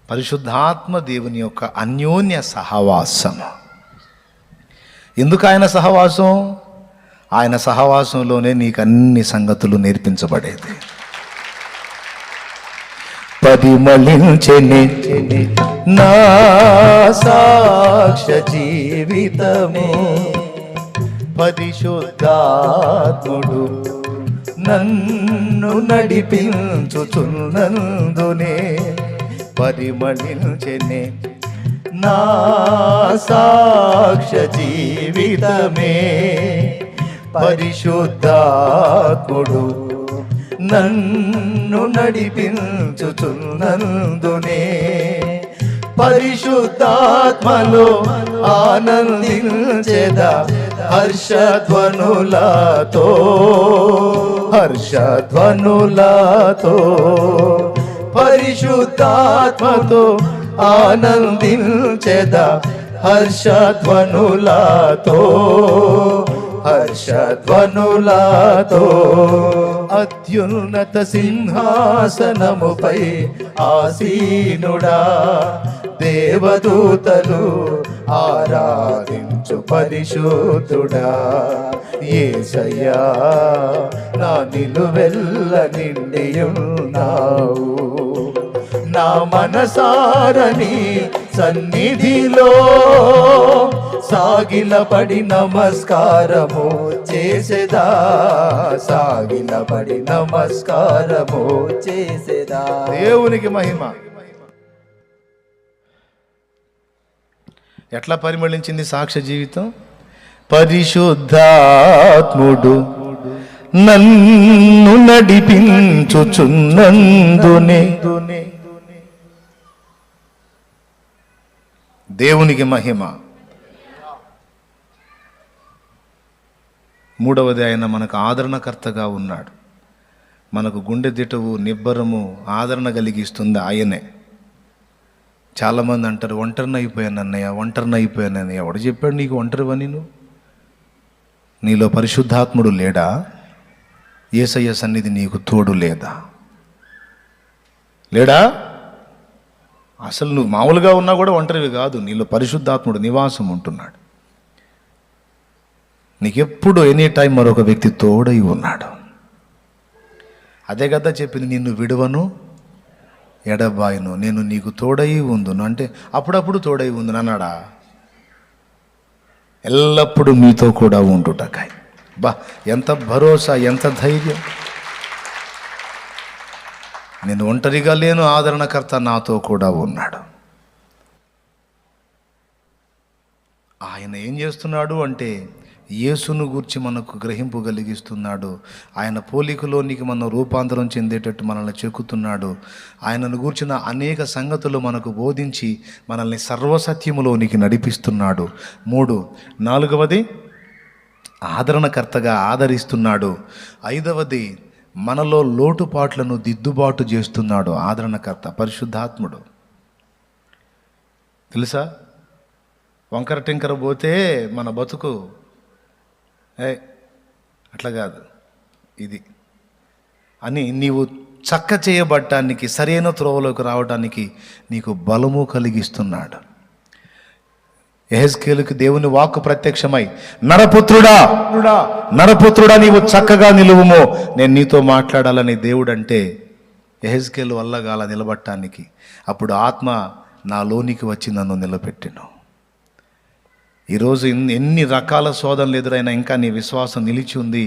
పరిశుద్ధాత్మ దేవుని యొక్క అన్యోన్య సహవాసం. ఎందుకు ఆయన సహవాసం? ఆయన సహవాసంలోనే నీకు అన్ని సంగతులు నేర్పించబడేది. పరిమళించెని నా సాక్ష్య జీవితము, పరిశుద్ధాత్ముడు నన్ను నడిపించుచున్నందునే పరిమళించెని నా సాక్ష్య జీవితమే. పరిశుద్ధాత్ముడు నన్ను నడిపించుచున్నందునే పరిశుద్ధాత్మలో ఆనందించెదా హర్షధ్వనులతో, హర్షధ్వనులతో. పరిశుద్ధాత్మతో ఆనందించెదా హర్షధ్వనులతో, హర్షధ్వనులతో. అత్యున్నత సింహాసనముపై ఆసీనుడా దేవదూతలు ఆరాధించు ఆదరించు పరిశుద్ధుడా యేసయ్యా నా నిలువెల్ల నిండియున్నావు నా మనసారని సన్నిధిలో సాగిలపడి నమస్కారము చేసేదా సాగిలపడి నమస్కారము చేసేదా దేవునికి మహిమ. ఎట్లా పరిమళించింది సాక్ష్య జీవితం? పరిశుద్ధాత్ముడు నన్ను నడిపించుచున్నందునే దేవునికి మహిమ. మూడవది, ఆయన మనకు ఆదరణకర్తగా ఉన్నాడు. మనకు గుండె దిటవు, నిబ్బరము, ఆదరణ కలిగిస్తుంది ఆయనే. చాలామంది అంటారు ఒంటరిని అయిపోయాను అన్నయ్య, ఒంటరిని అయిపోయాను అన్నయ్య. ఎవడు చెప్పాడు నీకు ఒంటరివని? నీలో పరిశుద్ధాత్ముడు లేడా? యేసయ్య సన్నిధి నీకు తోడు లేదా? లేడా? అసలు నువ్వు మామూలుగా ఉన్నా కూడా ఒంటరివి కాదు, నీలో పరిశుద్ధాత్ముడు నివాసం ఉంటున్నాడు. నీకెప్పుడు ఎనీ టైం మరొక వ్యక్తి తోడై ఉన్నాడు. అదే కదా చెప్పింది, నిన్ను విడువను ఎడబాయను, నేను నీకు తోడై ఉందును. అంటే అప్పుడప్పుడు తోడై ఉందును అన్నాడా? ఎల్లప్పుడూ మీతో కూడా ఉండుటకాయ. బా, ఎంత భరోసా, ఎంత ధైర్యం! నేను ఒంటరిగా లేను, ఆదరణకర్త నాతో కూడా ఉన్నాడు. ఆయన ఏం చేస్తున్నాడు అంటే యేసును గూర్చి మనకు గ్రహింపు కలిగిస్తున్నాడు. ఆయన పోలికలోనికి మనం రూపాంతరం చెందేటట్టు మనల్ని చెక్కుతున్నాడు. ఆయనను గూర్చిన అనేక సంగతులు మనకు బోధించి మనల్ని సర్వసత్యములోనికి నడిపిస్తున్నాడు. 3, 4వది ఆదరణకర్తగా ఆదరిస్తున్నాడు. 5వది మనలో లోటుపాట్లను దిద్దుబాటు చేస్తున్నాడు. ఆదరణకర్త పరిశుద్ధాత్ముడు. తెలుసా, వంకర టింకర పోతే మన బతుకు అట్లా కాదు ఇది అని నీవు చక్క చేయబడటానికి, సరైన త్రోవలోకి రావడానికి నీకు బలము కలిగిస్తున్నాడు. యెహెజ్కేలుకి దేవుని వాక్కు ప్రత్యక్షమై, నరపుత్రుడా నరపుత్రుడా నీవు చక్కగా నిలువుమో, నేను నీతో మాట్లాడాలని దేవుడు అంటే యెహెజ్కేలు వల్ల గాల నిలబడటానికి. అప్పుడు ఆత్మ నాలోనికి వచ్చి నన్ను నిలబెట్టిను. ఈరోజు ఎన్ని రకాల శోధనలు ఎదురైనా ఇంకా నీ విశ్వాసం నిలిచి ఉంది,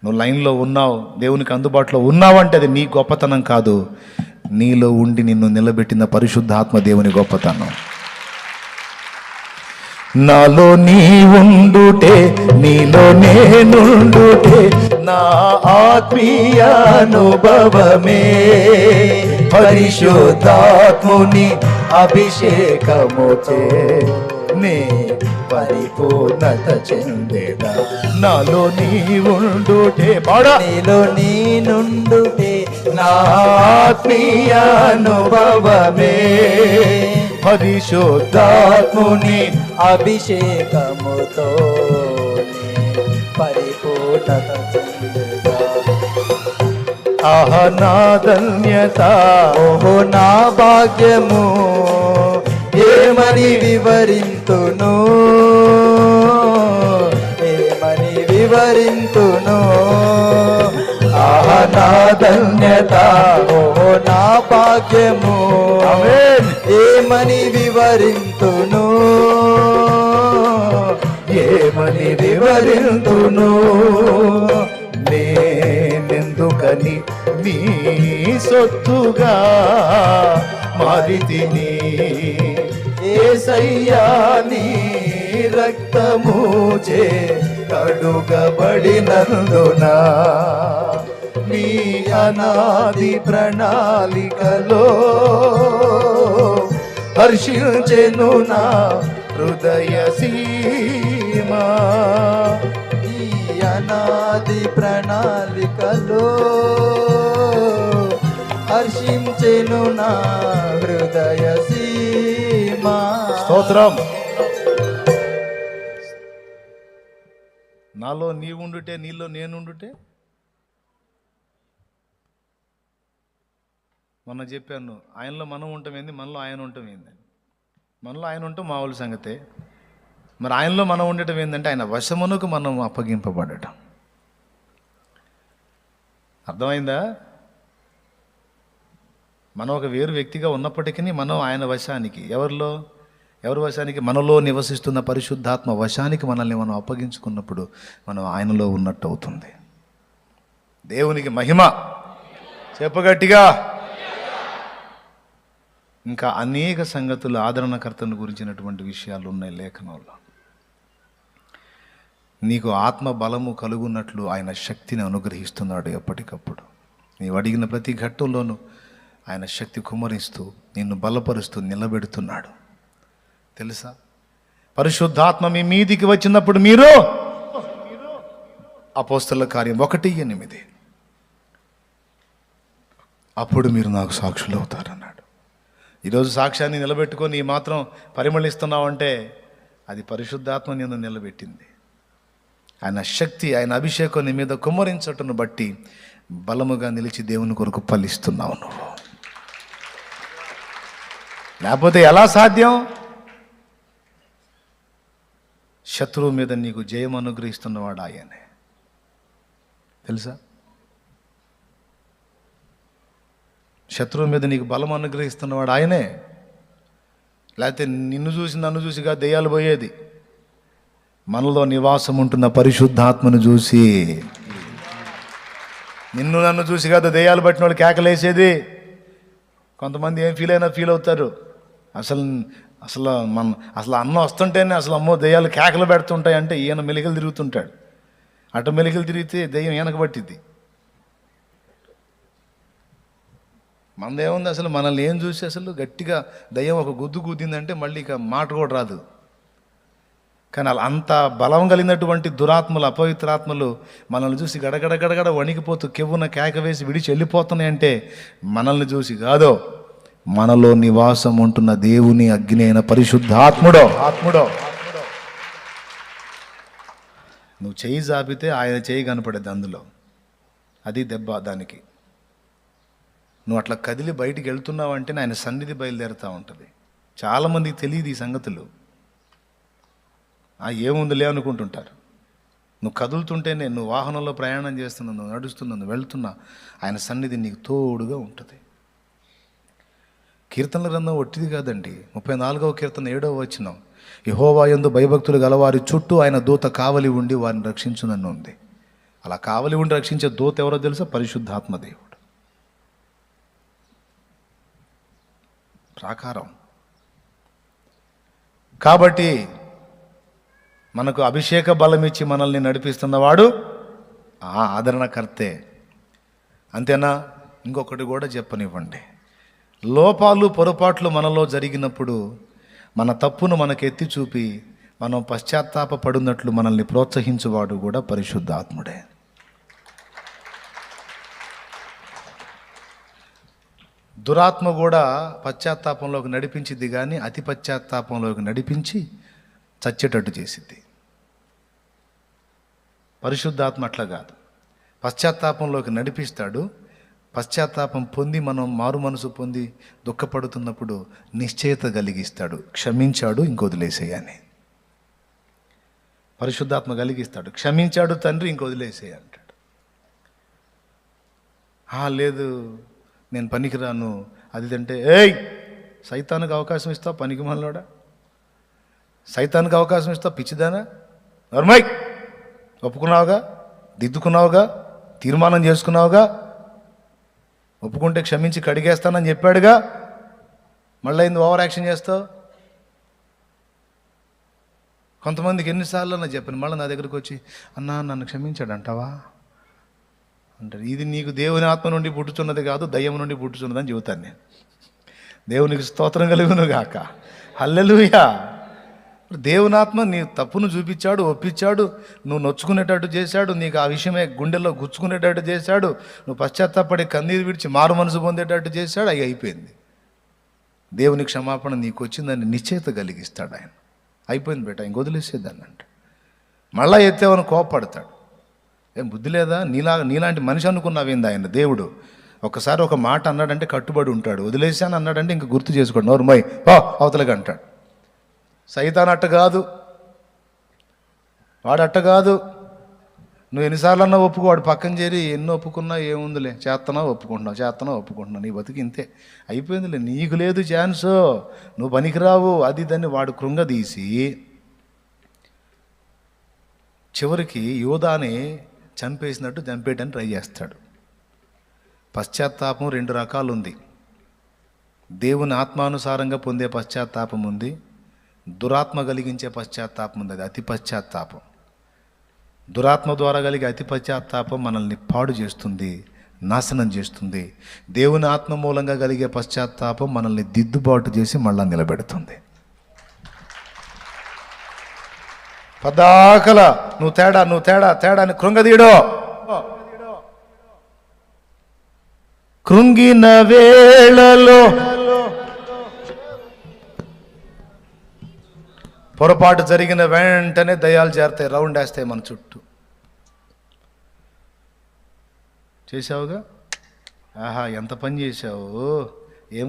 నువ్వు లైన్లో ఉన్నావు, దేవునికి అందుబాటులో ఉన్నావంటే అది నీ గొప్పతనం కాదు, నీలో ఉండి నిన్ను నిలబెట్టిన పరిశుద్ధాత్మ దేవుని గొప్పతనం. నాలో నీ ఉండుటే నీలో నేనుండుటే నా ఆత్మీయ అనుభవమే పరిశుద్ధాత్ముని అభిషేకముచే నే పరిపూర్ణత చెందేదా. నాలో నీ ఉండుటే నీలో నేనుండుటే నా ఆత్మీయ అనుభవమే పరిశుద్ధాత్ముని అభిషేకముతో పరిపూర్ణత చెందేదా. ఆహ నా ధన్యత, ఓహో నా భాగ్యము, ఏమని వివరింతును ఏమని వివరింతును. ఆహ నా ధన్యత, ఓహో నా భాగ్యము, ఏమని వివరింతును ఏమని వివరింతును. నేనెందుకని నీ సొత్తుగా మారితిని యేసయ్యా నీ రక్తముచే కడుగబడినందున నీ అనాది ప్రణాళికలో హర్షించెను నా హృదయ సీమా. నీ అనాది ప్రణాళికలో హర్షించెను నా హృదయ సీమా. స్తోత్రం. నాలో నీ ఉండుటే నీలో నేనుండుటే. మొన్న చెప్పాను, ఆయనలో మనం ఉంటాం ఏంది, మనలో ఆయన ఉంటాం ఏంది. మనలో ఆయన ఉంటాం మామూలు సంగతే, మరి ఆయనలో మనం ఉండటం ఏంటంటే ఆయన వశమునకు మనం అప్పగింపబడటం. అర్థమైందా? మనం ఒక వేరు వ్యక్తిగా ఉన్నప్పటికీ మనం ఆయన వశానికి, ఎవరి వశానికి? మనలో నివసిస్తున్న పరిశుద్ధాత్మ వశానికి మనల్ని మనం అప్పగించుకున్నప్పుడు మనం ఆయనలో ఉన్నట్టు అవుతుంది. దేవునికి మహిమ. చెప్పగట్టిగా. ఇంకా అనేక సంగతులు, ఆదరణకర్తను గురించినటువంటి విషయాలు ఉన్నాయి లేఖనంలో. నీకు ఆత్మ బలము కలుగున్నట్లు ఆయన శక్తిని అనుగ్రహిస్తున్నాడు ఎప్పటికప్పుడు. నీవు అడిగిన ప్రతి ఘట్టంలోనూ ఆయన శక్తి కుమ్మరిస్తూ నిన్ను బలపరుస్తూ నిలబెడుతున్నాడు. తెలుసా? పరిశుద్ధాత్మ మీ మీదికి వచ్చినప్పుడు మీరు, అపోస్తలుల కార్యం 1:8, అప్పుడు మీరు నాకు సాక్షులు అవుతారన్నాడు. ఈరోజు సాక్ష్యాన్ని నిలబెట్టుకొని ఈ మాత్రం పరిమళిస్తున్నావంటే అది పరిశుద్ధాత్మ నిన్ను నిలబెట్టింది. ఆయన శక్తి, ఆయన అభిషేకం నీ మీద కుమ్మరించటను బట్టి బలముగా నిలిచి దేవుని కొరకు ఫలిస్తున్నావు నువ్వు. లేకపోతే ఎలా సాధ్యం? శత్రువు మీద నీకు జయం అనుగ్రహిస్తున్నవాడు ఆయనే. తెలుసా? శత్రువు మీద నీకు బలం అనుగ్రహిస్తున్నవాడు ఆయనే. లేకపోతే నిన్ను చూసి నన్ను చూసిగా దెయ్యాలు పోయేది. మనలో నివాసం ఉంటున్న పరిశుద్ధాత్మను చూసి, నిన్ను నన్ను చూసి కదా దెయ్యాలు పట్టిన వాళ్ళు కేకలేసేది. కొంతమంది ఏం ఫీల్ అవుతారు. అసలు అన్నం వస్తుంటేనే అసలు అమ్మో దెయ్యాలు కేకలు పెడుతుంటాయి అంటే ఈయన మెలికలు తిరుగుతుంటాడు. అటు మెలికలు తిరిగితే దెయ్యం ఈయనకు పట్టిద్ది. మనదేముంది? అసలు మనల్ని ఏం చూసి అసలు గట్టిగా దయ్యం ఒక గుద్దు గుద్దిందంటే మళ్ళీ ఇక మాట కూడా రాదు. కానీ అలా అంత బలం కలిగినటువంటి దురాత్మలు, అపవిత్రాత్మలు మనల్ని చూసి గడగడ వణికిపోతూ కెవ్వున కేక వేసి విడిచి వెళ్ళిపోతున్నాయంటే మనల్ని చూసి కాదో, మనలో నివాసం ఉంటున్న దేవుని అగ్ని అయిన పరిశుద్ధాత్ముడో. నువ్వు చెయ్యి జాపితే ఆయన చెయ్యి కనపడేది అందులో. అది దెబ్బ దానికి. నువ్వు అట్లా కదిలి బయటికి వెళ్తున్నావు అంటే ఆయన సన్నిధి బయలుదేరుతూ ఉంటుంది. చాలామందికి తెలియదు ఈ సంగతులు. ఏముందిలే అనుకుంటుంటారు. నువ్వు కదులుతుంటేనే, నువ్వు వాహనంలో ప్రయాణం చేస్తున్నావు, నువ్వు నడుస్తున్నా, నువ్వు వెళ్తున్నా, ఆయన సన్నిధి నీకు తోడుగా ఉంటుంది. కీర్తనల గ్రంథం ఒట్టిది కాదండి. 34వ కీర్తన 7వ వచనం, యెహోవా యందు భయభక్తులు గలవారి చుట్టూ ఆయన దూత కావలి ఉండి వారిని రక్షించునని ఉంది. అలా కావలి ఉండి రక్షించే దూత ఎవరో తెలుసా? పరిశుద్ధాత్మ దేవుడు. ప్రాకారం. కాబట్టి మనకు అభిషేక బలం ఇచ్చి మనల్ని నడిపిస్తున్నవాడు ఆ ఆదరణకర్తే. అంతేనా? ఇంకొకటి కూడా చెప్పనివ్వండి. లోపాలు, పొరపాట్లు మనలో జరిగినప్పుడు మన తప్పును మనకు ఎత్తి చూపి మనం పశ్చాత్తాపపడినట్లు మనల్ని ప్రోత్సహించువాడు కూడా పరిశుద్ధాత్ముడే. దురాత్మ కూడా పశ్చాత్తాపంలోకి నడిపించిద్ది, కానీ అతి పశ్చాత్తాపంలోకి నడిపించి చచ్చేటట్టు చేసిద్ది. పరిశుద్ధాత్మ అట్లా కాదు. పశ్చాత్తాపంలోకి నడిపిస్తాడు. పశ్చాత్తాపం పొంది మనం మారు మనసు పొంది దుఃఖపడుతున్నప్పుడు నిశ్చయత కలిగిస్తాడు. క్షమించాడు, ఇంకొదిలేసేయని. పరిశుద్ధాత్మ కలిగిస్తాడు. క్షమించాడు తండ్రి, ఇంకొదిలేసేయ అంటాడు. లేదు నేను పనికిరాను అది అంటే, ఏయ్ సైతానికి అవకాశం ఇస్తావు పనికి మనలోడా? సైతానికి అవకాశం ఇస్తావు పిచ్చిదానా? నర్మై ఒప్పుకున్నావుగా, దిద్దుకున్నావుగా, తీర్మానం చేసుకున్నావుగా, ఒప్పుకుంటే క్షమించి కడిగేస్తానని చెప్పాడుగా, మళ్ళీ ఎందుకు ఓవర్ యాక్షన్ చేస్తావు? కొంతమందికి ఎన్నిసార్లు నా చెప్పాను, మళ్ళీ నా దగ్గరకు వచ్చి అన్నా నన్ను క్షమించాడు అంటావా అంటారు. ఇది నీకు దేవుని ఆత్మ నుండి పుట్టుచున్నది కాదు, దయ్యం నుండి పుట్టుచున్నదని చెబుతాను నేను. దేవునికి స్తోత్రం కలుగును గాక. హల్లెలూయా. దేవుని ఆత్మ నీ తప్పును చూపించాడు, ఒప్పించాడు, నువ్వు నొచ్చుకునేటట్టు చేశాడు, నీకు ఆ విషయమే గుండెల్లో గుచ్చుకునేటట్టు చేశాడు, నువ్వు పశ్చాత్తాపడి కన్నీరు విడిచి మారు మనసు పొందేటట్టు చేశాడు. అవి అయిపోయింది. దేవుని క్షమాపణ నీకు వచ్చిందని నిశ్చయిత కలిగిస్తాడు ఆయన. అయిపోయింది బేట, ఇంక వదిలేసేదాన్ని అంటే మళ్ళా ఎత్తేవని కోపపడతాడు. ఏం బుద్ధి లేదా? నీలాంటి మనిషి అనుకున్నావేంది ఆయన దేవుడు? ఒకసారి ఒక మాట అన్నాడంటే కట్టుబడి ఉంటాడు. వదిలేసాను అన్నాడంటే ఇంక గుర్తు చేసుకోండి, నోరు మై పో అవతలగా అంటాడు. సైతాన్ అట్ట కాదు. వాడు అట్ట కాదు. నువ్వు ఎన్నిసార్లు అన్నా ఒప్పుకో, వాడు పక్కన చేరి ఎన్ని ఒప్పుకున్నా ఏముందిలే, చేత్తనా ఒప్పుకుంటున్నావు, నీ బతికి ఇంతే అయిపోయిందిలే, నీకు లేదు ఛాన్సు, నువ్వు పనికిరావు, అది దాన్ని వాడు కృంగదీసి చివరికి యోధాని చంపేసినట్టు చంపేయడానికి ట్రై చేస్తాడు. పశ్చాత్తాపం 2 రకాలు ఉంది. దేవుని ఆత్మానుసారంగా పొందే పశ్చాత్తాపం ఉంది, దురాత్మ కలిగించే పశ్చాత్తాపం ఉంది. అది అతి పశ్చాత్తాపం. దురాత్మ ద్వారా కలిగే అతి పశ్చాత్తాపం మనల్ని పాడు చేస్తుంది, నాశనం చేస్తుంది. దేవుని ఆత్మ మూలంగా కలిగే పశ్చాత్తాపం మనల్ని దిద్దుబాటు చేసి మళ్ళా నిలబెడుతుంది. పదాకల నువ్వు తేడా అని కృంగదీయడో, కృంగిన వేళలో పొరపాటు జరిగిన వెంటనే దయ్యాలు చేరతాయి, రౌండ్ వేస్తాయి మన చుట్టూ. చేశావుగా, ఆహా ఎంత పని చేశావు, ఏం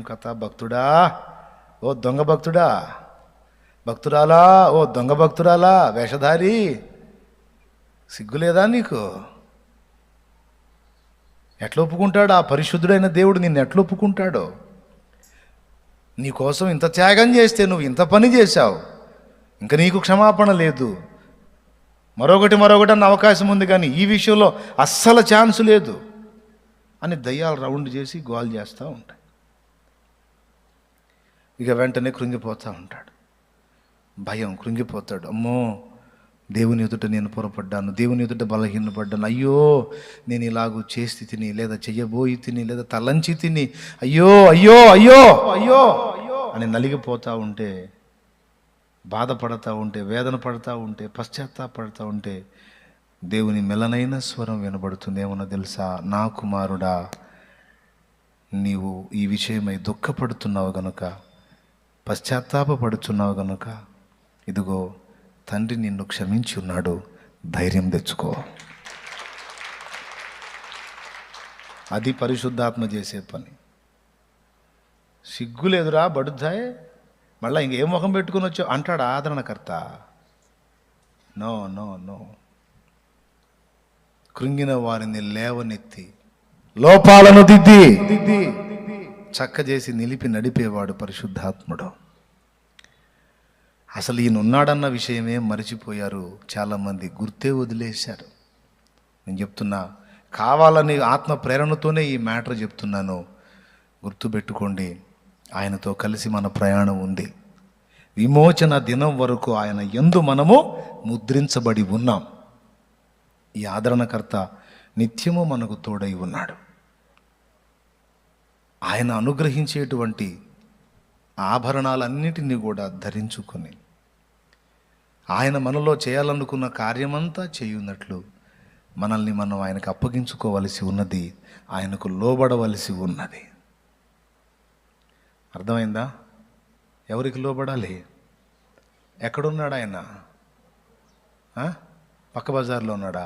కథ భక్తుడా, ఓ దొంగ భక్తుడా, భక్తురాలా, ఓ దొంగ భక్తురాలా, వేషధారి, సిగ్గులేదా నీకు? ఎట్లా ఒప్పుకుంటాడు ఆ పరిశుద్ధుడైన దేవుడు? నిన్ను ఎట్లా ఒప్పుకుంటాడో? నీకోసం ఇంత త్యాగం చేస్తే నువ్వు ఇంత పని చేశావు, ఇంకా నీకు క్షమాపణ లేదు. మరొకటి అన్న అవకాశం ఉంది, కానీ ఈ విషయంలో అస్సలు ఛాన్స్ లేదు అని దయ్యాలు రౌండ్ చేసి గోల్ చేస్తూ ఉంటాయి. ఇక వెంటనే కృంగిపోతూ ఉంటాడు, భయం, కృంగిపోతాడు. అమ్మో, దేవుని ఎదుట నేను పొరపడ్డాను, దేవుని ఎదుట బలహీనపడ్డాను, అయ్యో నేను ఇలాగూ చేసి తిని, లేదా చెయ్యబోయి తిని, లేదా తలంచి తిని, అయ్యో అయ్యో అయ్యో అయ్యో అని నలిగిపోతూ ఉంటే, బాధపడతా ఉంటే, వేదన పడతా ఉంటే, పశ్చాత్తాపడతా ఉంటే దేవుని మెలనైన స్వరం వినబడుతుంది. ఏమన్నా తెలుసా? నా కుమారుడా, నీవు ఈ విషయమై దుఃఖపడుతున్నావు గనుక, పశ్చాత్తాపడుచున్నావు గనుక, ఇదిగో తండ్రి నిన్ను క్షమించి ఉన్నాడు, ధైర్యం తెచ్చుకో. అది పరిశుద్ధాత్మ చేసే పని. సిగ్గులేదురా బడుద్దాయ్, మళ్ళీ ఇంకేం ముఖం పెట్టుకుని వచ్చావు అంటాడు ఆదరణకర్త. నో నో నో, కృంగిన వారిని లేవనెత్తి, లోపాలను దిద్ది చక్క చేసి నిలిపి నడిపేవాడు పరిశుద్ధాత్ముడు. అసలు ఈయన ఉన్నాడన్న విషయమే మరిచిపోయారు చాలామంది, గుర్తే వదిలేశారు. నేను చెప్తున్నా, కావాలని ఆత్మ ప్రేరణతోనే ఈ మ్యాటర్ చెప్తున్నాను, గుర్తుపెట్టుకోండి. ఆయనతో కలిసి మన ప్రయాణం ఉంది. విమోచన దినం వరకు ఆయన యందు మనము ముద్రించబడి ఉన్నాం. ఈ ఆదరణకర్త నిత్యము మనకు తోడై ఉన్నాడు. ఆయన అనుగ్రహించేటువంటి ఆభరణాలన్నిటినీ కూడా ధరించుకొని ఆయన మనలో చేయాలనుకున్న కార్యమంతా చేయున్నట్లు మనల్ని మనం ఆయనకు అప్పగించుకోవలసి ఉన్నది, ఆయనకు లోబడవలసి ఉన్నది. అర్థమైందా? ఎవరికి లోబడాలి? ఎక్కడున్నాడు ఆయన? పక్క బజార్లో ఉన్నాడా?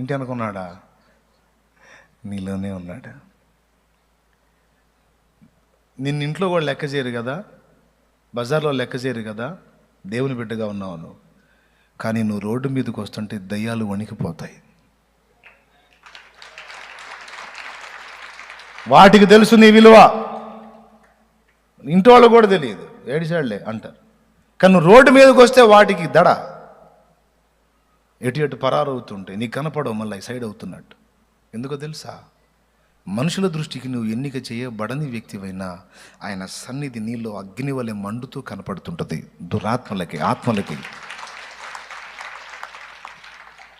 ఇంటి అనుకున్నాడా? నీలోనే ఉన్నాడు. నిన్ను ఇంట్లో కూడా లెక్క చేయరు కదా, బజార్లో లెక్క చేయరు కదా, దేవుని బిడ్డగా ఉన్నావు నువ్వు. కానీ నువ్వు రోడ్డు మీదకి వస్తుంటే దయ్యాలు వణికిపోతాయి. వాటికి తెలుసు నీ విలువ, ఇంటి వాళ్ళు కూడా తెలియదు, ఏడిసాడులే అంటారు. కానీ నువ్వు రోడ్డు మీదకి వస్తే వాటికి దడ, ఎటు పరారవుతుంటాయి, నీకు కనపడవు, మళ్ళీ సైడ్ అవుతున్నట్టు. ఎందుకో తెలుసా? మనుషుల దృష్టికి నువ్వు ఎన్నిక చేయబడని వ్యక్తివైనా ఆయన సన్నిధి నీలో అగ్ని వలె మండుతూ కనపడుతుంటుంది. దురాత్మలకి, ఆత్మలకి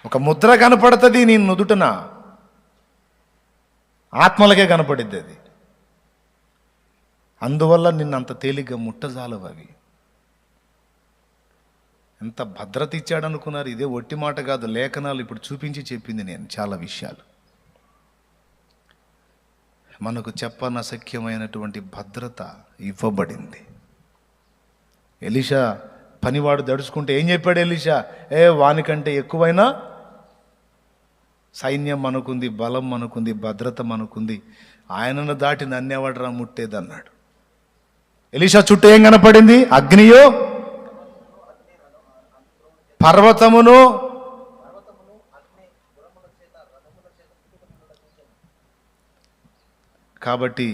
ఒక ముద్ర కనపడుతుంది నీ నుదుటన, ఆత్మలకే కనపడిద్ది అది. అందువల్ల నిన్నంత తేలిగ్గా ముట్టజాలవు అవి. ఎంత భద్రత ఇచ్చాడనుకున్నారు? ఇదే ఒట్టి మాట కాదు, లేఖనాలు ఇప్పుడు చూపించి చెప్పింది నేను చాలా విషయాలు. మనకు చెప్పనసఖ్యమైనటువంటి భద్రత ఇవ్వబడింది. ఎలీషా పనివాడు దడుచుకుంటే ఏం చెప్పాడు ఎలీషా? వానికంటే ఎక్కువైనా సైన్యం మనకుంది, బలం మనకుంది, భద్రత మనకుంది, ఆయనను దాటి నన్నెవడరా ముట్టేదన్నాడు. ఎలీషా చుట్టూ ఏం కనపడింది? అగ్నియో పర్వతమును కాబట్టి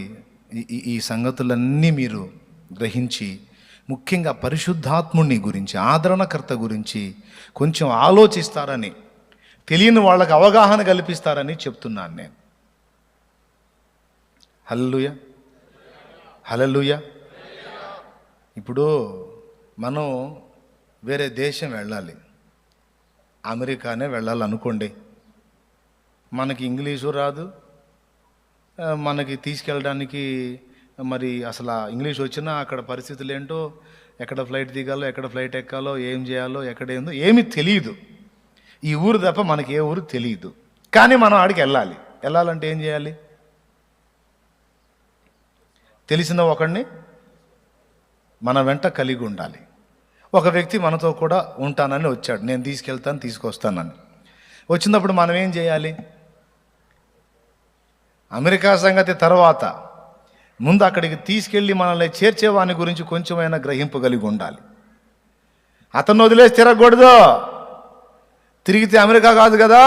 ఈ సంగతులన్నీ మీరు గ్రహించి ముఖ్యంగా పరిశుద్ధాత్ముని గురించి, ఆదరణకర్త గురించి కొంచెం ఆలోచిస్తారని, తెలియని వాళ్ళకి అవగాహన కల్పిస్తారని చెప్తున్నాను నేను. హల్లెలూయా, హల్లెలూయా. ఇప్పుడు మనం వేరే దేశం వెళ్ళాలి, అమెరికానే వెళ్ళాలనుకోండి. మనకి ఇంగ్లీషు రాదు, మనకి తీసుకెళ్ళడానికి మరి అసలు ఇంగ్లీష్ వచ్చినా అక్కడ పరిస్థితులు ఏంటో, ఎక్కడ ఫ్లైట్ దిగాలో, ఎక్కడ ఫ్లైట్ ఎక్కాలో, ఏం చేయాలో, ఎక్కడ ఏందో ఏమీ తెలియదు. ఈ ఊరు తప్ప మనకి ఏ ఊరు తెలియదు. కానీ మనం ఆడికి వెళ్ళాలి. వెళ్ళాలంటే ఏం చేయాలి? తెలిసిన ఒకడిని మన వెంట కలిగి ఉండాలి. ఒక వ్యక్తి మనతో కూడా ఉంటానని వచ్చాడు, నేను తీసుకెళ్తాను, తీసుకొస్తానని వచ్చినప్పుడు మనం ఏం చేయాలి? అమెరికా సంగతి తర్వాత ముందు అక్కడికి తీసుకెళ్ళి మనల్ని చేర్చేవాని గురించి కొంచెమైనా గ్రహింపు కలిగి ఉండాలి. అతను వదిలేసి తిరగకూడదు. తిరిగితే అమెరికా కాదు కదా,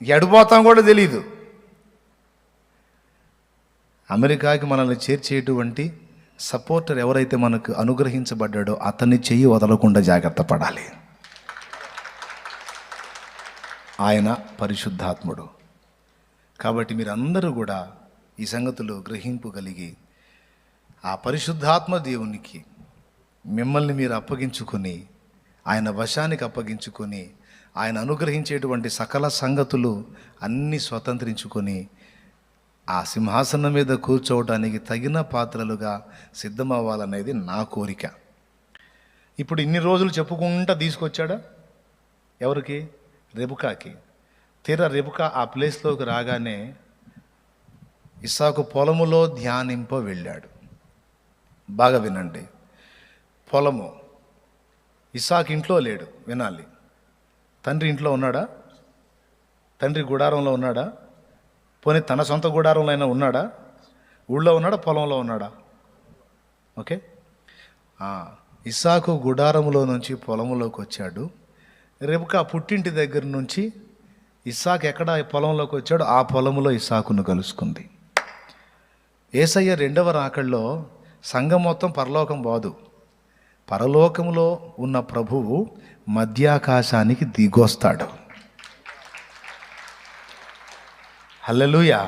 ఎడిపోతాం కూడా తెలీదు. అమెరికాకి మనల్ని చేర్చేటువంటి సపోర్టర్ ఎవరైతే మనకు అనుగ్రహించబడ్డాడో అతన్ని చెయ్యి వదలకుండా జాగ్రత్త పడాలి. ఆయన పరిశుద్ధాత్ముడు. కాబట్టి మీరందరూ కూడా ఈ సంగతులు గ్రహింపు కలిగి ఆ పరిశుద్ధాత్మ దేవునికి మిమ్మల్ని మీరు అప్పగించుకొని, ఆయన వశానికి అప్పగించుకొని, ఆయన అనుగ్రహించేటువంటి సకల సంగతులు అన్నీ స్వతంత్రించుకొని ఆ సింహాసనం మీద కూర్చోవడానికి తగిన పాత్రలుగా సిద్ధమవ్వాలనేది నా కోరిక. ఇప్పుడు ఇన్ని రోజులు చెప్పుకుంటా తీసుకొచ్చాడా ఎవరికి? రెబుకాకి. తీరా రెబుకా ఆ ప్లేస్లోకి రాగానే ఇస్సాకు పొలములో ధ్యానింప వెళ్ళాడు. బాగా వినండి, పొలము. ఇస్సాకు ఇంట్లో లేడు, వినాలి. తండ్రి ఇంట్లో ఉన్నాడా? తండ్రి గుడారంలో ఉన్నాడా? పోనీ తన సొంత గుడారంలో అయినా ఉన్నాడా? ఊళ్ళో ఉన్నాడా? పొలంలో ఉన్నాడా? ఓకే, ఇస్సాకు గుడారంలో నుంచి పొలంలోకి వచ్చాడు. రెబెకా పుట్టింటి దగ్గర నుంచి ఇస్సాకు ఎక్కడ పొలంలోకి వచ్చాడో ఆ పొలంలో ఇస్సాకును కలుసుకుంది. యేసయ్య రెండవ రాకడలో సంఘం మొత్తం పరలోకం పోదు. పరలోకంలో ఉన్న ప్రభువు మధ్యాకాశానికి దిగొస్తాడు. హల్లెలూయా.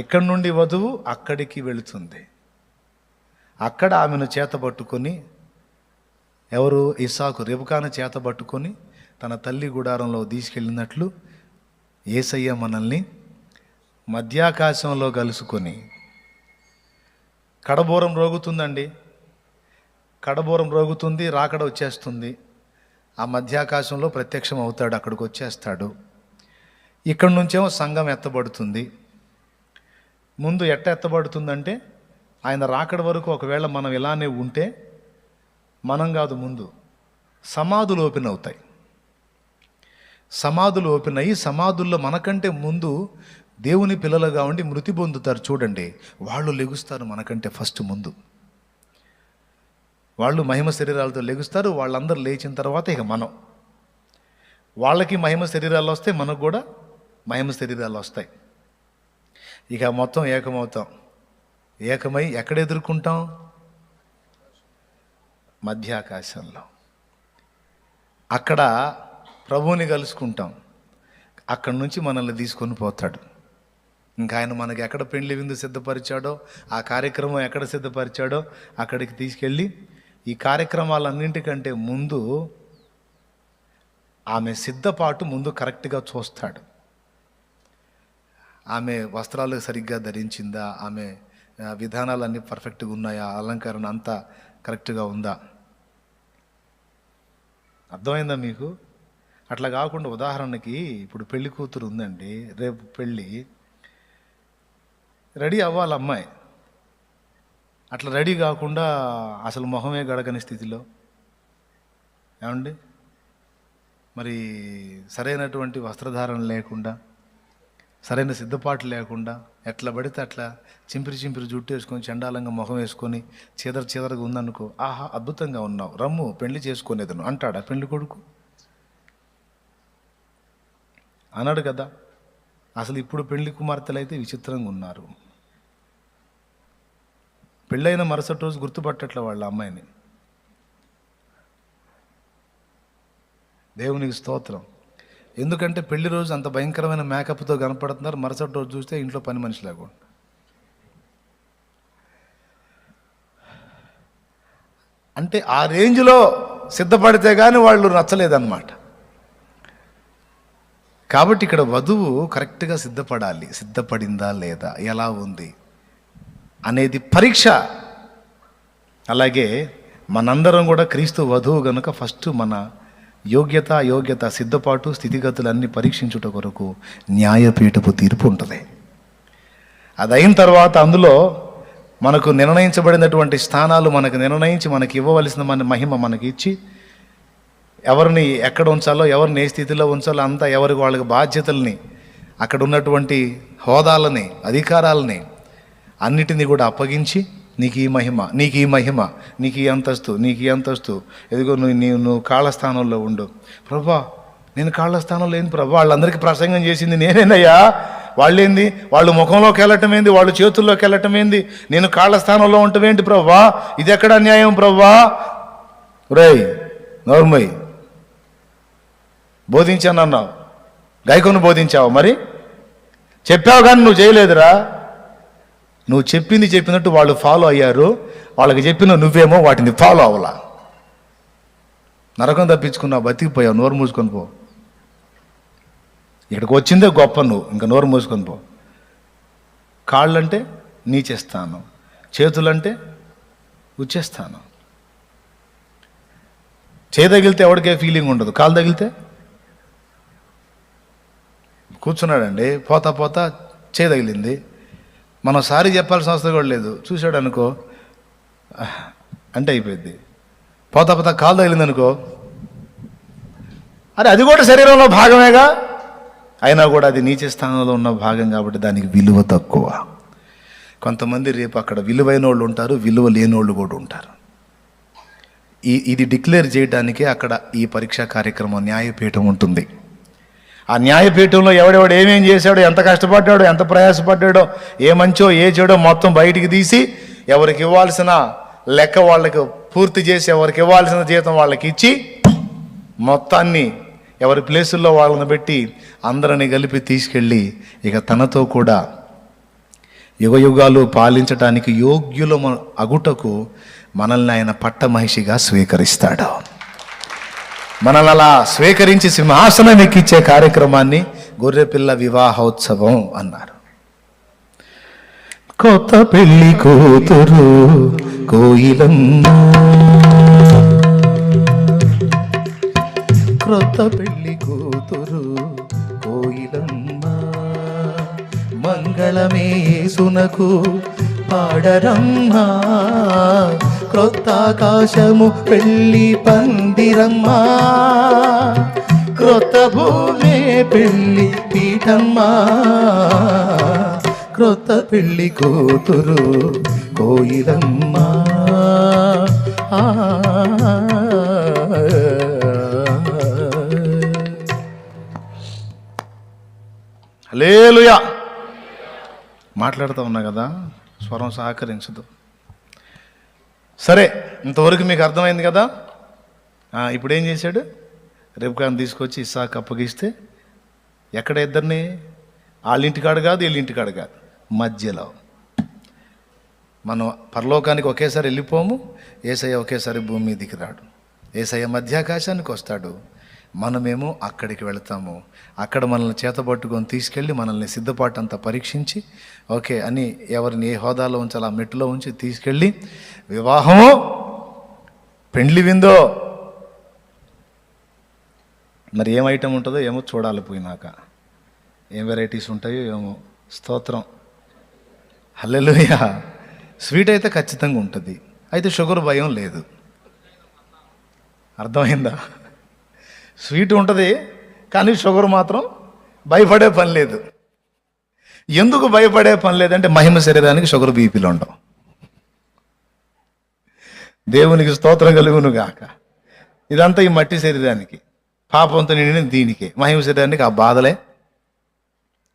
ఇక్కడి నుండి వధువు అక్కడికి వెళుతుంది. అక్కడ ఆమెను చేతబట్టుకొని, ఎవరు? ఇస్సాకు రెబెకాను చేతబట్టుకొని తన తల్లి గుడారంలో తీసుకెళ్ళినట్లు యేసయ్య మనల్ని మధ్యాకాశంలో కలుసుకొని, కడబోరం రోగుతుందండి, కడబోరం రోగుతుంది, రాకడ వచ్చేస్తుంది. ఆ మధ్యాకాశంలో ప్రత్యక్షం అవుతాడు, అక్కడికి వచ్చేస్తాడు. ఇక్కడి నుంచేమో సంఘం ఎత్తబడుతుంది. ముందు ఎత్తబడుతుందంటే ఆయన రాకడ వరకు ఒకవేళ మనం ఇలానే ఉంటే, మనం కాదు, ముందు సమాధులు ఓపెన్ అవుతాయి. సమాధులు ఓపెన్ అయ్యి సమాధుల్లో మనకంటే ముందు దేవుని పిల్లలుగా ఉండి మృతి పొందుతారు చూడండి. వాళ్ళు లెగుస్తారు మనకంటే ఫస్ట్ ముందు. వాళ్ళు మహిమ శరీరాలతో లెగుస్తారు. వాళ్ళందరూ లేచిన తర్వాత ఇక మనం, వాళ్ళకి మహిమ శరీరాలు వస్తాయి, మనకు కూడా మహిమ శరీరాలు వస్తాయి. ఇక మొత్తం ఏకమవుతాం. ఏకమై ఎక్కడ ఎదుర్కొంటాం? మధ్యాకాశంలో. అక్కడ ప్రభువుని కలుసుకుంటాం. అక్కడి నుంచి మనల్ని తీసుకొని పోతాడు. ఇంకా ఆయన మనకి ఎక్కడ పెండ్లి విందు సిద్ధపరిచాడో, ఆ కార్యక్రమం ఎక్కడ సిద్ధపరిచాడో అక్కడికి తీసుకెళ్ళి ఈ కార్యక్రమాలన్నింటికంటే ముందు ఆమె సిద్ధపాటు ముందు కరెక్ట్గా చూస్తాడు. ఆమె వస్త్రాలు సరిగ్గా ధరించిందా, ఆమె విధానాలన్నీ పర్ఫెక్ట్గా ఉన్నాయా, అలంకరణ అంతా కరెక్ట్గా ఉందా? అర్థమైందా మీకు? అట్లా కాకుండా ఉదాహరణకి ఇప్పుడు పెళ్లి కూతురు ఉందండి, రేపు పెళ్ళి, రెడీ అవ్వాలి అమ్మాయి. అట్లా రెడీ కాకుండా అసలు మొహమే గడకని స్థితిలో, ఏమండి, మరి సరైనటువంటి వస్త్రధారణ లేకుండా సరైన సిద్ధపాటు లేకుండా ఎట్లా పడితే అట్లా చింపిరి జుట్టు వేసుకొని చండాలంగా ముఖం వేసుకొని చీదరగా ఉందనుకో, ఆహా అద్భుతంగా ఉన్నావు, రమ్ము పెళ్లి చేసుకునేది నువ్వు అంటాడా పెళ్లి కొడుకు? అన్నాడు కదా. అసలు ఇప్పుడు పెళ్లి కుమార్తెలు అయితే విచిత్రంగా ఉన్నారు. పెళ్ళైన మరుసటి రోజు గుర్తుపట్టట్లే వాళ్ళ అమ్మాయిని. దేవునికి స్తోత్రం. ఎందుకంటే పెళ్లి రోజు అంత భయంకరమైన మేకప్తో కనపడుతున్నారు, మరుసటి రోజు చూస్తే ఇంట్లో పని మనిషి లేకుండా. అంటే ఆ రేంజ్లో సిద్ధపడితే కానీ వాళ్ళు నచ్చలేదన్నమాట. కాబట్టి ఇక్కడ వధువు కరెక్ట్గా సిద్ధపడాలి. సిద్ధపడిందా లేదా, ఎలా ఉంది అనేది పరీక్ష. అలాగే మనందరం కూడా క్రీస్తు వధువు గనుక ఫస్ట్ మన యోగ్యత సిద్ధపాటు స్థితిగతులన్నీ పరీక్షించుట కొరకు న్యాయపీఠపు తీర్పు ఉంటుంది. అది అయిన తర్వాత అందులో మనకు నిర్ణయించబడినటువంటి స్థానాలు మనకు నిర్ణయించి మనకి ఇవ్వవలసిన మన మహిమ మనకి ఇచ్చి, ఎవరిని ఎక్కడ ఉంచాలో, ఎవరిని ఏ స్థితిలో ఉంచాలో అంతా ఎవరికి వాళ్ళకి బాధ్యతల్ని, అక్కడ ఉన్నటువంటి హోదాలని, అధికారాలని అన్నిటినీ కూడా అప్పగించి, నీకు ఈ మహిమ, నీకు ఈ మహిమ, నీకు ఈ అంతస్తు, నీకు ఈ అంతస్తు, ఎదుగో నువ్వు కాళ్ళ స్థానంలో ఉండు. ప్రభా నేను కాళ్ళ స్థానంలో ఏంది ప్రభా, వాళ్ళందరికీ ప్రసంగం చేసింది నేనేనయ్యా, వాళ్ళేంది, వాళ్ళు ముఖంలోకి వెళ్ళటం ఏంది, వాళ్ళు చేతుల్లోకి వెళ్ళటం ఏంది, నేను కాళ్ళ స్థానంలో ఉండటం ఏంటి ప్రభా, ఇది ఎక్కడ అన్యాయం ప్రభా. రేయ్ నోర్మయ్, బోధించానన్నావు, గాయకుని బోధించావు, మరి చెప్పావు కానీ నువ్వు చేయలేదురా. నువ్వు చెప్పినట్టు వాళ్ళు ఫాలో అయ్యారు, వాళ్ళకి చెప్పిన నువ్వేమో వాటిని ఫాలో అవ్వలా. నరకం తప్పించుకున్నావు, బతికిపోయావు, నోరు మూసుకొని పో. ఇక్కడికి వచ్చిందే గొప్ప, నువ్వు ఇంకా నోరు మూసుకొని పో. కాళ్ళంటే నీచేస్తాను, చేతులంటే ఉచ్చేస్తాను. చేయి తగిలితే ఎవరికే ఫీలింగ్ ఉండదు, కాలు తగిలితే కూర్చున్నాడండి, పోతా చేయి తగిలింది, మనం సారీ చెప్పాల్సిన అవసరం కూడా లేదు, చూశాడు అనుకో అంటే అయిపోయింది. పోతా కాలు తగిలింది అనుకో, అరే అది కూడా శరీరంలో భాగమేగా, అయినా కూడా అది నీచ స్థానంలో ఉన్న భాగం కాబట్టి దానికి విలువ తక్కువ. కొంతమంది రేపు అక్కడ విలువైన వాళ్ళు ఉంటారు, విలువ లేని వాళ్ళు కూడా ఉంటారు. ఇది డిక్లేర్ చేయడానికే అక్కడ ఈ పరీక్షా కార్యక్రమం, న్యాయపీఠం ఉంటుంది. ఆ న్యాయపీఠంలో ఎవడెవడు ఏమేం చేశాడో, ఎంత కష్టపడ్డాడో, ఎంత ప్రయాసపడ్డాడో, ఏ మంచో ఏ చెడో మొత్తం బయటికి తీసి ఎవరికి ఇవ్వాల్సిన లెక్క వాళ్ళకి పూర్తి చేసి, ఎవరికి ఇవ్వాల్సిన జీతం వాళ్ళకి ఇచ్చి, మొత్తాన్ని ఎవరి ప్లేసుల్లో వాళ్ళని పెట్టి అందరిని కలిపి తీసుకెళ్ళి ఇక తనతో కూడా యుగయుగాలు పాలించటానికి యోగ్యుల అగుటకు మనల్ని ఆయన పట్టమహిషిగా స్వీకరిస్తాడు. మనల్ని అలా స్వీకరించి సింహాసనం ఎక్కించే కార్యక్రమాన్ని గొర్రెపిల్ల వివాహోత్సవం అన్నారు. కొత్త పెళ్లి కూతురు కోయిలమ్మ, క్రొత్త పెళ్లి కూతురు కోయిలమ్మ, మంగళమే యేసునకు పాడరమ్మా, క్రొత్త ఆకాశము పెళ్లి పందిరమ్మా, క్రొత్త భూమే పెళ్లి పీఠమ్మా, క్రొత్త పెళ్లి కూతురు కోయిలమ్మా. హల్లెలూయా. మాట్లాడుతూ ఉన్నా కదా, స్వరం సహకరించదు. సరే, ఇంతవరకు మీకు అర్థమైంది కదా. ఇప్పుడు ఏం చేశాడు, రెబ్కాను తీసుకొచ్చి ఇస్సాకు అప్పగిస్తే ఎక్కడ ఇద్దరిని, వాళ్ళింటికాడు కాదు వీళ్ళింటికాడు కాదు, మధ్యలో. మనం పరలోకానికి ఒకేసారి వెళ్ళిపోము, యేసయ్య ఒకేసారి భూమి మీదికి రాడు. యేసయ్య మధ్యాకాశానికి వస్తాడు, మనమేమో అక్కడికి వెళతాము. అక్కడ మనల్ని చేతపట్టుకొని తీసుకెళ్ళి మనల్ని సిద్ధపాటు అంతా పరీక్షించి ఓకే అని ఎవరిని ఏ హోదాలో ఉంచాలో ఆ మెట్టులో ఉంచి తీసుకెళ్ళి వివాహమో పెండ్లి విందో మరి ఏం ఐటమ్ ఉంటుందో ఏమో చూడాలి, పోయినాక ఏం వెరైటీస్ ఉంటాయో ఏమో. స్తోత్రం, హల్లెలూయా. స్వీట్ అయితే ఖచ్చితంగా ఉంటుంది, అయితే షుగర్ భయం లేదు. అర్థమైందా? స్వీట్ ఉంటుంది కానీ షుగర్ మాత్రం భయపడే పని లేదు. ఎందుకు భయపడే పని లేదంటే మహిమ శరీరానికి షుగర్ బీపీలు ఉండవు. దేవునికి స్తోత్రం కలుగును గాక. ఇదంతా ఈ మట్టి శరీరానికి, పాపంతో నిండిన దీనికి, మహిమ శరీరానికి ఆ బాధలే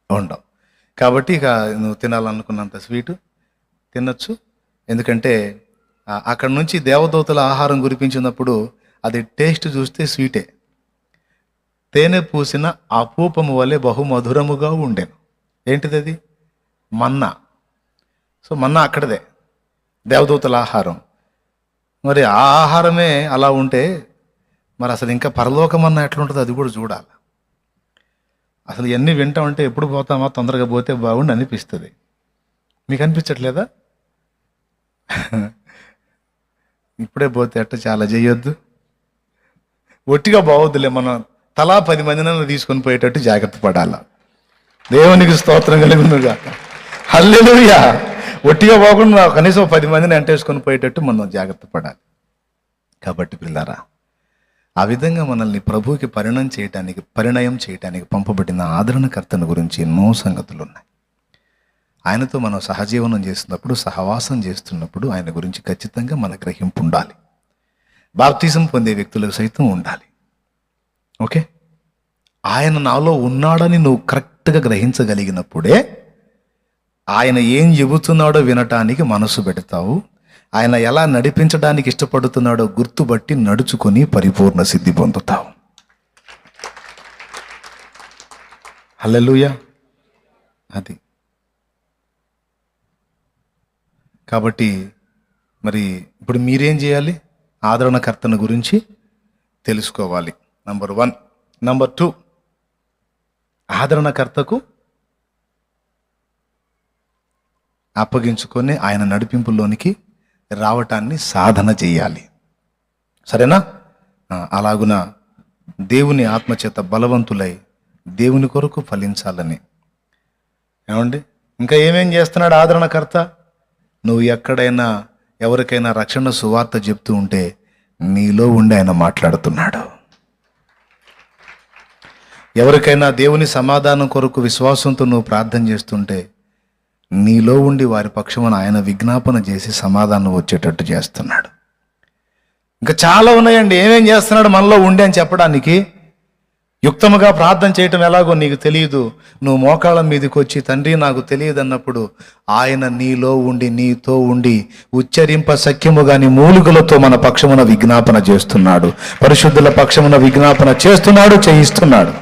ఉండవు. కాబట్టి ఇక నువ్వు తినాలనుకున్నంత స్వీటు తినచ్చు. ఎందుకంటే అక్కడ నుంచి దేవదూతల ఆహారం కురిపించినప్పుడు అది టేస్ట్ చూస్తే స్వీటే. తేనె పూసిన ఆ పూపము వలె బహుమధురముగా ఉండేను. ఏంటిది అది? మన్నా. సో మన్నా అక్కడదే దేవదూతల ఆహారం. మరి ఆ ఆహారమే అలా ఉంటే మరి అసలు ఇంకా పరలోకమన్నా ఎట్లుంటుందో అది కూడా చూడాలి. అసలు ఎన్ని వింటామంటే ఎప్పుడు పోతామా, తొందరగా పోతే బాగుండి అనిపిస్తుంది. మీకు అనిపించట్లేదా? ఇప్పుడే పోతే అట్ట చాలా చేయొద్దు. ఒట్టిగా బాగోద్దులే, మనం తలా 10 మందిని తీసుకొని పోయేటట్టు జాగ్రత్త పడాలా. దేవునికి స్తోత్రం కలుగునుగా. హల్లెలూయా. ఒట్టిగా పోకుండా కనీసం 10 మందిని అంటేసుకొని పోయేటట్టు మనం జాగ్రత్త పడాలి. కాబట్టి పిల్లారా, ఆ విధంగా మనల్ని ప్రభువుకి పరిణయం చేయటానికి పంపబడిన ఆదరణకర్తను గురించి ఎన్నో సంగతులు ఉన్నాయి. ఆయనతో మనం సహజీవనం చేస్తున్నప్పుడు, సహవాసం చేస్తున్నప్పుడు ఆయన గురించి ఖచ్చితంగా మన గ్రహింపు ఉండాలి. బాప్తిజం పొందే వ్యక్తులకు సైతం ఉండాలి. ఓకే, ఆయన నాలో ఉన్నాడని నువ్వు కరెక్ట్గా గ్రహించగలిగినప్పుడే ఆయన ఏం చెబుతున్నాడో వినటానికి మనసు పెడతావు. ఆయన ఎలా నడిపించడానికి ఇష్టపడుతున్నాడో గుర్తుబట్టి నడుచుకొని పరిపూర్ణ సిద్ధి పొందుతావు. హల్లెలూయా. అది కాబట్టి మరి ఇప్పుడు మీరేం చేయాలి? ఆదరణకర్తను గురించి తెలుసుకోవాలి. నంబర్ 1. నంబర్ 2, ఆదరణకర్తకు అప్పగించుకొని ఆయన నడిపింపులోనికి రావటాన్ని సాధన చేయాలి. సరేనా? అలాగున దేవుని ఆత్మచేత బలవంతులై దేవుని కొరకు ఫలించాలని. ఏమండి, ఇంకా ఏమేం చేస్తున్నాడు ఆదరణకర్త? నువ్వు ఎక్కడైనా ఎవరికైనా రక్షణ సువార్త చెప్తూ ఉంటే నీలో ఉండి ఆయన మాట్లాడుతున్నాడు. ఎవరికైనా దేవుని సమాధానం కొరకు విశ్వాసంతో నువ్వు ప్రార్థన చేస్తుంటే నీలో ఉండి వారి పక్షమున ఆయన విజ్ఞాపన చేసి సమాధానం వచ్చేటట్టు చేస్తున్నాడు. ఇంకా చాలా ఉన్నాయండి. ఏమేం చేస్తున్నాడు మనలో ఉండి అని చెప్పడానికి. యుక్తముగా ప్రార్థన చేయటం ఎలాగో నీకు తెలియదు. నువ్వు మోకాళ్ళ మీదకి వచ్చి తండ్రి నాకు తెలియదు అన్నప్పుడు ఆయన నీలో ఉండి నీతో ఉండి ఉచ్చరింప సఖ్యము గాని మూలుగులతో మన పక్షమున విజ్ఞాపన చేస్తున్నాడు. పరిశుద్ధుల పక్షమున విజ్ఞాపన చేస్తున్నాడు, చేయిస్తున్నాడు.